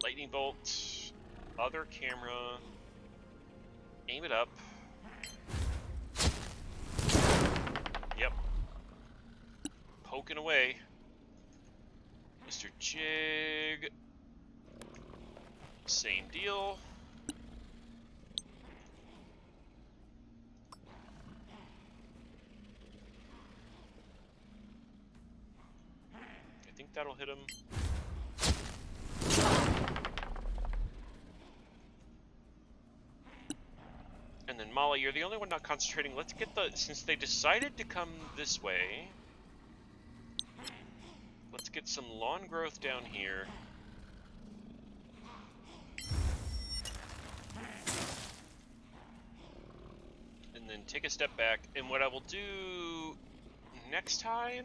Lightning Bolt, other camera. Aim it up. Yep. Poking away. Mr. Jig. Same deal. I think that'll hit him. And then Molly, you're the only one not concentrating. Let's get the, since they decided to come this way, let's get some lawn growth down here. And then take a step back. And what I will do next time,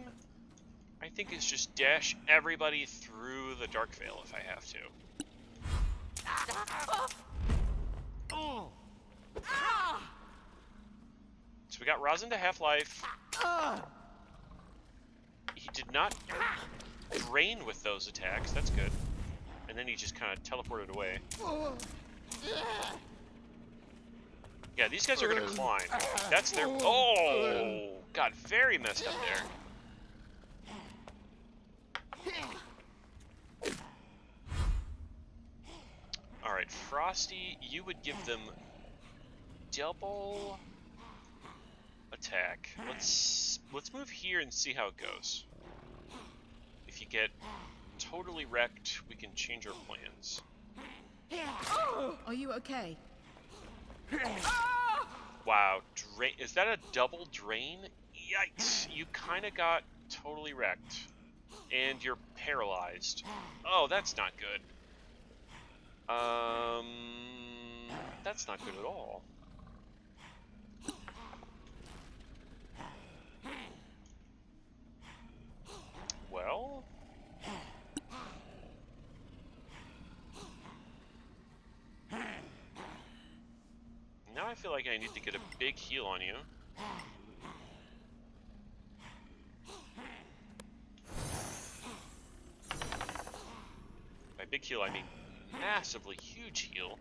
I think, is just dash everybody through the Dark Veil if I have to. So we got Razan to half-life. He did not drain with those attacks. That's good. And then he just kind of teleported away. Yeah, these guys are going to climb. That's their... Oh! Got very messed up there. Alright, Frosty, you would give them double attack. Let's move here and see how it goes. If you get totally wrecked, we can change our plans. Are you okay? Wow, drain, is that a double drain? Yikes, you kind of got totally wrecked. And you're paralyzed. Oh, that's not good. That's not good at all. Well... Now I feel like I need to get a big heal on you. By big heal, I mean massively huge heal.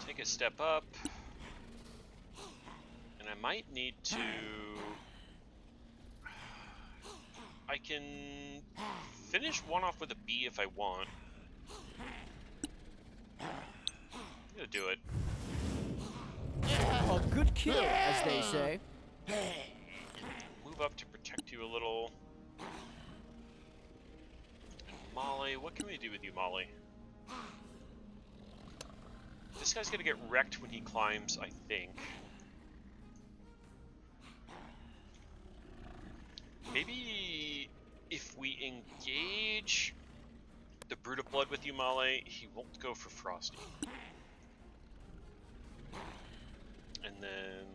Take a step up. And I might need to... I can finish one off with a B if I want. I'm gonna do it. A good kill, as they say. Move up to protect you a little. And Molly, what can we do with you, Molly? This guy's gonna get wrecked when he climbs, I think. Maybe if we engage the Brood of Blood with you, Molly, he won't go for Frosty. And then...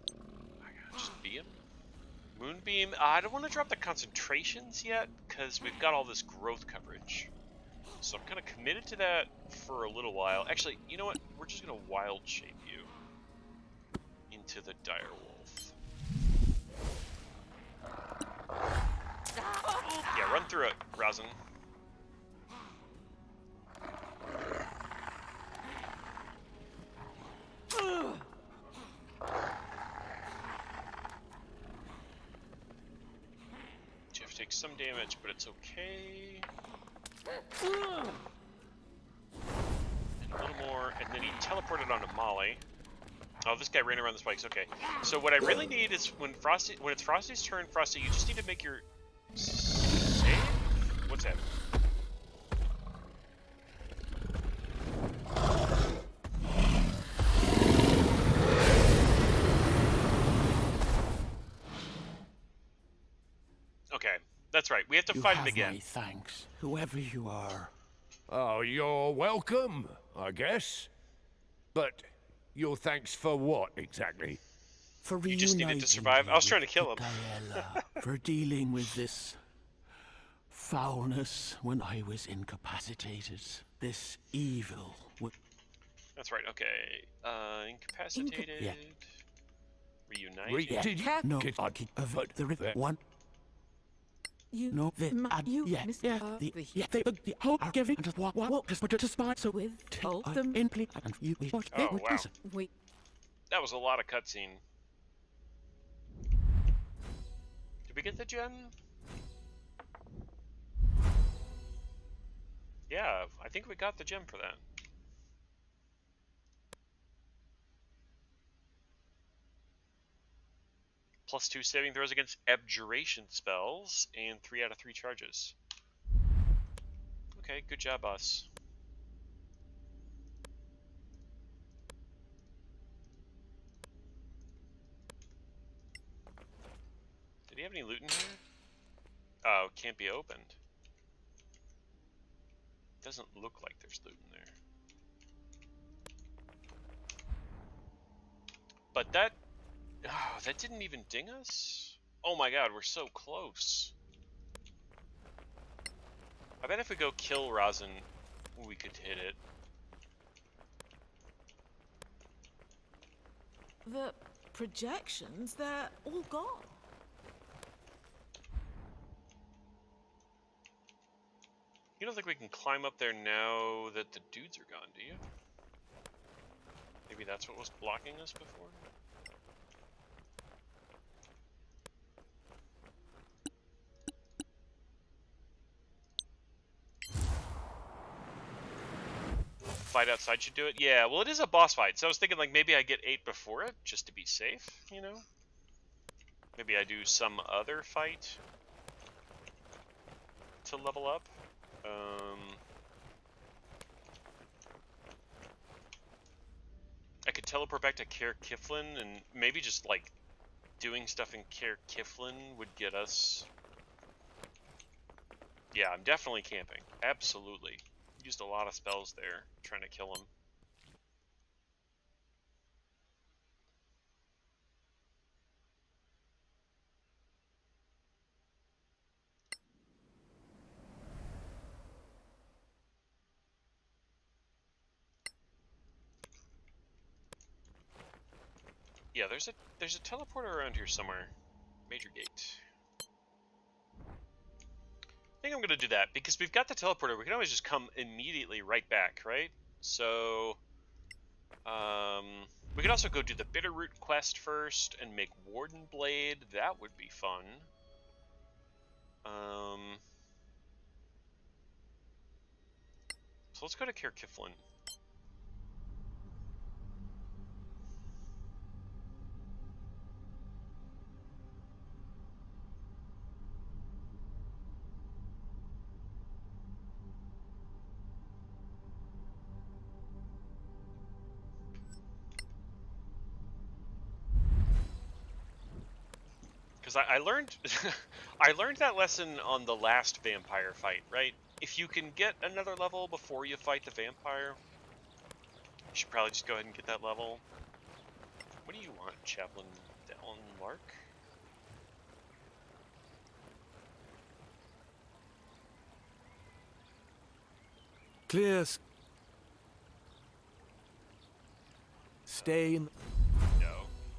I gotta just beam. Moonbeam. I don't want to drop the concentrations yet, because we've got all this growth coverage. So I'm kind of committed to that for a little while. Actually, you know what? We're just going to wild shape you into the direwolf. Yeah, run through it, Razan. Jeff takes some damage, but it's okay. And a little more, and then he teleported onto Molly. Oh, this guy ran around the spikes. Okay. So what I really need is when it's Frosty's turn, Frosty, you just need to make your save. What's that? Okay, that's right. We have to fight him again. My thanks, whoever you are. Oh, you're welcome, I guess. But your thanks for what, exactly? For You just needed to reuniting survive. me I was trying to with kill him. Gaella, for dealing with this foulness when I was incapacitated. This evil. That's right. Okay. Incapacitated. Yeah. Reunited. Did you No, get I could avert the river. One. You No, the you yeah, Mr. the whole are giving just what just put it to spot so with take all them in play and you we watch Oh, wow. listen. we That was a lot of cutscene. Did we get the gem? Yeah, I think we got the gem for that. +2 saving throws against abjuration spells, and 3 out of 3 charges. Okay, good job, boss. Did he have any loot in here? Oh, can't be opened. Doesn't look like there's loot in there. But that... Oh, that didn't even ding us? Oh my god, we're so close. I bet if we go kill Razan, we could hit it. the projections, they're all gone. You don't think we can climb up there now that the dudes are gone, do you? Maybe that's what was blocking us before? Fight outside should do it? Yeah, well, it is a boss fight, so I was thinking, like, maybe I get 8 before it, just to be safe, you know? Maybe I do some other fight to level up. I could teleport back to Caer Kiflin, and maybe just, like, doing stuff in Caer Kiflin would get us... Yeah, I'm definitely camping. Absolutely. Used a lot of spells there, trying to kill him. Yeah, there's a teleporter around here somewhere. Major gate. I think I'm gonna do that because we've got the teleporter. We can always just come immediately right back, right? So, we could also go do the Bitterroot quest first and make Warden Blade. That would be fun. So let's go to Caer Kiflin. Because I learned I learned that lesson on the last vampire fight, right? If you can get another level before you fight the vampire, you should probably just go ahead and get that level. What do you want, Chaplain Dallin Lark? Clear. Stay in.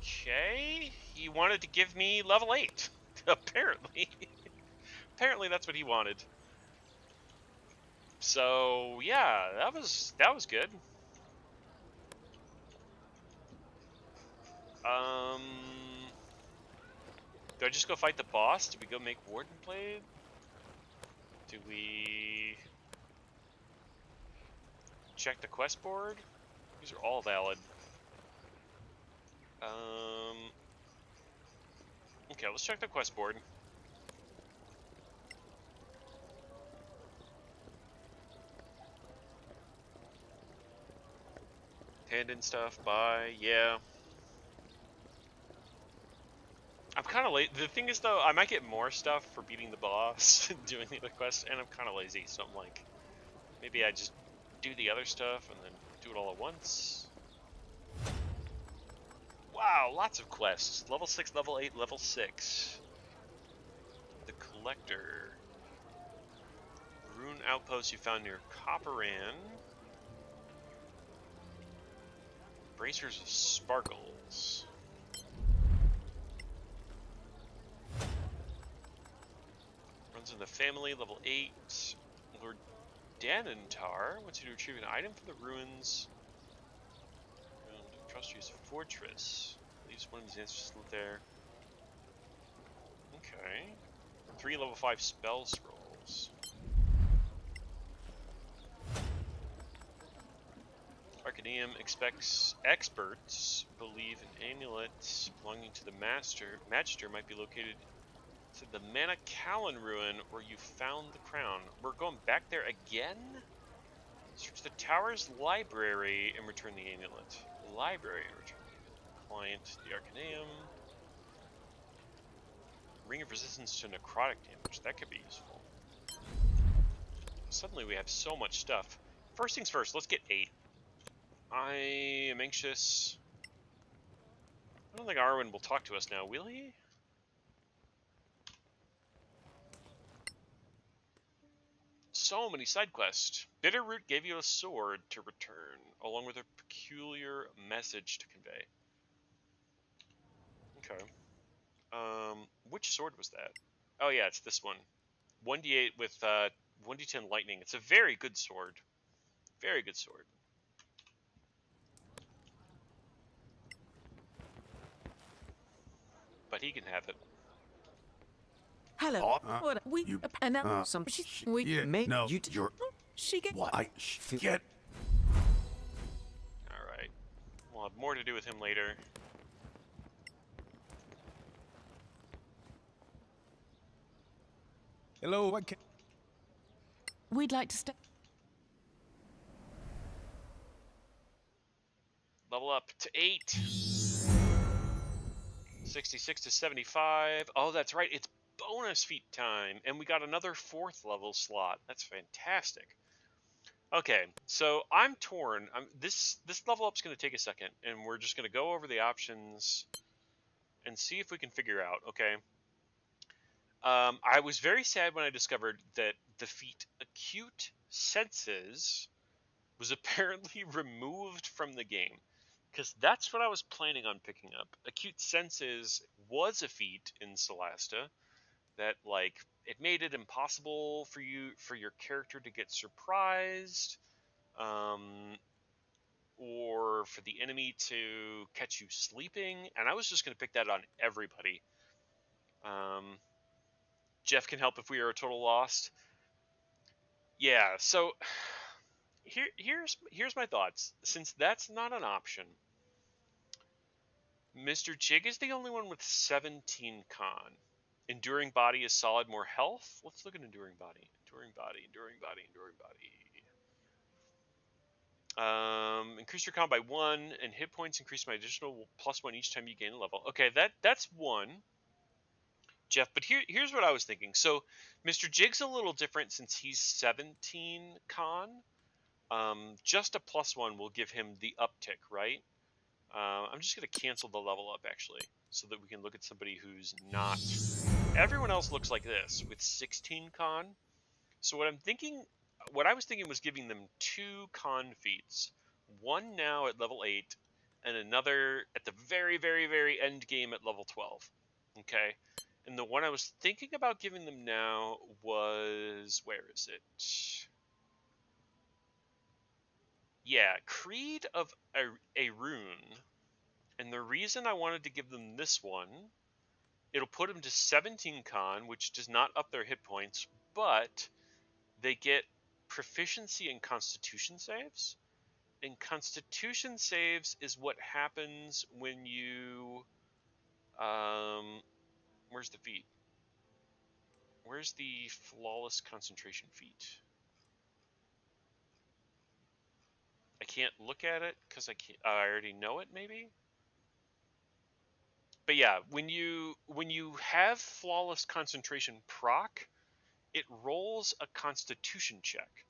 Okay, he wanted to give me level 8. Apparently. Apparently that's what he wanted. So, yeah, that was good. Do I just go fight the boss? Do we go make Warden Blade? Do we check the quest board? These are all valid. Okay, let's check the quest board. Hand in stuff, buy, yeah. I'm kind of late. The thing is, though, I might get more stuff for beating the boss and doing the other quests, and I'm kind of lazy, so I'm like, maybe I just do the other stuff and then do it all at once. Wow, lots of quests. Level 6, level 8, level 6. The Collector. Rune outpost you found near Coparann. Bracers of Sparkles. Runs in the family, level 8. Lord Danantar wants you to retrieve an item from the ruins around Frosty's fortress. Leaves one of his ancestors there. Okay. 3 level 5 spell scrolls. Arcaneum expects experts believe an amulet belonging to the Magister might be located to the Manacalon ruin where you found the crown. We're going back there again? Search the tower's library and return the amulet. Library and return the amulet. Client, the Arcaneum. Ring of resistance to necrotic damage. That could be useful. Suddenly we have so much stuff. First things first, let's get 8. I am anxious. I don't think Arwen will talk to us now, will he? So many side quests. Bitterroot gave you a sword to return, along with a peculiar message to convey. Okay. Which sword was that? Oh yeah, it's this one. 1d8 with 1d10 lightning. It's a very good sword. Very good sword. But he can have it. Hello. What we you, announced some we yeah, made no, you you're, she get what, I get, Alright. We'll have more to do with him later. Hello, what can... we'd like to stay. Level up to 8. 66 to 75. Oh, that's right. It's bonus feat time. And we got another 4th level slot. That's fantastic. Okay, so I'm torn. This level up's going to take a second, and we're just going to go over the options and see if we can figure out, okay? I was very sad when I discovered that the feat Acute Senses was apparently removed from the game, because that's what I was planning on picking up. Acute Senses was a feat in Solasta that, like, it made it impossible for your character to get surprised, or for the enemy to catch you sleeping, and I was just going to pick that on everybody. Jeff can help if we are a total lost. Yeah, so here's my thoughts. Since that's not an option, Mr. Jig is the only one with 17 con. Enduring Body is solid, more health. Let's look at Enduring Body. Enduring Body, Enduring Body, Enduring Body. Increase your con by 1, and hit points increase by additional +1 each time you gain a level. Okay, that's 1. Jeff, but here's what I was thinking. So Mr. Jig's a little different since he's 17 con. Just a +1 will give him the uptick, right? I'm just going to cancel the level up, actually, so that we can look at somebody who's not... Everyone else looks like this, with 16 con. So what I was thinking was giving them 2 con feats. One now at level 8, and another at the very, very, very end game at level 12. Okay? And the one I was thinking about giving them now was... Where is it? Yeah, Creed of a Rune. And the reason I wanted to give them this one, it'll put them to 17 con, which does not up their hit points, but they get proficiency in Constitution saves. And Constitution saves is what happens when you... where's the feat? Where's the flawless concentration feat? I can't look at it because I already know it, maybe? But yeah, when you have flawless concentration proc, it rolls a constitution check.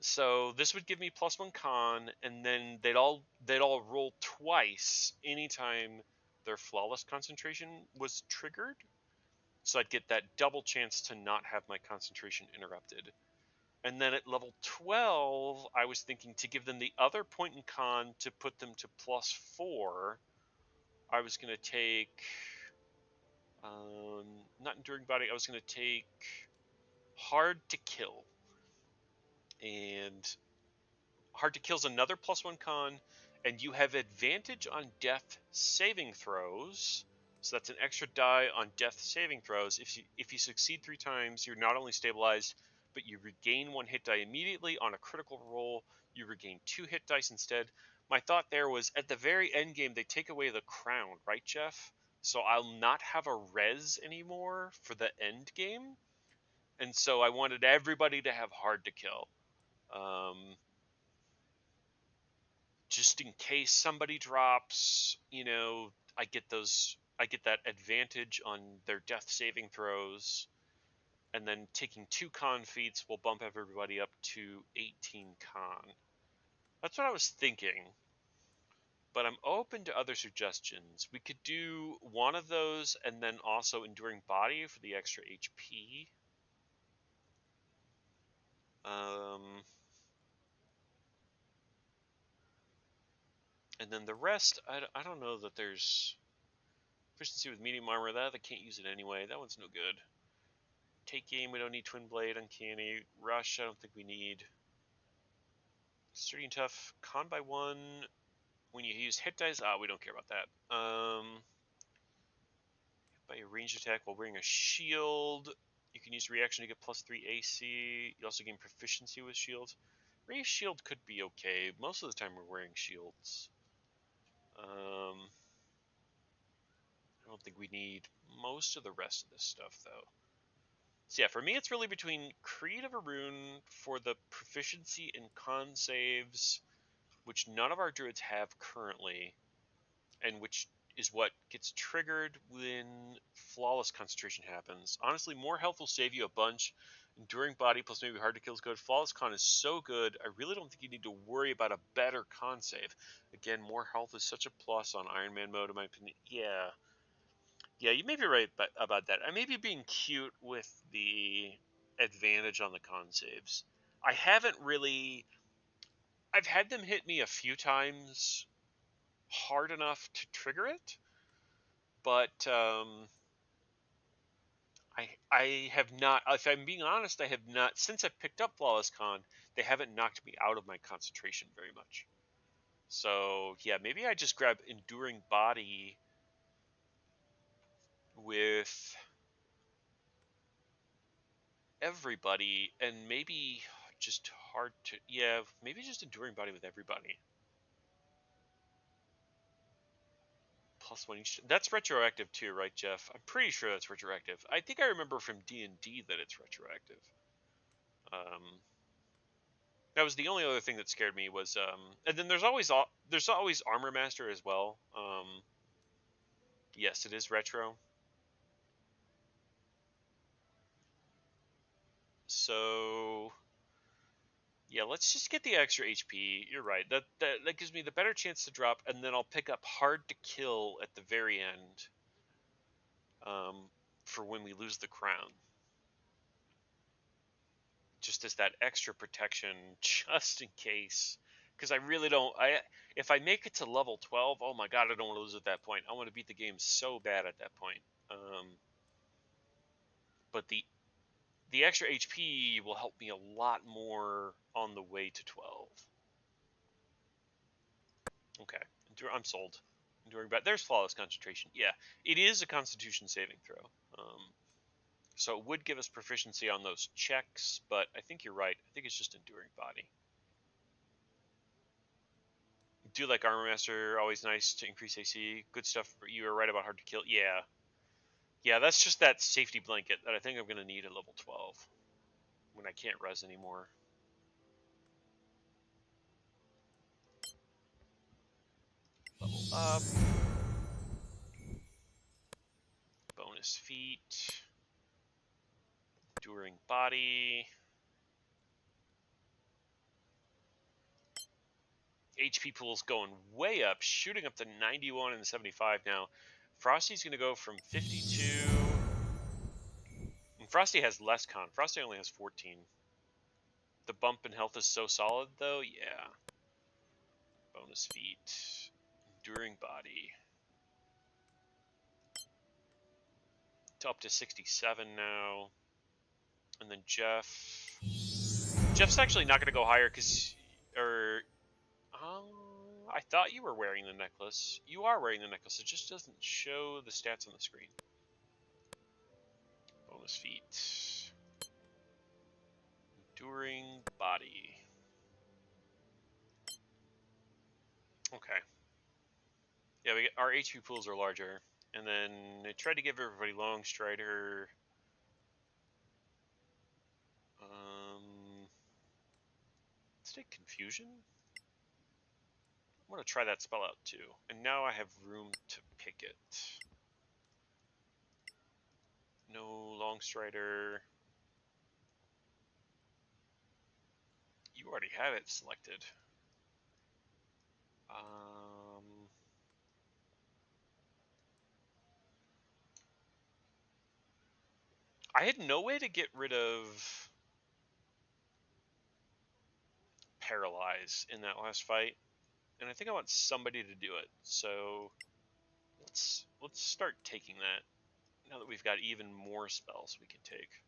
So this would give me +1 con, and then they'd all roll twice anytime their flawless concentration was triggered. So I'd get that double chance to not have my concentration interrupted. And then at level 12, I was thinking to give them the other point in con to put them to +4. I was going to take... not Enduring Body, I was going to take hard to kill. And hard to kill is another +1 con, and you have advantage on death saving throws. So that's an extra die on death saving throws. If you succeed 3 times, you're not only stabilized, but you regain 1 hit die immediately. On a critical roll, you regain 2 hit dice instead. My thought there was, at the very end game, they take away the crown, right, Jeff? So I'll not have a res anymore for the end game. And so I wanted everybody to have hard to kill. Just in case somebody drops, I get that advantage on their death saving throws, and then taking 2 con feats will bump everybody up to 18 con. That's what I was thinking, but I'm open to other suggestions. We could do one of those and then also enduring body for the extra HP. And then the rest, I don't know that there's proficiency with medium armor. That I can't use it anyway. That one's no good. Take aim, we don't need Twin Blade. Uncanny. Rush, I don't think we need. Sturdy and tough. Con by 1. When you use hit dice, we don't care about that. By a ranged attack while wearing a shield, you can use reaction to get +3 AC. You also gain proficiency with shields. Raised shield could be okay. Most of the time we're wearing shields. I don't think we need most of the rest of this stuff, though. So yeah, for me, it's really between Creed of Arun for the proficiency in con saves, which none of our druids have currently, and which is what gets triggered when flawless concentration happens. Honestly, more health will save you a bunch. Enduring body plus maybe hard to kill is good. Flawless con is so good, I really don't think you need to worry about a better con save. Again, more health is such a plus on Ironman mode, in my opinion. Yeah, you may be right about that. I may be being cute with the advantage on the con saves. I've had them hit me a few times hard enough to trigger it, but I have not, if I'm being honest, I have not, since I've picked up Flawless Con, they haven't knocked me out of my concentration very much. So, yeah, maybe I just grab Enduring Body with everybody, and maybe just hard to, yeah, maybe just Enduring Body with everybody. +1 each. That's retroactive too, right, Jeff? I'm pretty sure that's retroactive. I think I remember from D&D that it's retroactive. That was the only other thing that scared me was, and then there's always Armor Master as well. Yes, it is retro. So yeah, let's just get the extra HP. You're right. That gives me the better chance to drop, and then I'll pick up hard to kill at the very end. For when we lose the crown. Just as that extra protection, just in case. Because I really don't. If I make it to level 12, oh my god, I don't want to lose at that point. I want to beat the game so bad at that point. But the extra HP will help me a lot more on the way to 12. Okay, I'm sold. Enduring Bad. There's Flawless Concentration. Yeah, it is a Constitution saving throw. So it would give us proficiency on those checks, but I think you're right. I think it's just Enduring Body. Do like Armor Master, always nice to increase AC. Good stuff. You were right about hard to kill. Yeah, that's just that safety blanket that I think I'm going to need at level 12 when I can't res anymore. Level up. Bonus feat. Enduring Body. HP pool's going way up, shooting up to 91 and 75 now. Frosty's going to go from 52. And Frosty has less con. Frosty only has 14. The bump in health is so solid, though. Yeah. Bonus feat. Enduring Body. Up to 67 now. And then Jeff's actually not going to go higher because, I thought you were wearing the necklace. You are wearing the necklace. It just doesn't show the stats on the screen. Bonus feat. Enduring body. Okay. Yeah, our HP pools are larger. And then I tried to give everybody long strider. Let's take confusion. I'm going to try that spell out too. And now I have room to pick it. No long strider. You already have it selected. I had no way to get rid of Paralyze in that last fight, and I think I want somebody to do it. So let's start taking that now that we've got even more spells we can take.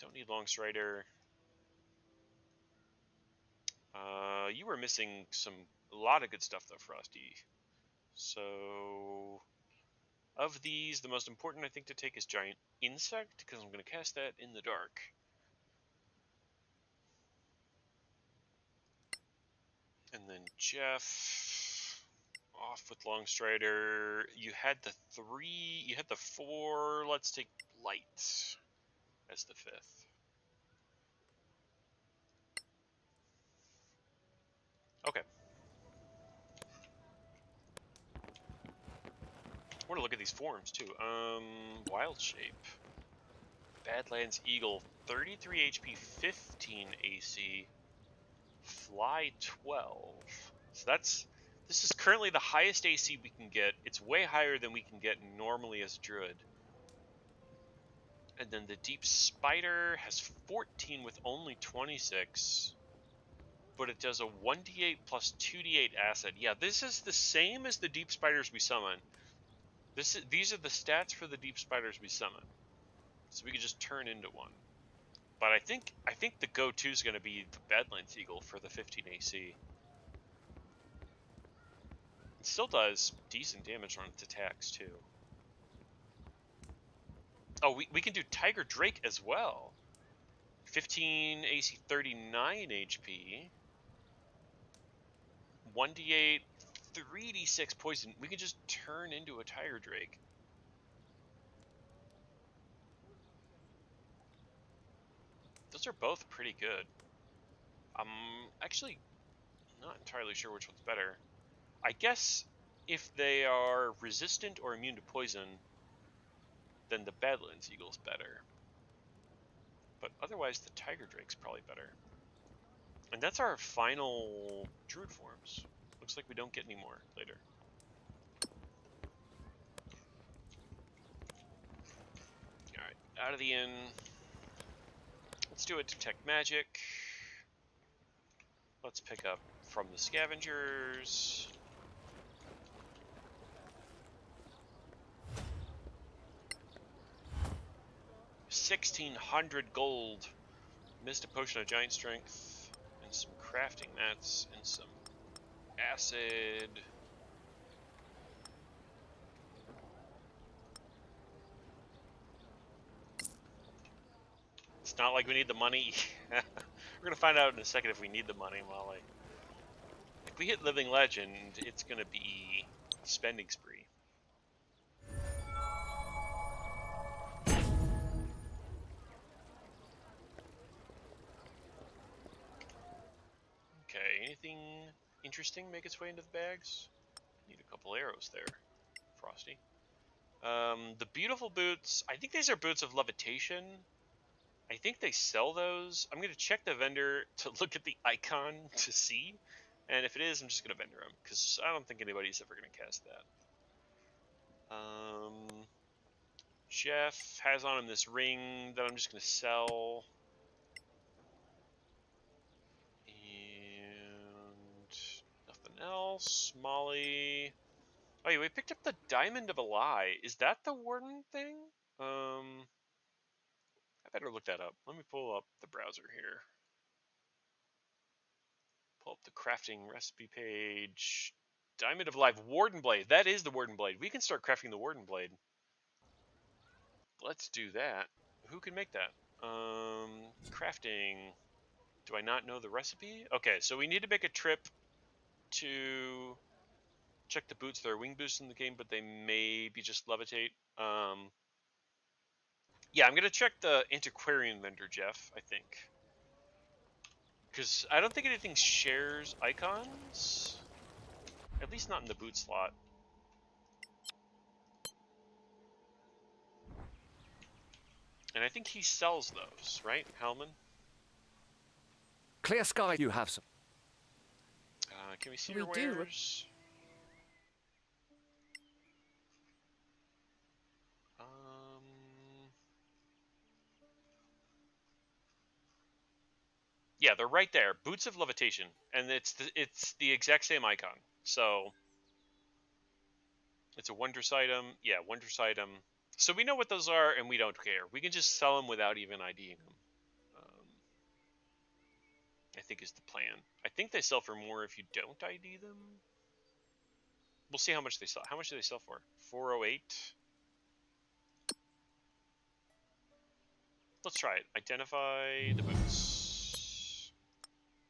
Don't need Long Strider. You were missing a lot of good stuff though, Frosty. So of these, the most important I think to take is Giant Insect, because I'm going to cast that in the dark. And then Jeff, off with Long Strider. You had the 3, you had the 4. Let's take Light as the 5th. Okay. I want to look at these forms too. Wild Shape. Badlands Eagle, 33 HP, 15 AC. Fly 12. So this is currently the highest AC we can get. It's way higher than we can get normally as a druid. And then the Deep Spider has 14 with only 26. But it does a 1d8 plus 2d8 acid. Yeah, this is the same as the Deep Spiders we summon. These are the stats for the Deep Spiders we summon. So we could just turn into one. But I think the go-to is going to be the Badlands Eagle for the 15 AC. It still does decent damage on its attacks too. Oh, we can do Tiger Drake as well. 15 AC, 39 HP. 1d8, 3d6 poison. We can just turn into a Tiger Drake. Those are both pretty good. I'm actually not entirely sure which one's better. I guess if they are resistant or immune to poison, then the Badlands Eagle's better. But otherwise, the Tiger Drake's probably better. And that's our final Druid forms. Looks like we don't get any more later. Alright, out of the inn. Let's do a Detect Magic. Let's pick up from the Scavengers. $1,600 gold. Missed a potion of giant strength, and some crafting mats, and some acid. It's not like we need the money. We're gonna find out in a second if we need the money, Molly. If we hit Living Legend, it's gonna be spending spree. Okay, anything interesting make its way into the bags? Need a couple arrows there, Frosty. The beautiful boots, I think these are boots of levitation. I think they sell those. I'm going to check the vendor to look at the icon to see. And if it is, I'm just going to vendor them, because I don't think anybody's ever going to cast that. Jeff has on him this ring that I'm just going to sell. And nothing else. Molly, Oh, yeah, we picked up the Diamond of a Lie. Is that the Warden thing? I better look that up. Let me pull up the browser here. Pull up the crafting recipe page. Diamond of Life Warden Blade. That is the Warden Blade. We can start crafting the Warden Blade. Let's do that. Who can make that? Crafting. Do I not know the recipe? Okay, so we need to make a trip to check the boots. There are wing boosts in the game, but they maybe just levitate. Yeah, I'm gonna check the antiquarian vendor, Jeff. I think. Because I don't think anything shares icons. At least not in the boot slot. And I think he sells those, right, Hellman? Clear sky, you have some. Can we see We your do. wares? Yeah, they're right there. Boots of Levitation, and it's the exact same icon. So it's a wondrous item. Yeah, wondrous item. So we know what those are, and we don't care. We can just sell them without even IDing them. I think is the plan. I think they sell for more if you don't ID them. We'll see how much they sell. How much do they sell for? 408. Let's try it. Identify the boots.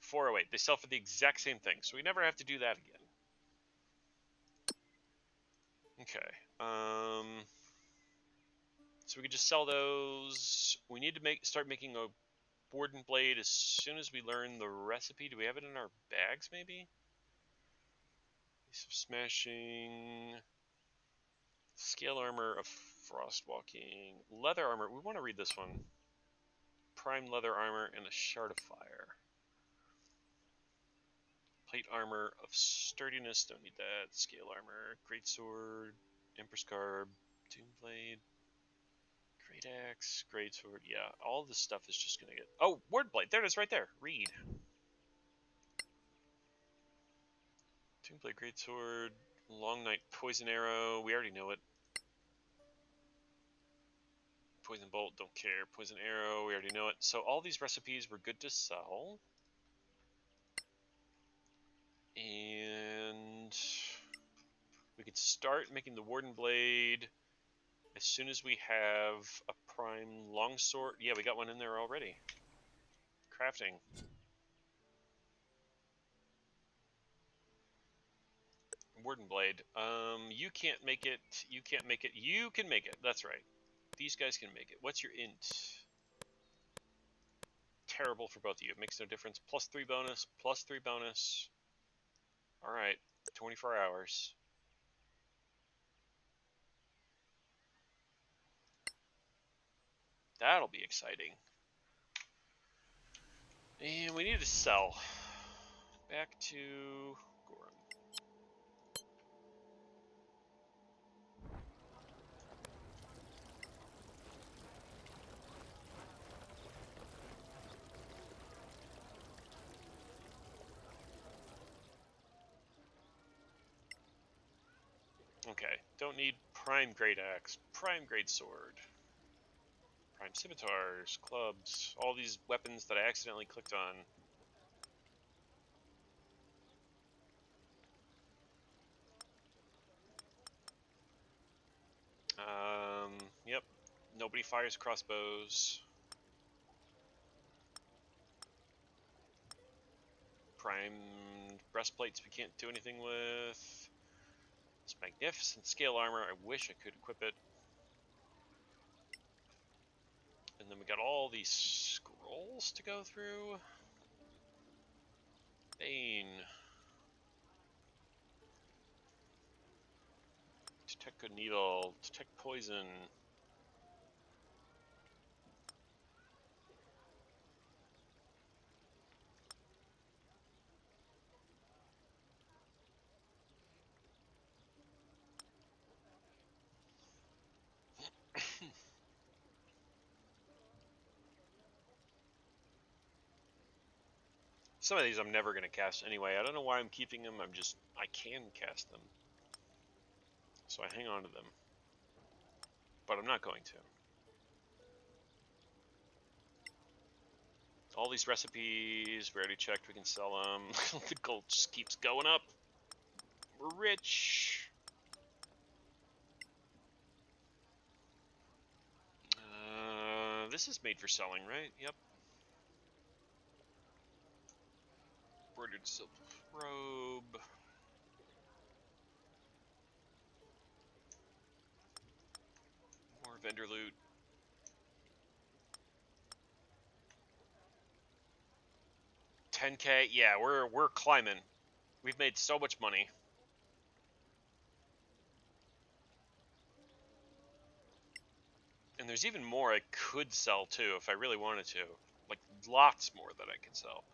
408. They sell for the exact same thing, so we never have to do that again. Okay. So we can just sell those. We need to start making a Warden Blade as soon as we learn the recipe. Do we have it in our bags, maybe? Smashing. Scale armor of frostwalking. Leather armor. We want to read this one. Prime leather armor and a shard of fire. Plate armor of sturdiness. Don't need that. Scale armor. Greatsword. Empress garb. Doom blade. Great axe. Greatsword. Yeah, all this stuff is just gonna get. Oh, word blade. There it is, right there. Read. Doom blade. Greatsword. Long night. Poison arrow. We already know it. Poison bolt. Don't care. Poison arrow. We already know it. So all these recipes were good to sell. And we could start making the Warden Blade as soon as we have a prime longsword. Yeah, we got one in there already. Crafting. Warden Blade. You can't make it. You can't make it. You can make it. That's right. These guys can make it. What's your int? Terrible for both of you. It makes no difference. +3 bonus. +3 bonus. Alright. 24 hours. That'll be exciting. And we need to sell. Back to Goran. Okay, don't need prime great axe, prime great sword, prime scimitars, clubs, all these weapons that I accidentally clicked on. Yep, nobody fires crossbows. Prime breastplates we can't do anything with. This magnificent scale armor, I wish I could equip it. And then we got all these scrolls to go through. Bane. Detect good needle. Detect poison. Some of these I'm never going to cast anyway. I don't know why I'm keeping them. I can cast them. So I hang on to them. But I'm not going to. All these recipes, we already checked, we can sell them. The gold just keeps going up. We're rich. This is made for selling, right? Yep. Bordered silk robe. More vendor loot. $10K. Yeah, we're climbing. We've made so much money. And there's even more I could sell too if I really wanted to. Like lots more that I could sell.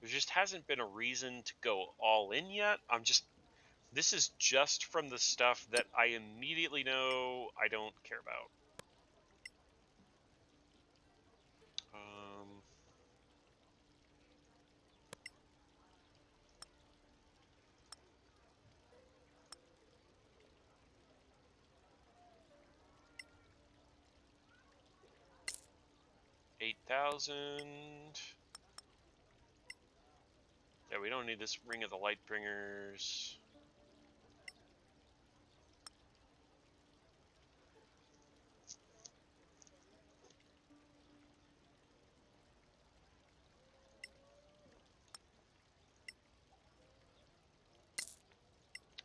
There just hasn't been a reason to go all in yet. This is just from the stuff that I immediately know I don't care about. 8,000. Yeah, we don't need this Ring of the Lightbringers.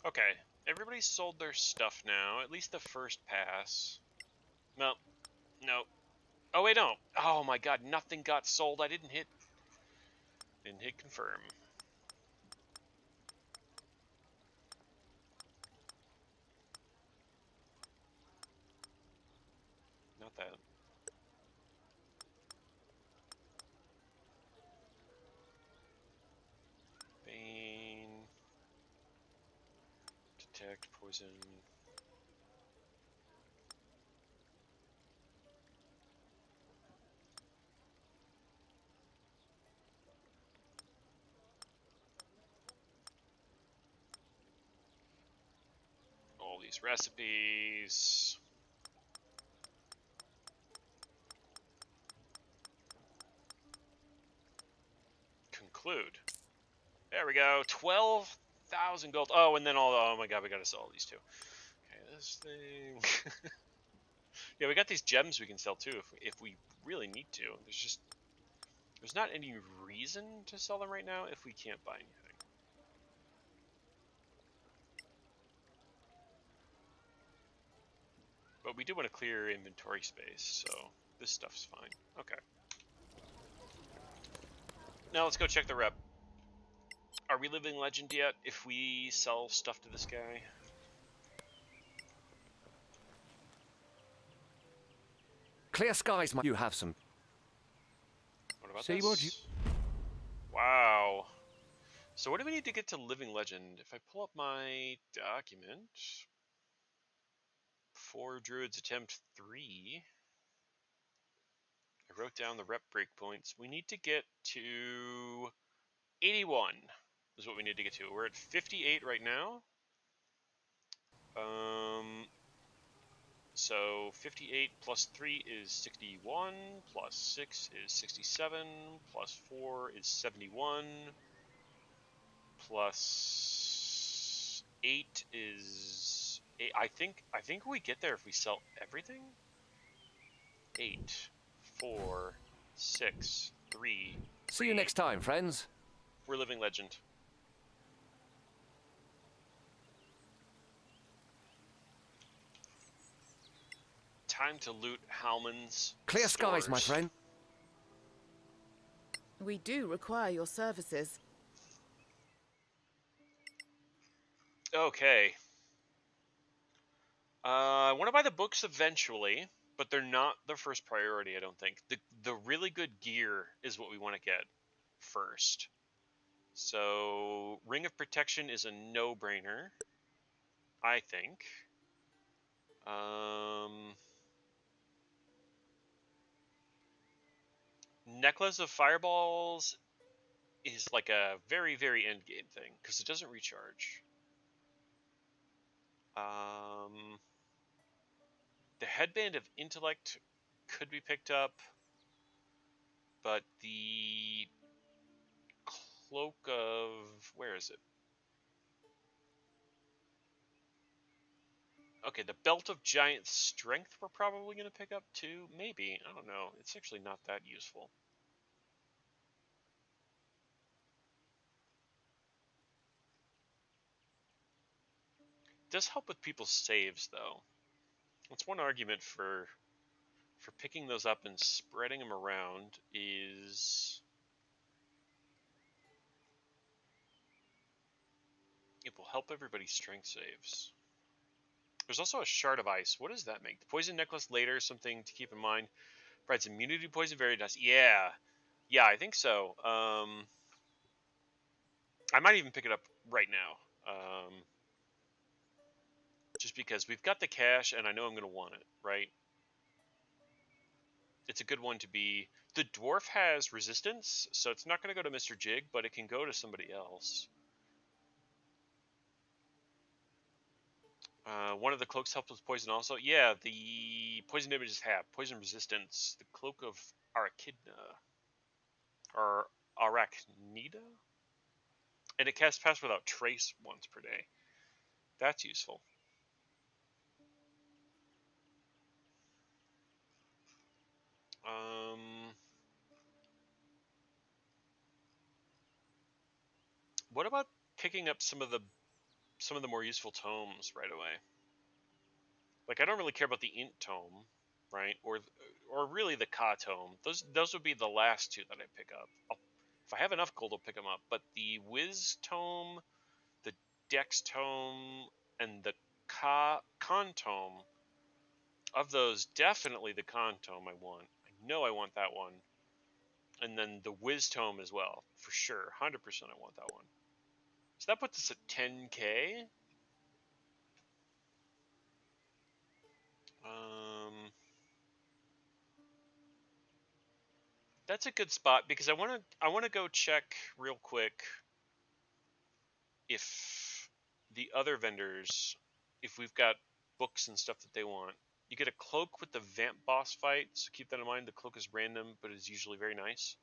Okay, everybody's sold their stuff now, at least the first pass. No, no. Oh wait, no. Oh my god, nothing got sold. I didn't hit confirm. Not that. Bane. Detect poison. All these recipes. Conclude. There we go. 12,000 gold. Oh, and then oh my god, we gotta sell these two. Okay, this thing. Yeah, we got these gems we can sell too if we really need to. There's not any reason to sell them right now if we can't buy anything. But we do want to clear inventory space, so this stuff's fine. Okay. Now let's go check the rep. Are we living legend yet if we sell stuff to this guy? Clear skies, you have some. What about See this? what you... Wow. So what do we need to get to living legend? If I pull up my document, 4 Druids attempt 3. I wrote down the rep breakpoints. We need to get to 81 is what we need to get to. We're at 58 right now. So 58 plus 3 is 61, plus 6 is 67, plus 4 is 71, plus 8 is 8. I think we get there if we sell everything. 8, 4, 6, 3. See you next time, friends. We're living legend. Time to loot Halman's Clear skies, my stores. friend. We do require your services. Okay. I want to buy the books eventually, but they're not the first priority, I don't think. The really good gear is what we want to get first. So, Ring of Protection is a no-brainer, I think. Necklace of Fireballs is like a very, very end game thing, because it doesn't recharge. The headband of intellect could be picked up, but the cloak of, where is it? Okay, the belt of giant strength we're probably going to pick up too. Maybe, I don't know. It's actually not that useful. It does help with people's saves though. That's one argument for picking those up and spreading them around is it will help everybody's strength saves. There's also a shard of ice. What does that make? The poison necklace later, something to keep in mind. Provides immunity to poison, very nice. Yeah, I think so. I might even pick it up right now. Just because we've got the cash and I know I'm going to want it, right? It's a good one to be. The dwarf has resistance, so it's not going to go to Mr. Jig, but it can go to somebody else. One of the cloaks helps with poison also. Yeah, the poison damage is half. Poison resistance. The cloak of Arachidna. Or Arachnida? And it casts Pass Without Trace once per day. That's useful. What about picking up some of the more useful tomes right away? Like, I don't really care about the int tome, right? Or really the ka tome. Those would be the last two that I pick up. If I have enough gold, I'll pick them up. But the Wiz tome, the Dex tome, and the Con tome, of those, definitely the Con tome I want. I know I want that one. And then the Wiz tome as well, for sure. 100% I want that one. So that puts us at 10k. That's a good spot because I want to go check real quick if the other vendors, if we've got books and stuff that they want. You get a cloak with the Vamp boss fight, so keep that in mind. The cloak is random, but is usually very nice.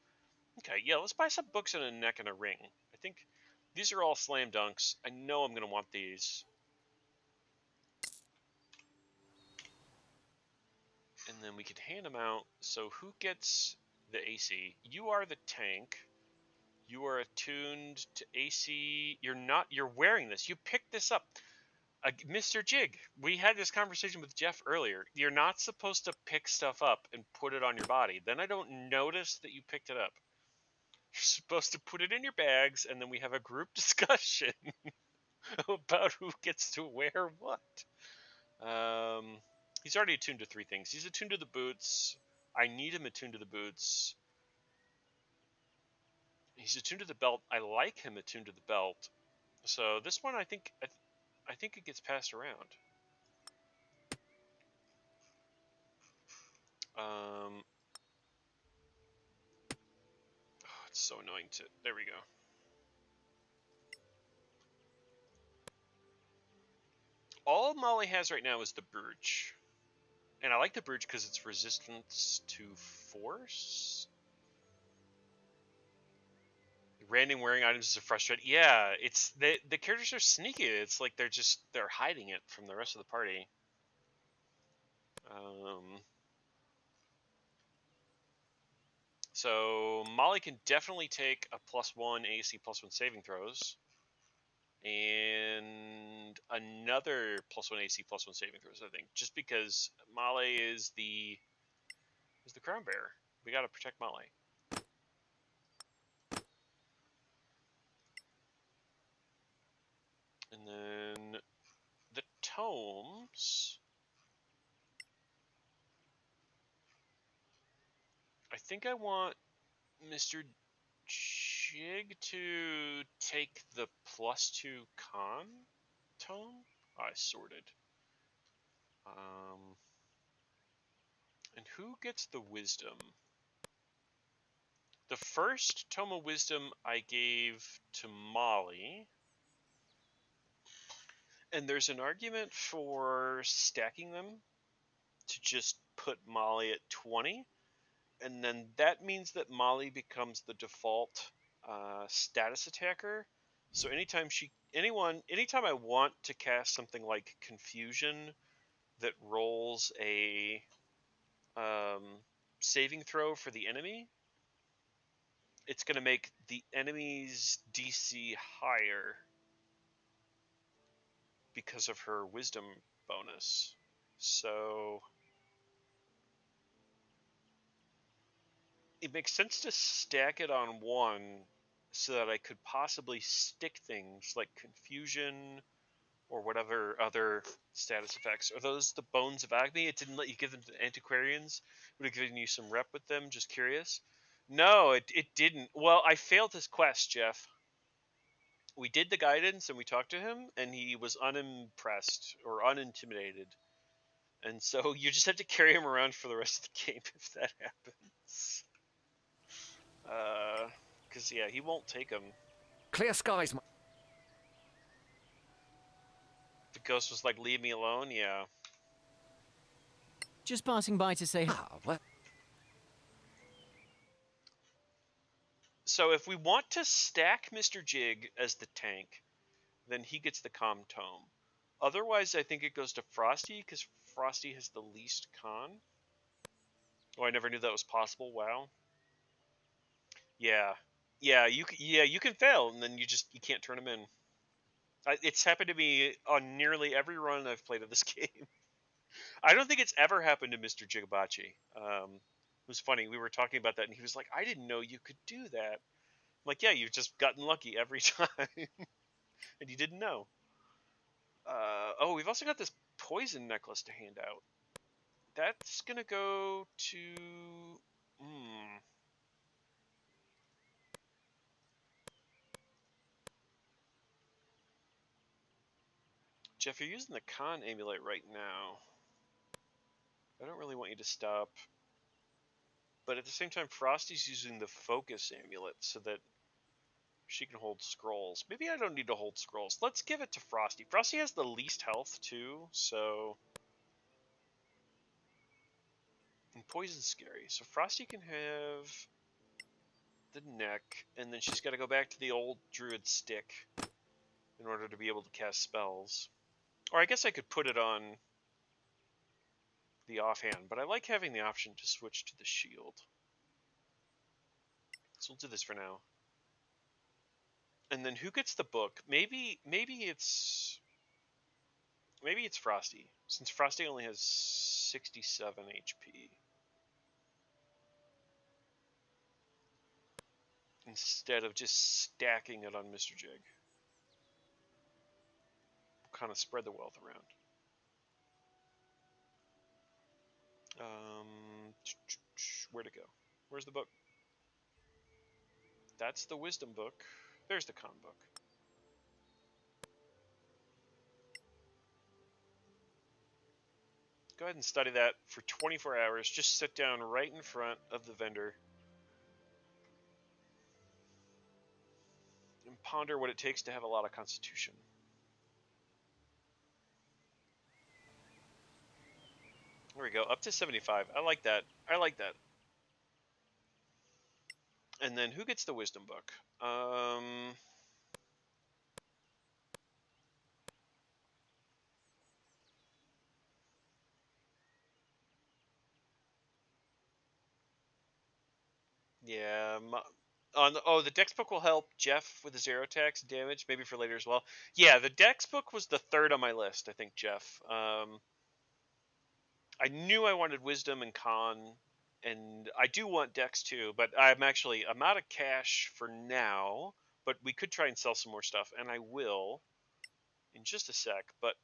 Okay, yeah, let's buy some books and a neck and a ring. I think these are all slam dunks. I know I'm going to want these. And then we could hand them out. So who gets the AC? You are the tank. You are attuned to AC. You're wearing this. You picked this up. Mr. Jig, we had this conversation with Jeff earlier. You're not supposed to pick stuff up and put it on your body. Then I don't notice that you picked it up. You're supposed to put it in your bags, and then we have a group discussion about who gets to wear what. He's already attuned to 3 things. He's attuned to the boots. I need him attuned to the boots. He's attuned to the belt. I like him attuned to the belt. So this one, I think it gets passed around. Oh, it's so annoying to. There we go. All Molly has right now is the brooch, and I like the brooch because it's resistance to force. Random wearing items is a frustrating. Yeah, it's the characters are sneaky. It's like they're hiding it from the rest of the party. So Molly can definitely take a +1 AC, +1 saving throws, and another +1 AC, +1 saving throws. I think just because Molly is the crown bearer, we got to protect Molly. And then the tomes. I think I want Mr. Jig to take the +2 con tome. I sorted. And who gets the wisdom? The first tome of wisdom I gave to Molly. And there's an argument for stacking them to just put Molly at 20, and then that means that Molly becomes the default status attacker. So anytime I want to cast something like Confusion that rolls a saving throw for the enemy, it's going to make the enemy's DC higher because of her wisdom bonus. So it makes sense to stack it on one so that I could possibly stick things like Confusion or whatever other status effects. Are those the Bones of Agni? It didn't let you give them to Antiquarians. Would have given you some rep with them, just curious. No, it didn't. Well, I failed his quest, Jeff. We did the guidance and we talked to him, and he was unimpressed or unintimidated. And so you just have to carry him around for the rest of the game if that happens. Because, yeah, he won't take him. Clear skies. The ghost was like, leave me alone, yeah. Just passing by to say. Well. So if we want to stack Mr. Jig as the tank, then he gets the Calm Tome. Otherwise, I think it goes to Frosty, because Frosty has the least con. Oh, I never knew that was possible. Wow. Yeah. Yeah, you can fail, and then you can't turn them in. It's happened to me on nearly every run I've played of this game. I don't think it's ever happened to Mr. Jigabachi. It was funny. We were talking about that, and he was like, I didn't know you could do that. I'm like, yeah, you've just gotten lucky every time. And you didn't know. Oh, we've also got this poison necklace to hand out. That's going to go to... Jeff, you're using the con amulet right now. I don't really want you to stop. But at the same time, Frosty's using the focus amulet so that she can hold scrolls. Maybe I don't need to hold scrolls. Let's give it to Frosty. Frosty has the least health too, so... And poison's scary. So Frosty can have the neck, and then she's got to go back to the old druid stick in order to be able to cast spells. Or I guess I could put it on the offhand, but I like having the option to switch to the shield. So we'll do this for now. And then who gets the book? Maybe it's Frosty, since Frosty only has 67 HP. Instead of just stacking it on Mr. Jig. We'll kind of spread the wealth around. Where to go? Where's the book? That's the wisdom book. There's the con book. Go ahead and study that for 24 hours. Just sit down right in front of the vendor and ponder what it takes to have a lot of constitution. There we go, up to 75. I like that. I like that. And then who gets the wisdom book? Yeah. The dex book will help Jeff with his arrow attacks damage, maybe for later as well. Yeah, the dex book was the third on my list, I think, Jeff. I knew I wanted wisdom and con, and I do want dex too, but I'm out of cash for now, but we could try and sell some more stuff, and I will in just a sec, but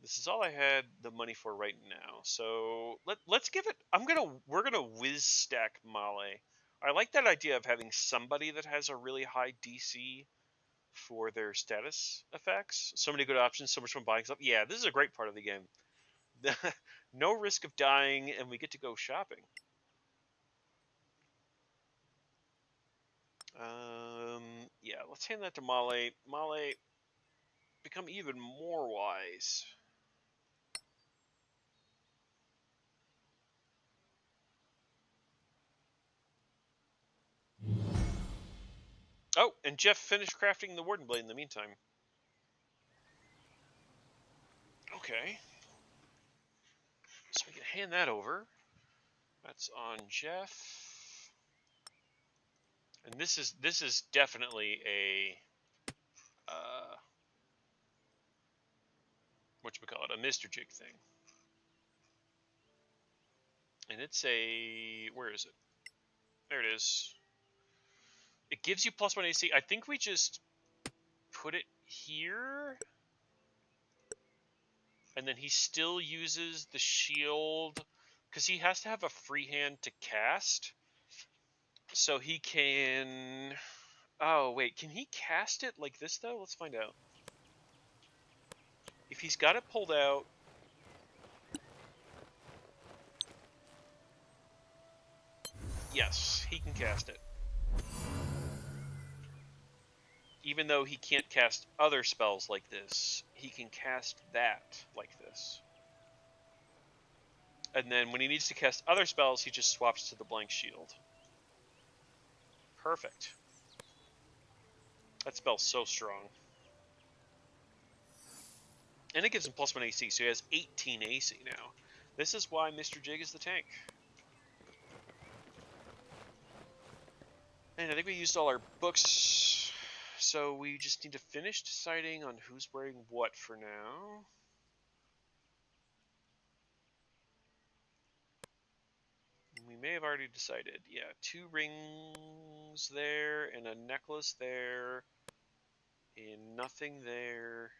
this is all I had the money for right now. So let's give it. We're gonna whiz stack Male. I like that idea of having somebody that has a really high DC for their status effects. So many good options, so much fun buying stuff. Yeah, this is a great part of the game. No risk of dying, and we get to go shopping. Yeah, let's hand that to Molly. Molly, become even more wise. Oh, and Jeff finished crafting the Warden Blade in the meantime. Okay. So we can hand that over. That's on Jeff. And this is definitely a whatchamacallit, a Mr. Jig thing. And it's a, where is it? There it is. It gives you +1 AC. I think we just put it here. And then he still uses the shield because he has to have a free hand to cast. So he can... Oh, wait. Can he cast it like this, though? Let's find out. If he's got it pulled out... Yes, he can cast it. Even though he can't cast other spells like this, he can cast that like this. And then when he needs to cast other spells, he just swaps to the blank shield. Perfect. That spell's so strong. And it gives him +1 AC, so he has 18 AC now. This is why Mr. Jig is the tank. And I think we used all our books, so we just need to finish deciding on who's wearing what for now. We may have already decided. Yeah, 2 rings there, and a necklace there, and nothing there,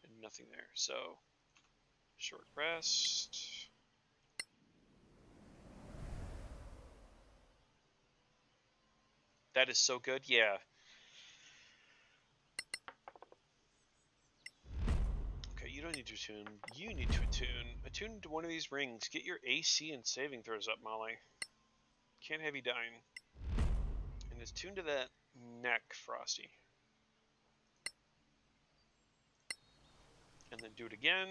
and nothing there. So, short rest. That is so good, yeah. Okay, you don't need to attune. You need to attune. Attune to one of these rings. Get your AC and saving throws up, Molly. Can't have you dying. And it's tuned to that neck, Frosty. And then do it again.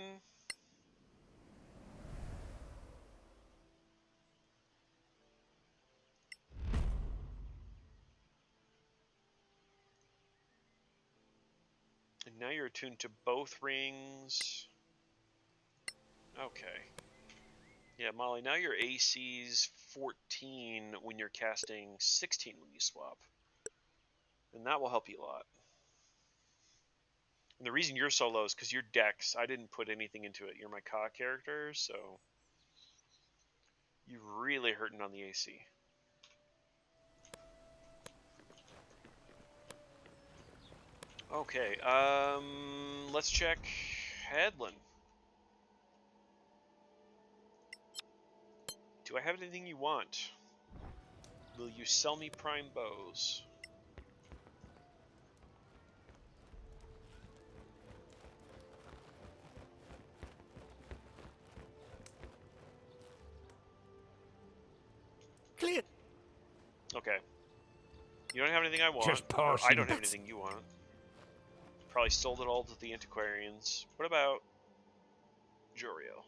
And now you're attuned to both rings. Okay. Yeah, Molly, now your AC's 14 when you're casting, 16 when you swap. And that will help you a lot. And the reason you're so low is because your dex, I didn't put anything into it. You're my Ka character, so you're really hurting on the AC. Okay, let's check Headland. Do I have anything you want? Will you sell me prime bows? Clear. Okay. You don't have anything I want. Just Or I passing. don't have anything you want. Probably sold it all to the antiquarians. What about Jorio?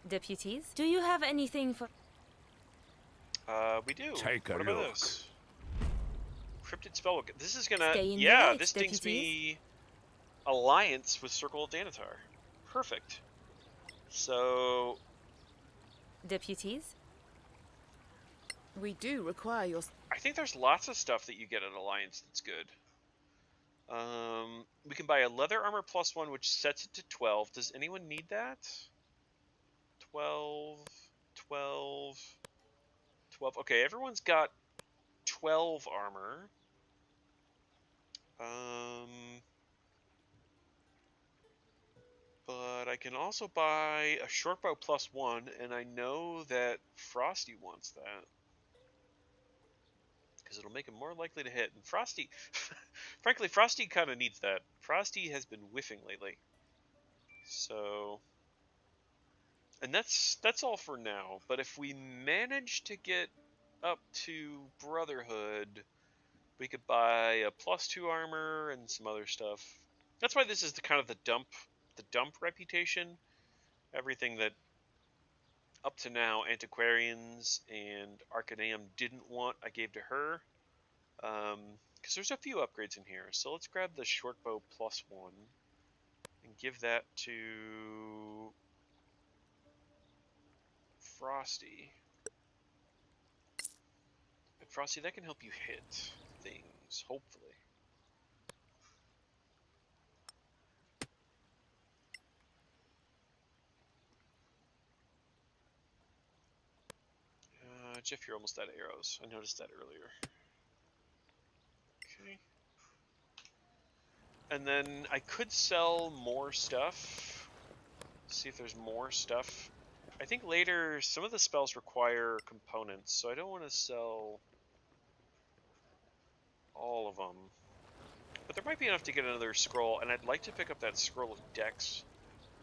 Deputies, do you have anything for... We do. Take a what about look. this? Cryptid spellbook. This is gonna... Stay in Yeah, your light, this dings deputies. me alliance with Circle of Danatar. Perfect. So... Deputies? We do require your... I think there's lots of stuff that you get at Alliance that's good. We can buy a leather armor +1, which sets it to 12. Does anyone need that? 12, 12, 12. Okay, everyone's got 12 armor. But I can also buy a shortbow +1, and I know that Frosty wants that. Because it'll make him more likely to hit. And Frosty, frankly, Frosty kind of needs that. Frosty has been whiffing lately. So, and that's all for now. But if we manage to get up to Brotherhood, we could buy a +2 armor and some other stuff. That's why this is the kind of the dump reputation. Everything that up to now Antiquarians and Arcaneum didn't want, I gave to her. Because there's a few upgrades in here. So let's grab the shortbow +1 and give that to Frosty. And Frosty, that can help you hit things, hopefully. Jeff, you're almost out of arrows. I noticed that earlier. Okay. And then I could sell more stuff. See if there's more stuff. I think later some of the spells require components, so I don't want to sell all of them. But there might be enough to get another scroll, and I'd like to pick up that scroll of Dex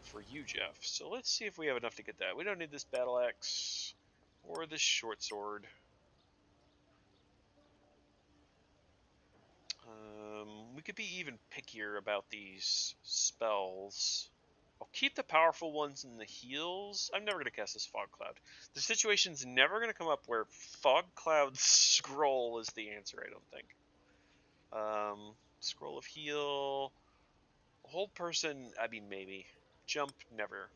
for you, Jeff. So let's see if we have enough to get that. We don't need this battle axe or this short sword. We could be even pickier about these spells. I'll keep the powerful ones in the heals. I'm never going to cast this Fog Cloud. The situation's never going to come up where Fog Cloud Scroll is the answer, I don't think. Scroll of Heal. Hold person, I mean, maybe. Jump, never.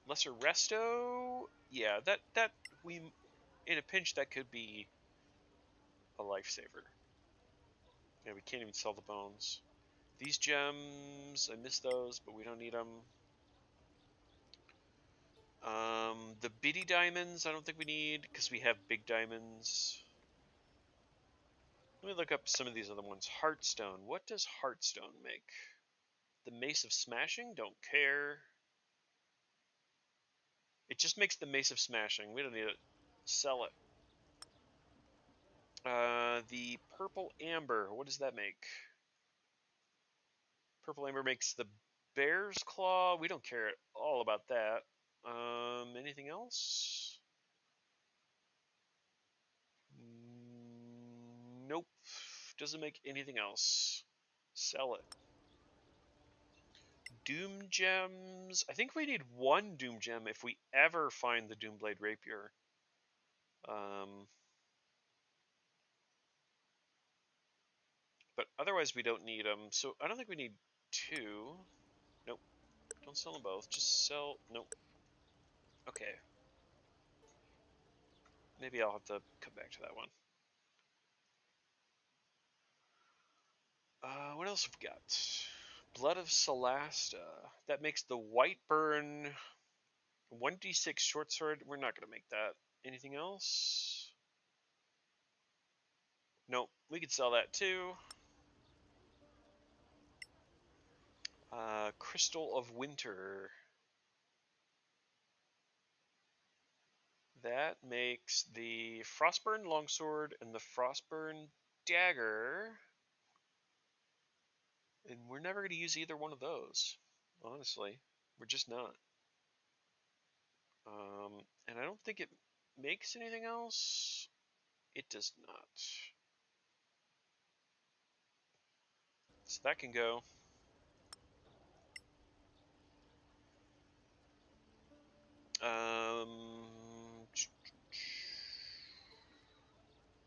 Lesser Resto? Yeah, that we... In a pinch, that could be a lifesaver. Yeah, we can't even sell the bones. These gems, I miss those, but we don't need them. The bitty diamonds, I don't think we need, because we have big diamonds. Let me look up some of these other ones. Heartstone. What does Heartstone make? The Mace of Smashing? Don't care. It just makes the Mace of Smashing. We don't need it. Sell it. The Purple Amber. What does that make? Purple Amber makes the Bear's Claw. We don't care at all about that. Anything else? Nope. Doesn't make anything else. Sell it. Doom Gems. I think we need one Doom Gem if we ever find the Doomblade Rapier. But otherwise we don't need them. So I don't think we need two. Nope. Don't sell them both. Just sell... Nope. Okay. Maybe I'll have to come back to that one. What else have we got? Blood of Solasta. That makes the White Burn 1d6 short sword. We're not going to make that. Anything else? Nope. We could sell that too. Crystal of Winter. That makes the Frostburn Longsword and the Frostburn Dagger. And we're never going to use either one of those, honestly. We're just not. And I don't think it makes anything else. It does not. So that can go.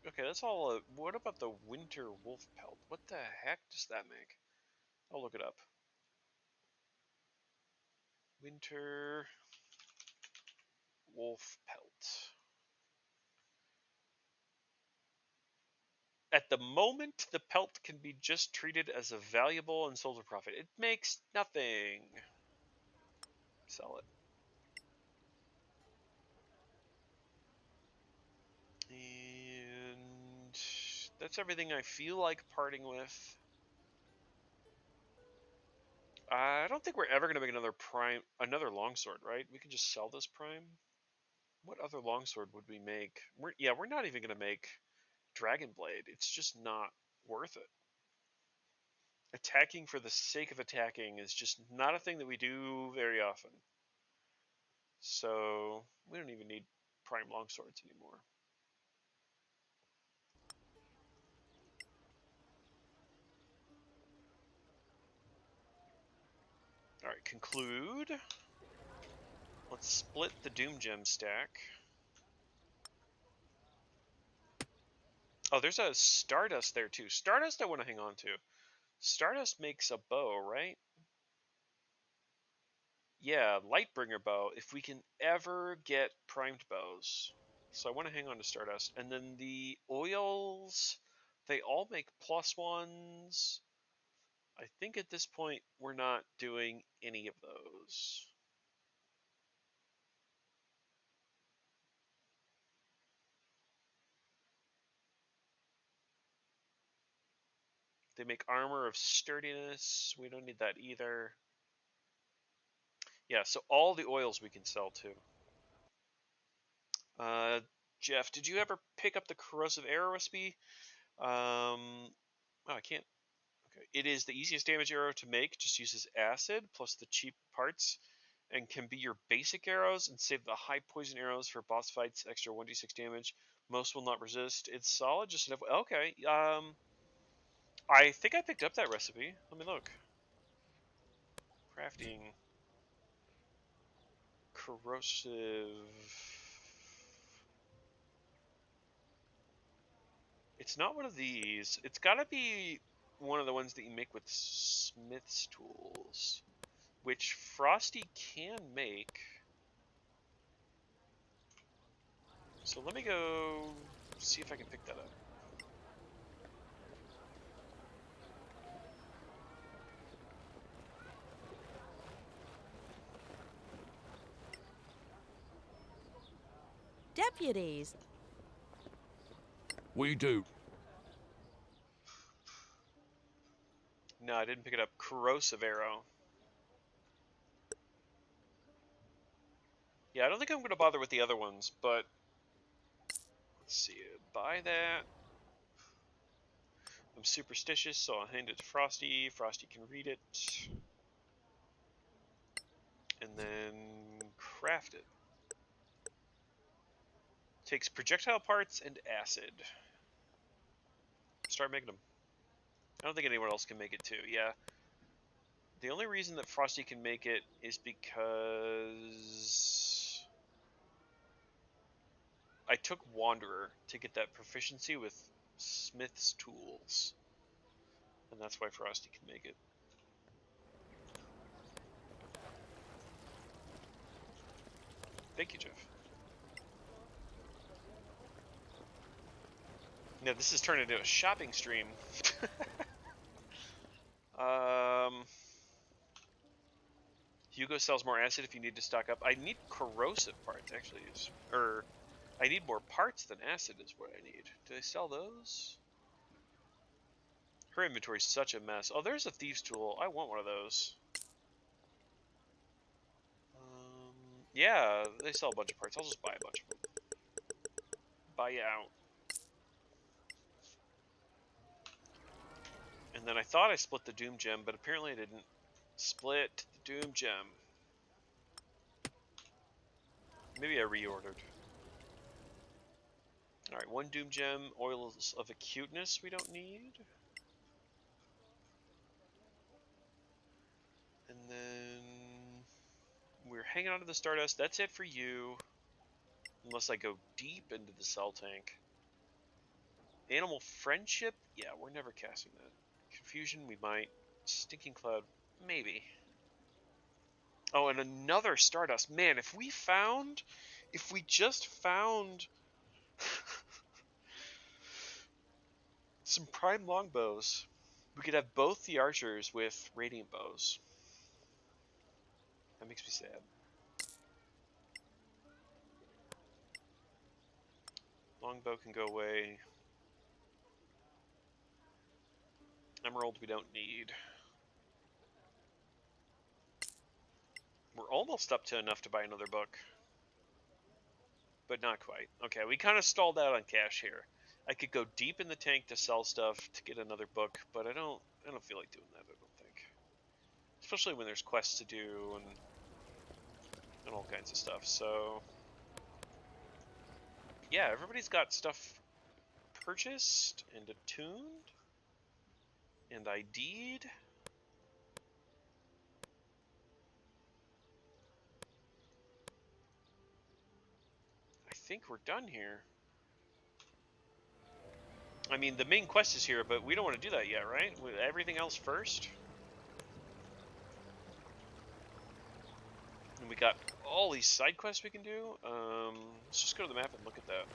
Okay, that's all. What about the Winter Wolf Pelt? What the heck does that make? I'll look it up. Winter Wolf Pelt. At the moment, the pelt can be just treated as a valuable and sold for profit. It makes nothing. Sell it. And that's everything I feel like parting with. I don't think we're ever going to make another longsword, right? We can just sell this prime. What other longsword would we make? We're not even going to make Dragonblade. It's just not worth it. Attacking for the sake of attacking is just not a thing that we do very often. So we don't even need prime longswords anymore. Alright, conclude. Let's split the Doom Gem stack. Oh, there's a Stardust there too. Stardust I want to hang on to. Stardust makes a bow, right? Yeah, Lightbringer bow, if we can ever get primed bows. So I want to hang on to Stardust. And then the oils, they all make +1s. I think at this point we're not doing any of those. They make armor of sturdiness. We don't need that either. Yeah, so all the oils we can sell too. Jeff, did you ever pick up the corrosive arrow recipe? Oh, I can't. Okay. It is the easiest damage arrow to make. Just uses acid plus the cheap parts, and can be your basic arrows, and save the high poison arrows for boss fights. Extra 1d6 damage. Most will not resist. It's solid. Just enough. Okay. I think I picked up that recipe. Let me look. Crafting. Corrosive. It's not one of these. It's gotta be one of the ones that you make with Smith's tools, which Frosty can make. So let me go see if I can pick that up. Deputies. We do. No, I didn't pick it up. Corrosive arrow. Yeah, I don't think I'm going to bother with the other ones, but let's see. Buy that. I'm superstitious, so I'll hand it to Frosty. Frosty can read it. And then craft it. Takes projectile parts and acid. Start making them. I don't think anyone else can make it too. Yeah. The only reason that Frosty can make it is because I took Wanderer to get that proficiency with Smith's tools. And that's why Frosty can make it. Thank you, Jeff. Yeah, this has turned into a shopping stream. Hugo sells more acid if you need to stock up. I need corrosive parts, actually. Or, I need more parts than acid is what I need. Do they sell those? Her inventory is such a mess. Oh, there's a thieves tool. I want one of those. Yeah, they sell a bunch of parts. I'll just buy a bunch of them. Buy out. And then I thought I split the Doom Gem, but apparently I didn't. Split the Doom Gem. Maybe I reordered. Alright, one Doom Gem, oils of acuteness we don't need. And then we're hanging on to the Stardust. That's it for you. Unless I go deep into the Cell Tank. Animal Friendship? Yeah, we're never casting that. Confusion, we might. Stinking Cloud, maybe. Oh, and another Stardust. Man, if we just found some prime longbows, we could have both the archers with radiant bows. That makes me sad. Longbow can go away. Emerald we don't need. almost up to enough to buy another book. But not quite. Okay, we kind of stalled out on cash here. I could go deep in the tank to sell stuff to get another book, but I don't feel like doing that, I don't think. Especially when there's quests to do and all kinds of stuff. So yeah, everybody's got stuff purchased and attuned and ID'd. I think we're done here. I mean, the main quest is here, but we don't want to do that yet, right? With everything else first. And we got all these side quests we can do. Let's just go to the map and look at that.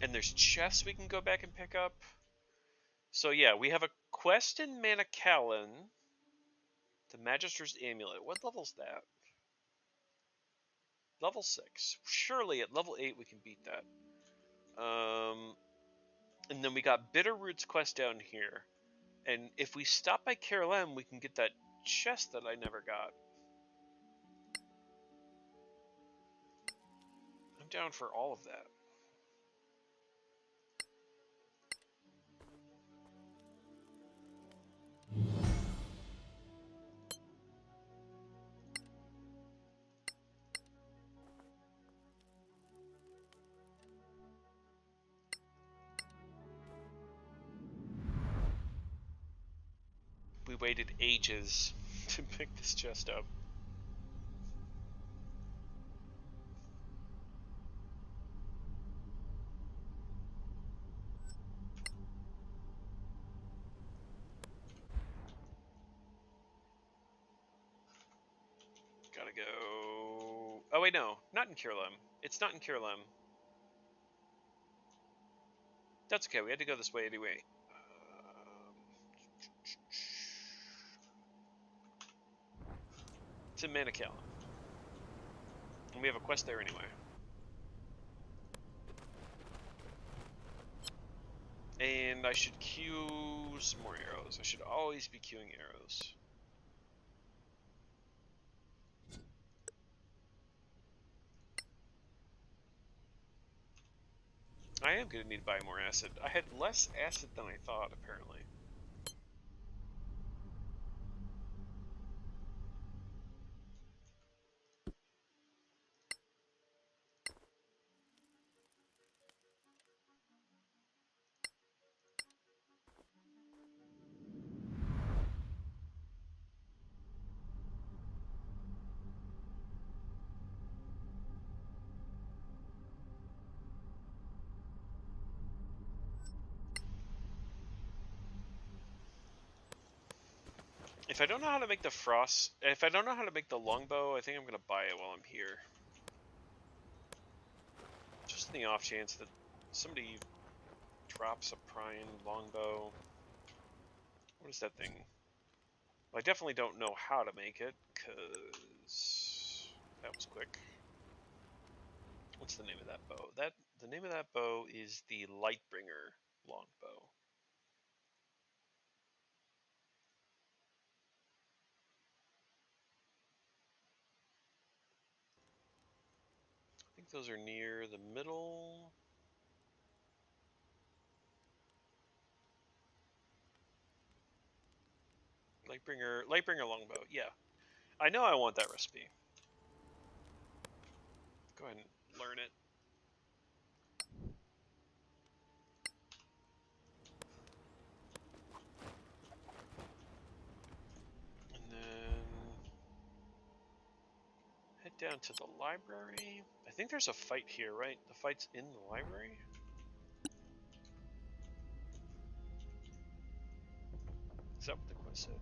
And there's chests we can go back and pick up. So yeah, we have a quest in Manacalon. The Magister's Amulet. What level's that? Level 6. Surely at level 8 we can beat that. And then we got Bitter Roots quest down here. And if we stop by Carol M, we can get that chest that I never got. I'm down for all of that. We waited ages to pick this chest up. Gotta go... Oh wait, no. Not in Kirlem. It's not in Kirlem. That's okay, we had to go this way anyway. It's in Manacalon. And we have a quest there anyway. And I should queue some more arrows. I should always be queuing arrows. I am going to need to buy more acid. I had less acid than I thought, apparently. If I don't know how to make the if I don't know how to make the longbow, I think I'm going to buy it while I'm here. Just in the off chance that somebody drops a prime longbow. What is that thing? Well, I definitely don't know how to make it, because that was quick. What's the name of that bow? The name of that bow is the Lightbringer longbow. I think those are near the middle. Lightbringer longbow. Yeah, I know I want that recipe. Go ahead and learn it. And then head down to the library. I think there's a fight here, right? The fight's in the library? Is that what the quest said?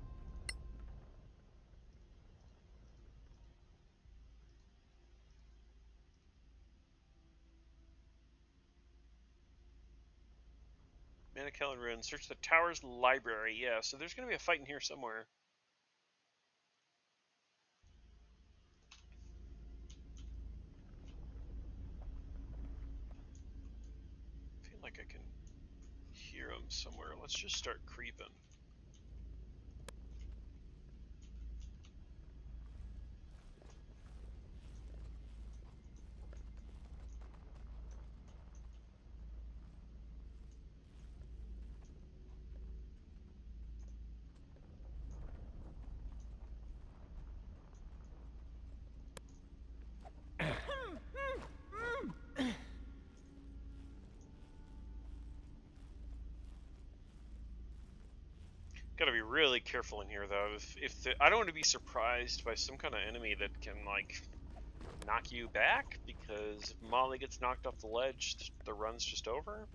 Manacalon Ruin. Search the tower's library. Yeah, so there's going to be a fight in here somewhere. I feel like I can hear him somewhere. Let's just start creeping. Gotta be really careful in here, though. I don't want to be surprised by some kind of enemy that can, like, knock you back, because if Molly gets knocked off the ledge, the run's just over.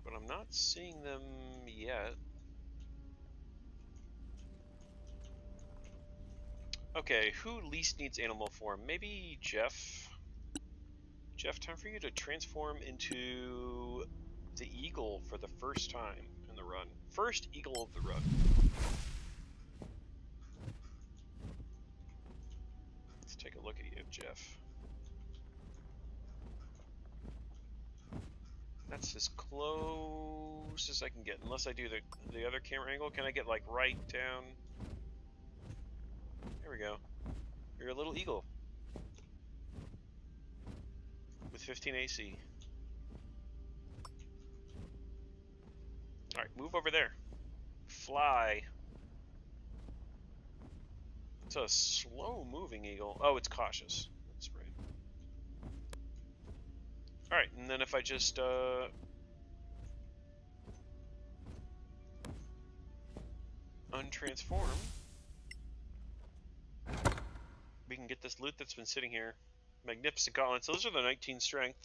But I'm not seeing them yet. Okay, who least needs animal form? Maybe Jeff? Jeff, time for you to transform into the eagle for the first time in the run. First eagle of the run. Let's take a look at you, Jeff. That's as close as I can get, unless I do the other camera angle. Can I get, like, right down? There we go. You're a little eagle with 15 AC. Alright, move over there. Fly. It's a slow-moving eagle. Oh, it's cautious. That's right. Alright, and then if I just, untransform, we can get this loot that's been sitting here. Magnificent gauntlets. Those are the 19 strength.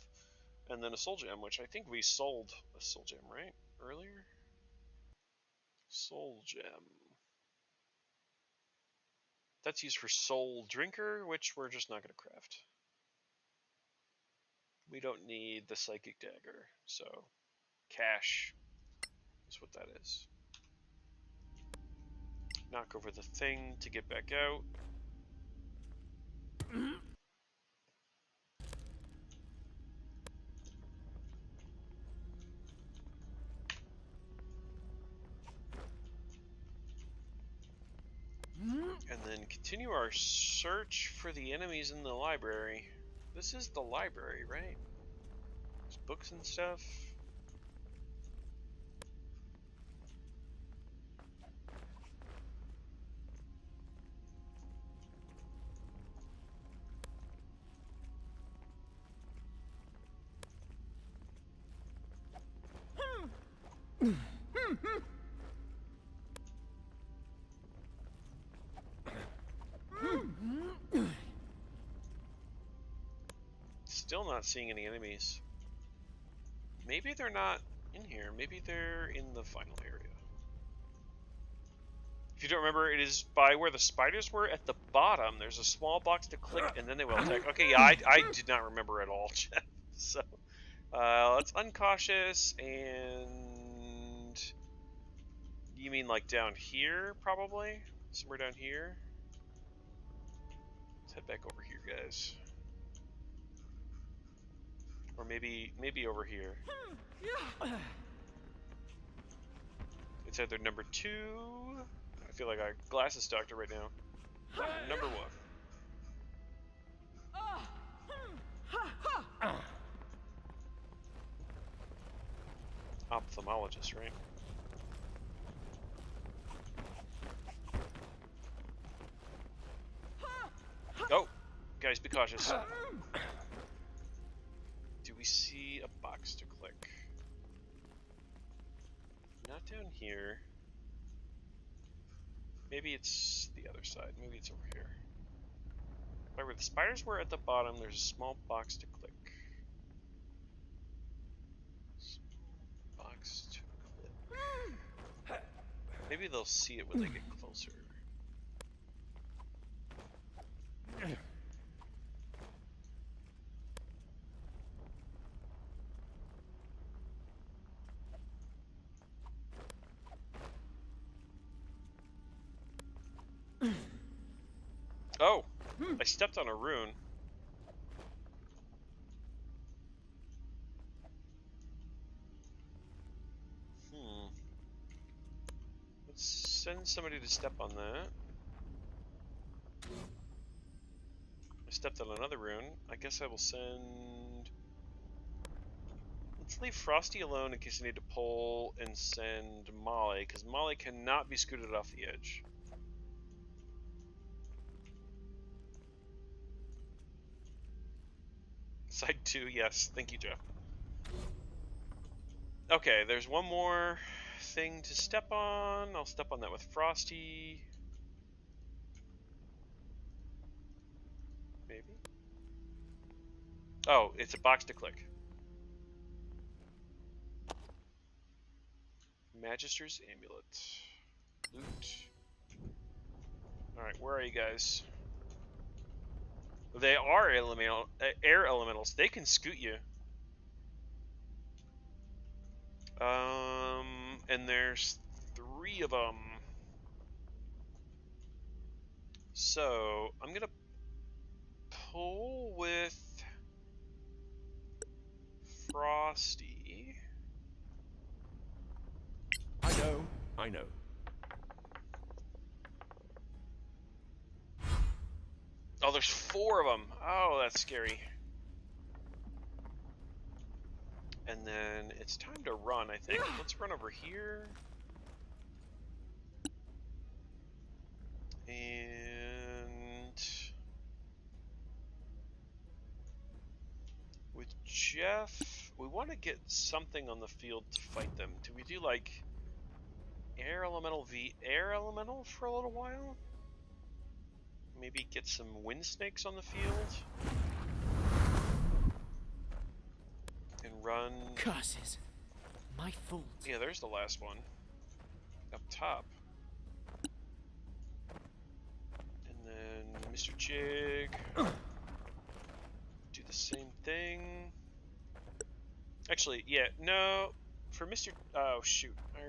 And then a soul gem, which I think we sold a soul gem, right? Earlier? Soul gem. That's used for soul drinker, which we're just not going to craft. We don't need the psychic dagger, so cash is what that is. Knock over the thing to get back out. And then continue our search for the enemies in the library. This is the library, right? There's books and stuff. Still not seeing any enemies. Maybe they're not in here. Maybe they're in the final area. If you don't remember, it is by where the spiders were at the bottom. There's a small box to click, and then they will attack. Okay, yeah, I did not remember at all, Jeff. So, let's uncautious, and you mean like down here, probably? Somewhere down here? Let's head back over here, guys. Or maybe over here. It's either number 2. I feel like a glasses doctor right now. Number 1. Ophthalmologist, right? Oh, guys, be cautious. Do we see a box to click? Not down here. Maybe it's the other side. Maybe it's over here. Right where the spiders were at the bottom, there's a small box to click. Small box to click. Maybe they'll see it when they get closer. Oh, I stepped on a rune. Let's send somebody to step on that. I stepped on another rune. I guess I will send... Let's leave Frosty alone in case I need to pull and send Molly, because Molly cannot be scooted off the edge. Side 2, yes. Thank you, Jeff. Okay, there's one more thing to step on. I'll step on that with Frosty. Maybe? Oh, it's a box to click. Magister's Amulet. Loot. Alright, where are you guys? They are air elementals. They can scoot you. And there's 3 of them. So, I'm gonna pull with Frosty. I know. Oh, there's 4 of them. Oh, that's scary. And then it's time to run, I think. Let's run over here. And with Jeff, we want to get something on the field to fight them. Do we do like air elemental v air elemental for a little while? Maybe get some wind snakes on the field and run. Curses. My fault. Yeah, there's the last one up top. And then Mr. Jig. Do the same thing. Actually, yeah, no. For Mr. Oh shoot, I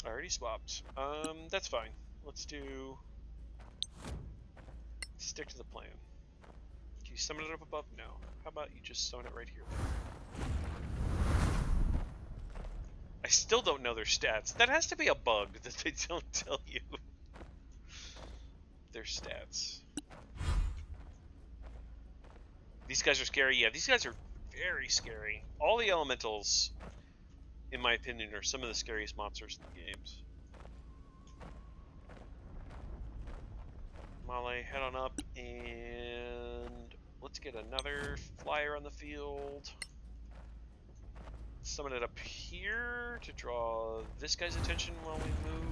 already swapped. That's fine. Let's stick to the plan. Can you summon it up above? No. How about you just summon it right here? I still don't know their stats. That has to be a bug that they don't tell you their stats. These guys are scary. Yeah, these guys are very scary. All the elementals, in my opinion, are some of the scariest monsters in the games. Molly, head on up, and let's get another flyer on the field. Summon it up here to draw this guy's attention while we move.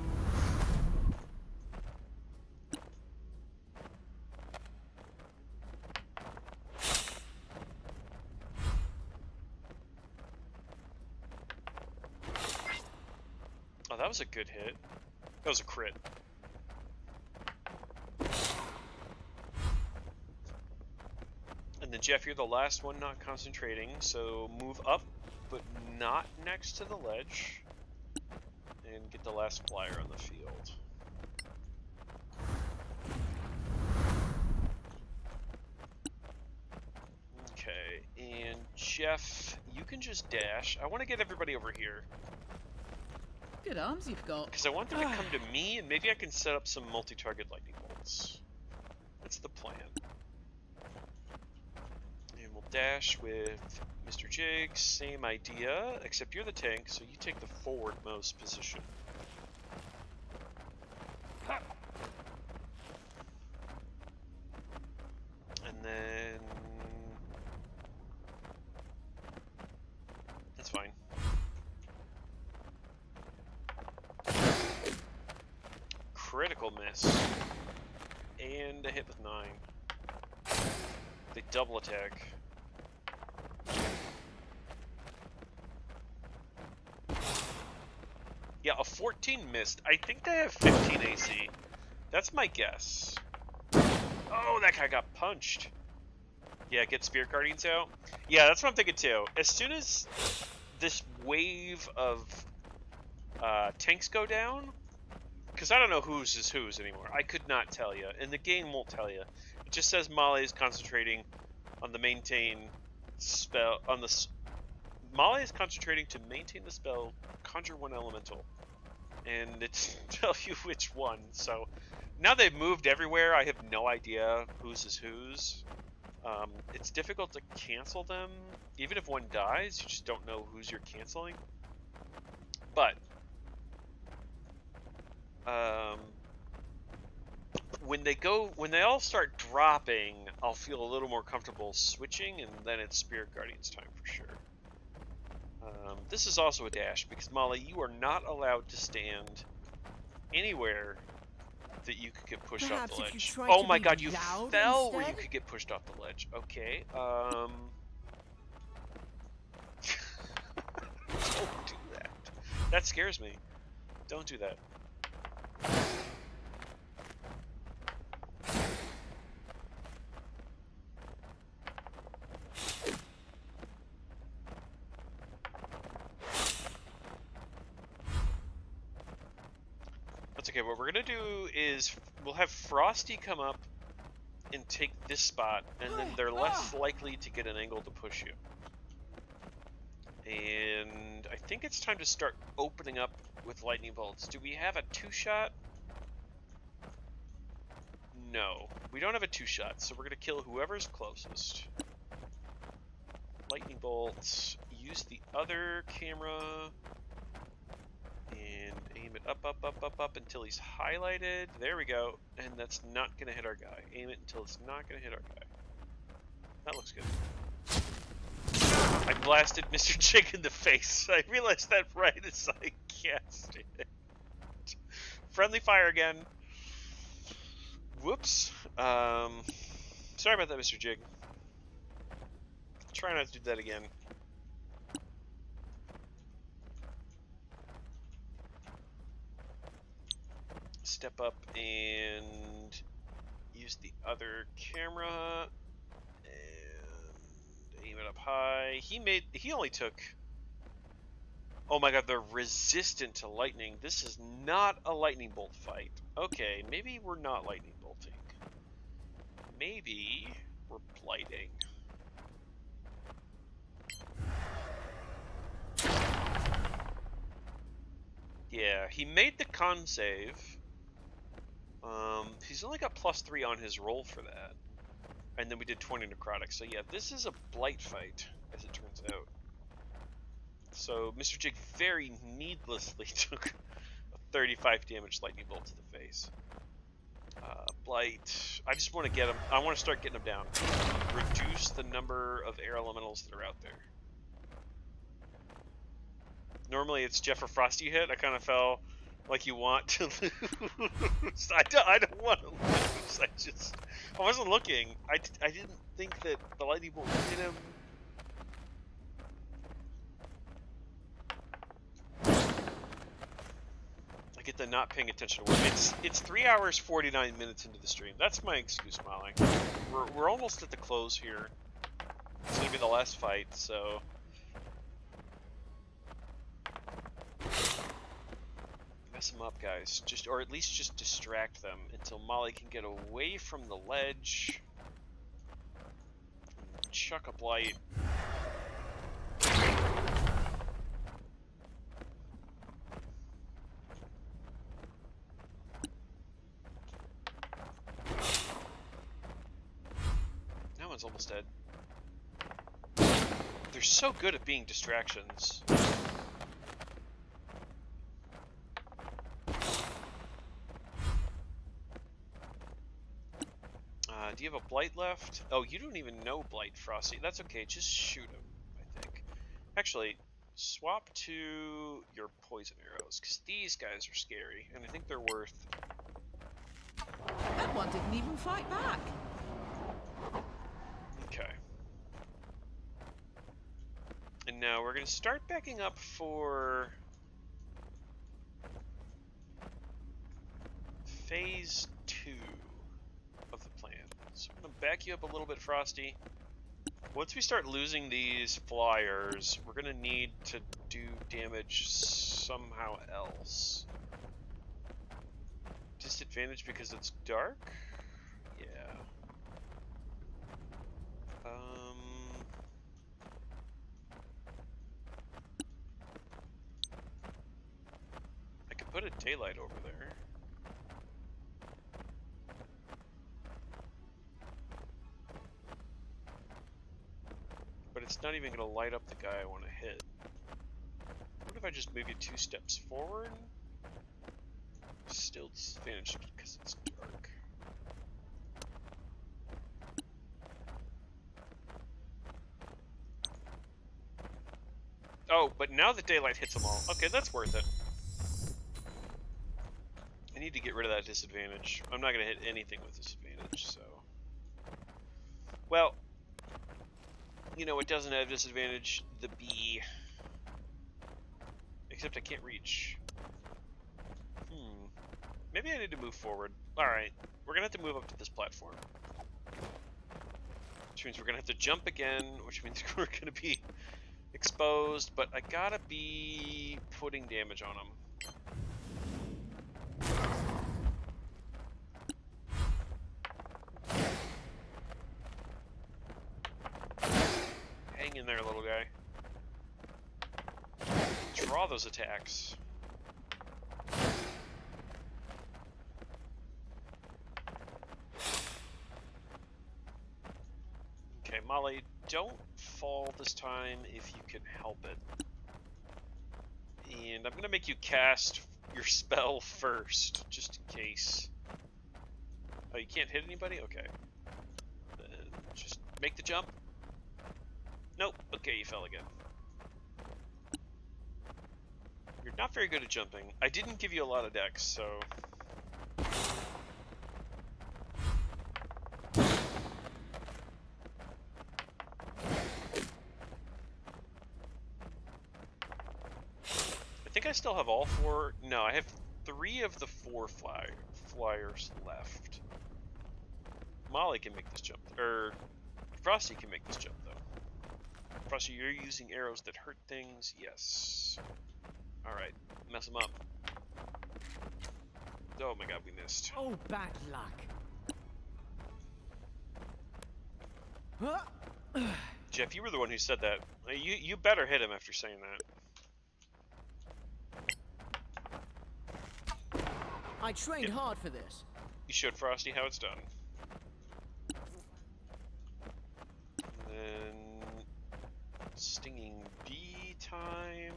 Oh, that was a good hit. That was a crit. And then Jeff, you're the last one not concentrating, so move up, but not next to the ledge, and get the last flyer on the field. Okay, and Jeff, you can just dash. I want to get everybody over here. Good arms you've got. Because I want them to come to me, and maybe I can set up some multi-target lightning bolts. That's the plan. And we'll dash with Mr. Jig, same idea, except you're the tank, so you take the forwardmost position. And then... that's fine. Critical miss. And a hit with 9. They double attack. Yeah, a 14 missed. I think they have 15 AC. That's my guess. Oh, that guy got punched. Yeah, get Spirit Guardians out. Yeah, that's what I'm thinking too. As soon as this wave of tanks go down, because I don't know whose is whose anymore. I could not tell you, and the game won't tell you. It just says Molly is concentrating on the maintain spell. Molly is concentrating to maintain the spell, conjure 1 elemental, and it tell you which one. So now they've moved everywhere. I have no idea whose is whose. It's difficult to cancel them. Even if one dies, you just don't know who's you're canceling. But when they all start dropping, I'll feel a little more comfortable switching, and then it's Spirit Guardian's time for sure. This is also a dash, because Molly, you are not allowed to stand anywhere that you could get pushed Perhaps off the if you ledge. try Oh to my be god, you loud fell where you instead? could get pushed off the ledge. Okay, don't do that. That scares me. Don't do that. That's okay. What we're gonna do is we'll have Frosty come up and take this spot, and then they're less likely to get an angle to push you. And I think it's time to start opening up with lightning bolts. Do we have a 2-shot? No, we don't have a 2-shot, so we're gonna kill whoever's closest. Lightning bolts. Use the other camera and aim it up until he's highlighted. There we go. And that's not gonna hit our guy. Aim it until it's not gonna hit our guy. That looks good. I blasted Mr. Jig in the face. I realized that right as I cast it. Friendly fire again. Whoops. Sorry about that, Mr. Jig. Try not to do that again. Step up and use the other camera and aim it up high. He only took, oh my god, they're resistant to lightning. This is not a lightning bolt fight. Okay, maybe we're not lightning bolting. Maybe we're blighting. Yeah, he made the con save. He's only got +3 on his roll for that. And then we did 20 necrotic. So yeah, this is a blight fight, as it turns out. So Mr. Jig very needlessly took a 35 damage lightning bolt to the face. Blight. I just want to get him. I want to start getting him down. Reduce the number of air elementals that are out there. Normally it's Jeff or Frosty hit. I kind of felt like you want to lose. I don't want to lose. I wasn't looking. I didn't think that the lightning bolt would hit him. I get the not paying attention to work. It's 3 hours 49 minutes into the stream. That's my excuse, Molly. We're almost at the close here. It's gonna be the last fight, so mess them up, guys. Or at least just distract them until Molly can get away from the ledge. Chuck a blight. That one's almost dead. They're so good at being distractions. Do you have a blight left? Oh, you don't even know blight, Frosty. That's okay, just shoot him, I think. Actually, swap to your poison arrows, because these guys are scary, and I think they're worth... That one didn't even fight back. Okay. And now we're going to start backing up for... Phase 2 of the plan. So I'm going to back you up a little bit, Frosty. Once we start losing these flyers, we're going to need to do damage somehow else. Disadvantage because it's dark? Yeah. I could put a daylight over there. It's not even going to light up the guy I want to hit. What if I just move you 2 steps forward? Still disadvantaged because it's dark. Oh, but now the daylight hits them all. Okay, that's worth it. I need to get rid of that disadvantage. I'm not going to hit anything with disadvantage, so... Well, you know, it doesn't have disadvantage, the bee. Except I can't reach. Maybe I need to move forward. Alright, we're going to have to move up to this platform. Which means we're going to have to jump again, which means we're going to be exposed, but I gotta be putting damage on them. Hang in there, little guy. Draw those attacks. Okay, Molly, don't fall this time if you can help it. And I'm gonna make you cast your spell first, just in case. Oh, you can't hit anybody? Okay. Then just make the jump. Nope. Okay, you fell again. You're not very good at jumping. I didn't give you a lot of dex, so... I think I still have all 4. No, I have 3 of the 4 flyers left. Molly can make this jump. Frosty can make this jump, though. Frosty, you're using arrows that hurt things? Yes. Alright, mess them up. Oh my god, we missed. Oh, bad luck. Jeff, you were the one who said that. You better hit him after saying that. I trained hard for this. You showed Frosty how it's done. And then... Stinging bee time.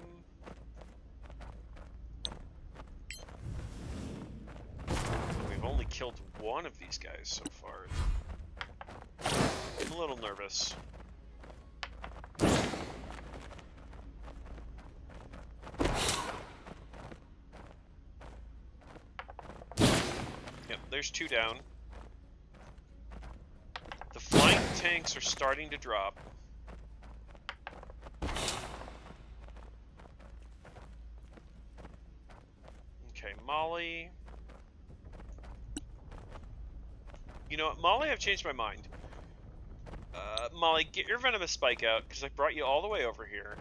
We've only killed 1 of these guys so far. I'm a little nervous. Yep, there's 2 down. The flying tanks are starting to drop. Okay, Molly. You know what, Molly, I've changed my mind. Molly, get your venomous spike out, because I brought you all the way over here.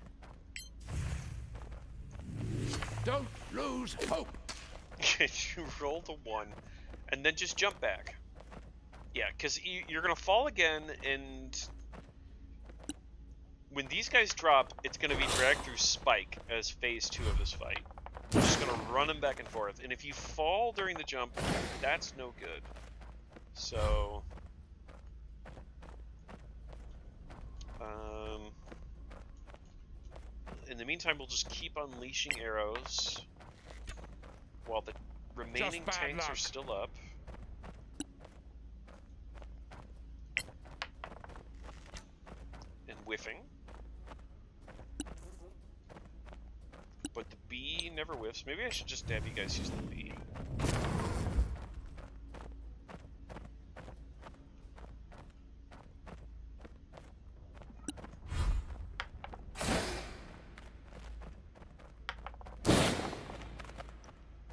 Don't lose hope. You rolled a 1, and then just jump back. Yeah, because you're going to fall again, and when these guys drop, it's going to be dragged through Spike as phase 2 of this fight. You're just going to run them back and forth, and if you fall during the jump, that's no good. So... in the meantime, we'll just keep unleashing arrows while the remaining tanks are still up. And whiffing. But the bee never whiffs. Maybe I should just have you guys use the bee.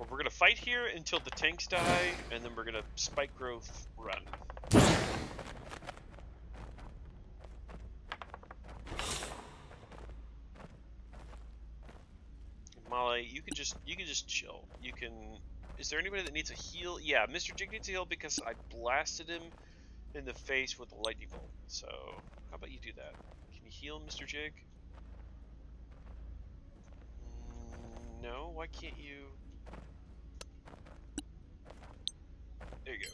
We're gonna fight here until the tanks die, and then we're gonna spike growth run. Molly, you can just chill. You can. Is there anybody that needs a heal? Yeah, Mr. Jig needs a heal because I blasted him in the face with a lightning bolt. So how about you do that? Can you heal Mr. Jig? No. Why can't you? There you go.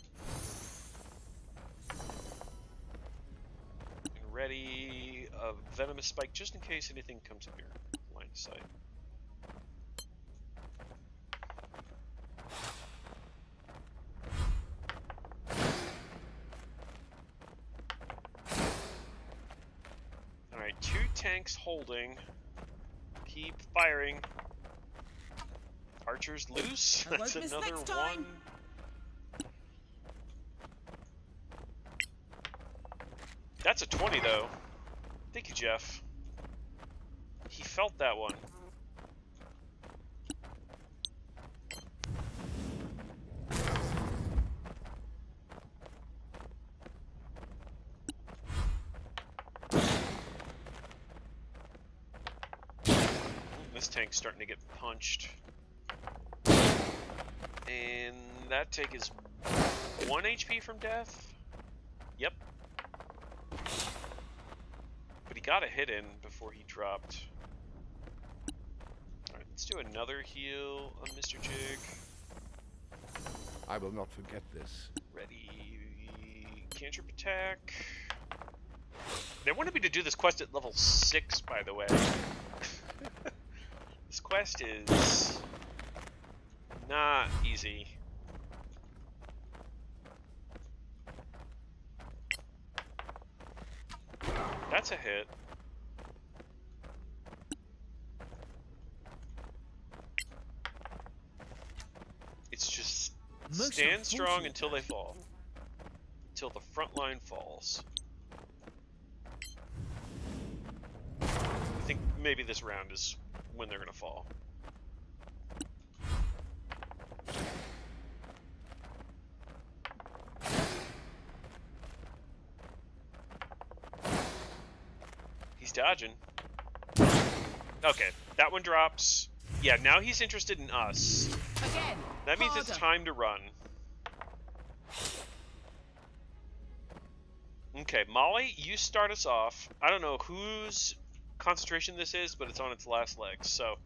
And ready a venomous spike just in case anything comes in your line of sight. Alright, 2 tanks holding. Keep firing. Archers loose. I That's won't miss another next time. 1. That's a 20 though. Thank you, Jeff. He felt that one. This tank's starting to get punched. And that tank is 1 HP from death? Yep. But he got a hit in before he dropped. Alright, let's do another heal on Mr. Jig. I will not forget this. Ready. Cantrip attack. They wanted me to do this quest at level 6, by the way. This quest is not easy. That's a hit. It's just stand strong until they fall. Until the front line falls. I think maybe this round is when they're gonna fall. He's dodging. Okay, that one drops. Yeah, now he's interested in us. Again. That means it's time to run. Okay, Molly, you start us off. I don't know whose concentration this is, but it's on its last legs. So,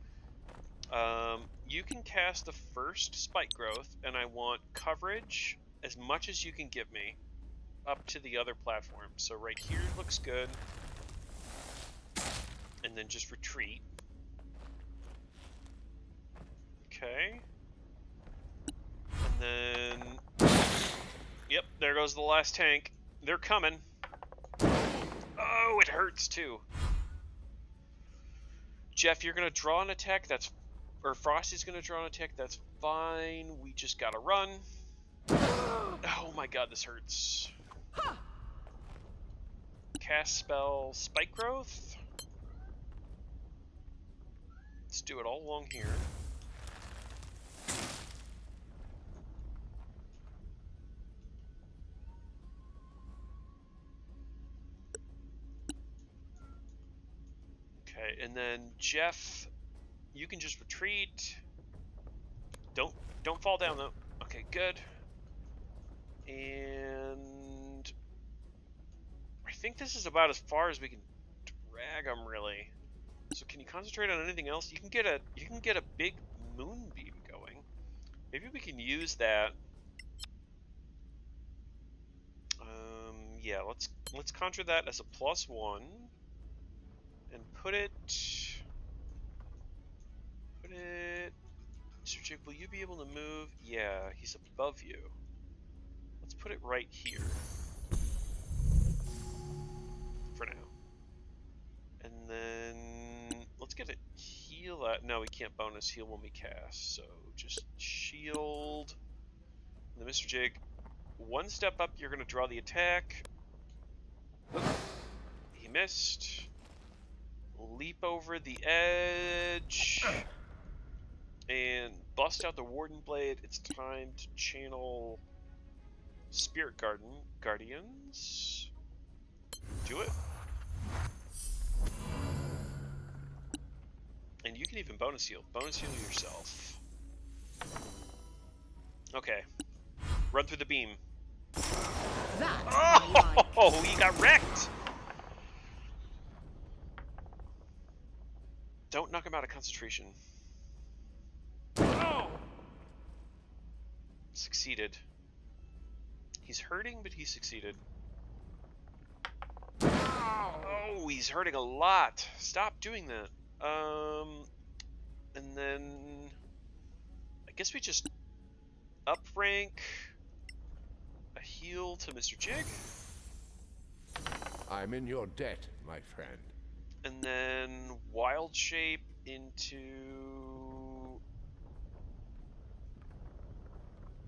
you can cast the first spike growth, and I want coverage as much as you can give me up to the other platform. So right here looks good. And then just retreat. Okay. And then... Yep, there goes the last tank. They're coming. Oh, it hurts too. Jeff, you're gonna draw an attack. That's, or Frosty's gonna draw an attack. That's fine. We just gotta run. Oh my God, this hurts. Cast spell, spike growth. Let's do it all along here. Okay, and then Jeff, you can just retreat. Don't fall down though. Okay, good. And I think this is about as far as we can drag them, really. So can you concentrate on anything else? You can get a big moonbeam going. Maybe we can use that. Yeah, let's conjure that as a +1 and put it. Mr. Jig, will you be able to move? Yeah, he's above you. Let's put it right here for now. And then let's get a heal at. No, we can't bonus heal when we cast, so just shield. And then Mr. Jig, 1 step up, you're gonna draw the attack. He missed. Leap over the edge and bust out the Warden Blade. It's time to channel Spirit Guardians. Do it. And you can even bonus heal. Bonus heal yourself. Okay. Run through the beam. Oh, he got wrecked! Don't knock him out of concentration. Oh! Succeeded. He's hurting, but he succeeded. Oh, he's hurting a lot. Stop doing that. And then I guess we just up rank a heal to Mr. Jig. I'm in your debt, my friend. And then wild shape into...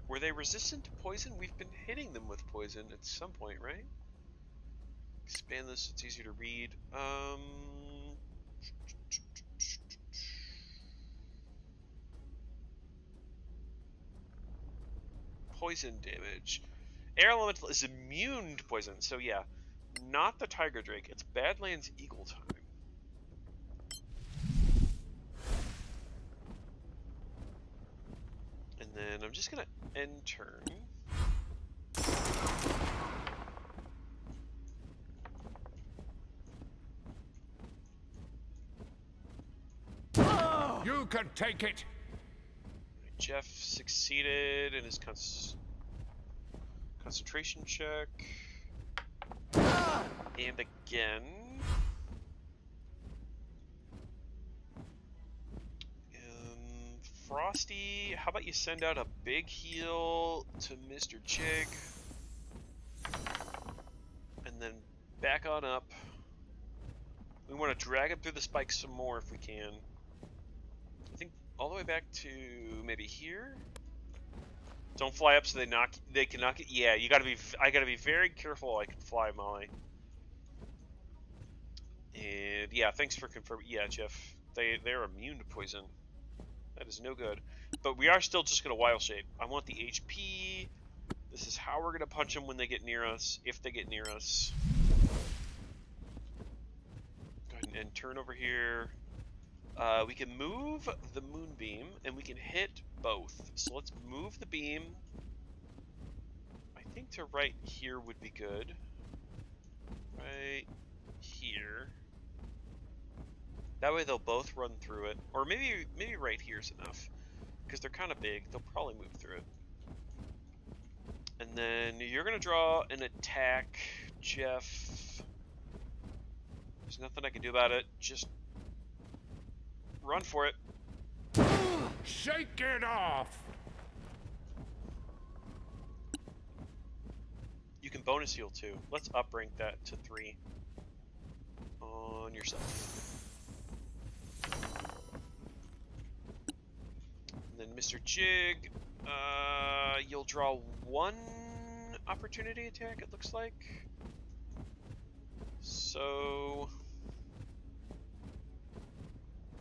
Were they resistant to poison? We've been hitting them with poison at some point, right? Expand this, it's easier to read. Poison damage. Air Elemental is immune to poison, so yeah. Not the Tiger Drake, it's Badlands Eagle time. And then I'm just gonna end turn. You can take it! Jeff succeeded in his concentration check. And again. Frosty, how about you send out a big heal to Mr. Jig? And then back on up. We want to drag him through the spikes some more if we can. I think all the way back to maybe here. Don't fly up so they can knock it. Yeah, I gotta be very careful I can fly, Molly. And yeah, thanks for confirming. Yeah, Jeff, they're immune to poison. That is no good. But we are still just gonna wild shape. I want the HP. This is how we're gonna punch them when they get near us, if they get near us. Go ahead and turn over here. We can move the moonbeam, and we can hit both. So let's move the beam. I think to right here would be good. Right here. That way they'll both run through it. Or maybe right here's enough. Because they're kind of big, they'll probably move through it. And then you're going to draw an attack, Jeff. There's nothing I can do about it. Just run for it. Shake it off! You can bonus heal too. Let's up rank that to 3 on yourself. And then Mr. Jig, you'll draw 1 opportunity attack, it looks like. So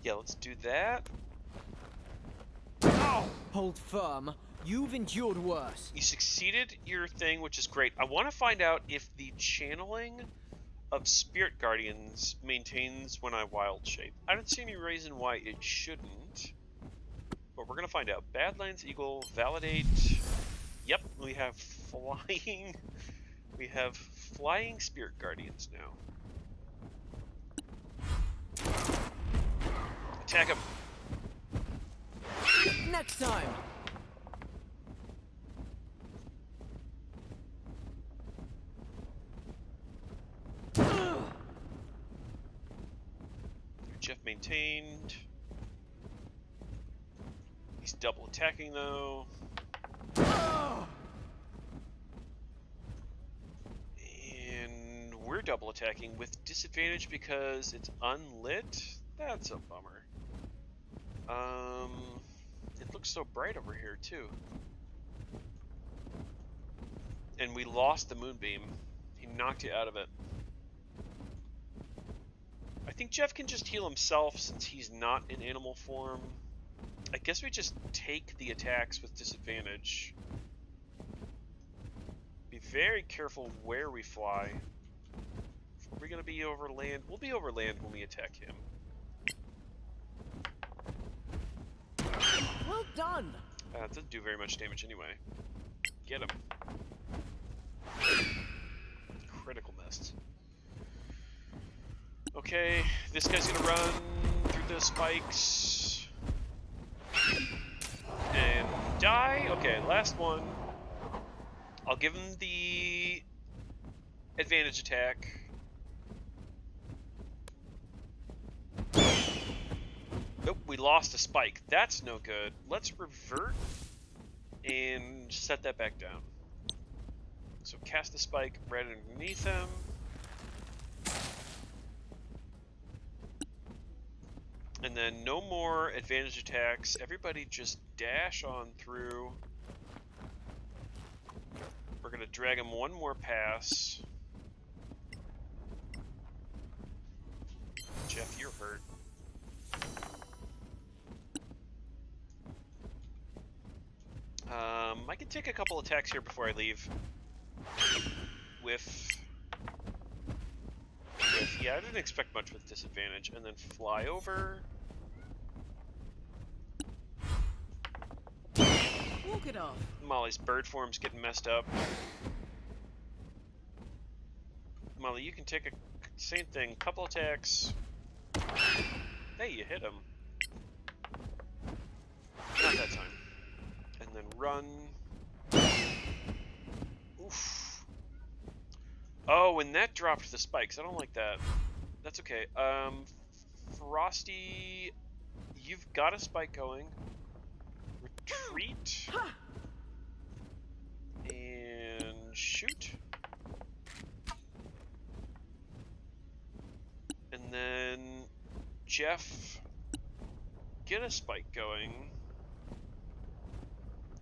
yeah, let's do that. Hold firm. You've endured worse. You succeeded your thing, which is great. I want to find out if the channeling of Spirit Guardians maintains when I wild shape. I don't see any reason why it shouldn't, but we're gonna find out. Badlands Eagle, validate. Yep, we have flying. We have flying Spirit Guardians now. Attack him. Next time. Jeff maintained. He's double attacking though. And we're double attacking with disadvantage because it's unlit. That's a bummer. It looks so bright over here too. And we lost the moonbeam. He knocked you out of it. I think Jeff can just heal himself since he's not in animal form. I guess we just take the attacks with disadvantage. Be very careful where we fly. Are we gonna be over land? We'll be over land when we attack him. Well done. It doesn't do very much damage anyway. Get him. Critical missed. Okay, this guy's gonna run through the spikes and die. Okay, last one. I'll give him the advantage attack. lost a spike. That's no good. Let's revert and set that back down. So cast the spike right underneath him. And then no more advantage attacks. Everybody just dash on through. We're going to drag him one more pass. Jeff, you're hurt. I can take a couple attacks here before I leave. Yeah, I didn't expect much with disadvantage. And then fly over. Walk it off. Molly's bird form's getting messed up. Molly, you can take a same thing, couple attacks. Hey, you hit him. Not that time. And then run. Oof. Oh, and that dropped the spikes. I don't like that. That's okay. Frosty, you've got a spike going. Retreat. And shoot. And then Jeff, get a spike going.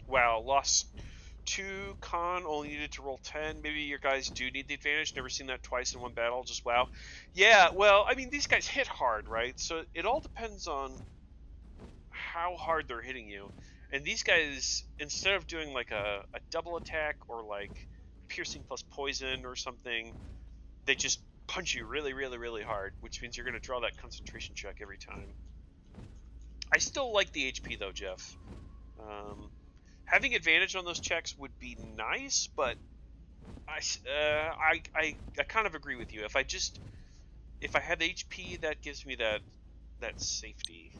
Wow, lost 2 con, only needed to roll 10. Maybe your guys do need the advantage. Never seen that twice in one battle, just wow. Yeah, well, I mean, these guys hit hard, right? So it all depends on how hard they're hitting you. And these guys, instead of doing like a double attack or like piercing plus poison or something, they just punch you really, really, really hard, which means you're going to draw that concentration check every time. I still like the HP though, Jeff. Having advantage on those checks would be nice, but I kind of agree with you. If I have HP, that gives me that safety.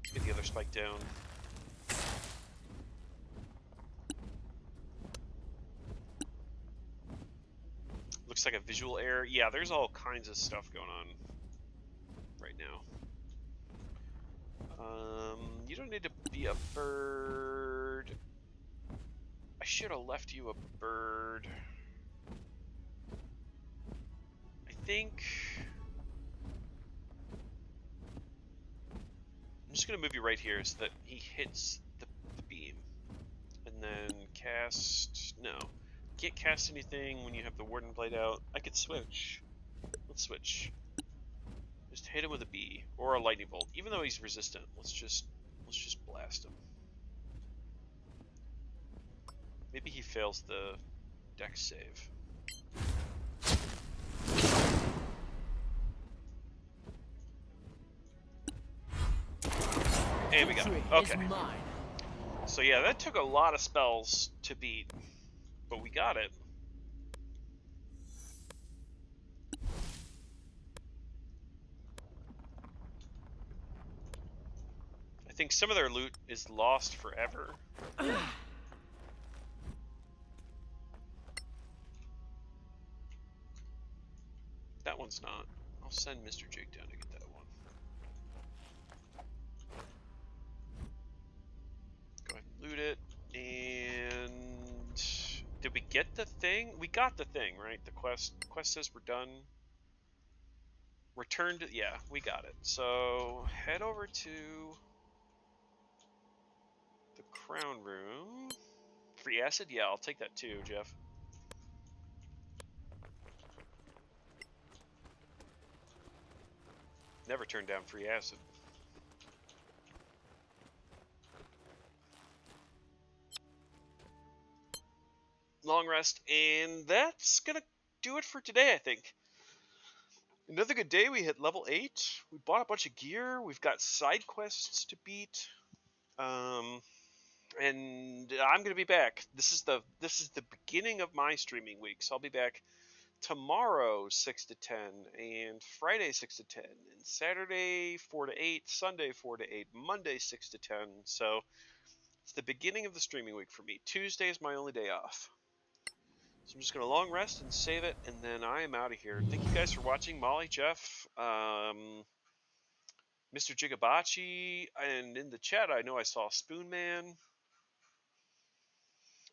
Let's get the other spike down. Looks like a visual error. Yeah, there's all kinds of stuff going on right now. You don't need to be a bird. I should have left you a bird. I think I'm just gonna move you right here so that he hits the beam. And then cast, no. Can't cast anything when you have the Warden Blade out. I could switch. Let's switch. Just hit him with a bee or a lightning bolt. Even though he's resistant, let's just blast him. Maybe he fails the dex save. And we got it. Okay. So yeah, that took a lot of spells to beat, but we got it. I think some of their loot is lost forever. That one's not. I'll send Mr. Jake down to get that one. Go ahead and loot it. And did we get the thing? We got the thing, right? The quest says we're done. Return to, yeah, we got it. So head over to the crown room. Free acid? Yeah, I'll take that too, Jeff. Never turn down free acid. Long rest, and that's gonna do it for today, I think. Another good day. We hit level 8. We bought a bunch of gear. We've got side quests to beat. And I'm gonna be back. This is the beginning of my streaming week, so I'll be back tomorrow 6 to 10, and Friday 6 to 10, and Saturday 4 to 8, Sunday 4 to 8, Monday 6 to 10. So it's the beginning of the streaming week for me. Tuesday is my only day off. So I'm just going to long rest and save it, and then I am out of here. Thank you guys for watching. Molly, Jeff, Mr. Jigabachi, and in the chat, I know I saw Spoon Man.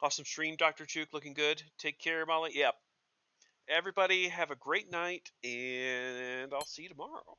Awesome stream, Dr. Juke, looking good. Take care, Molly. Yep. Everybody have a great night, and I'll see you tomorrow.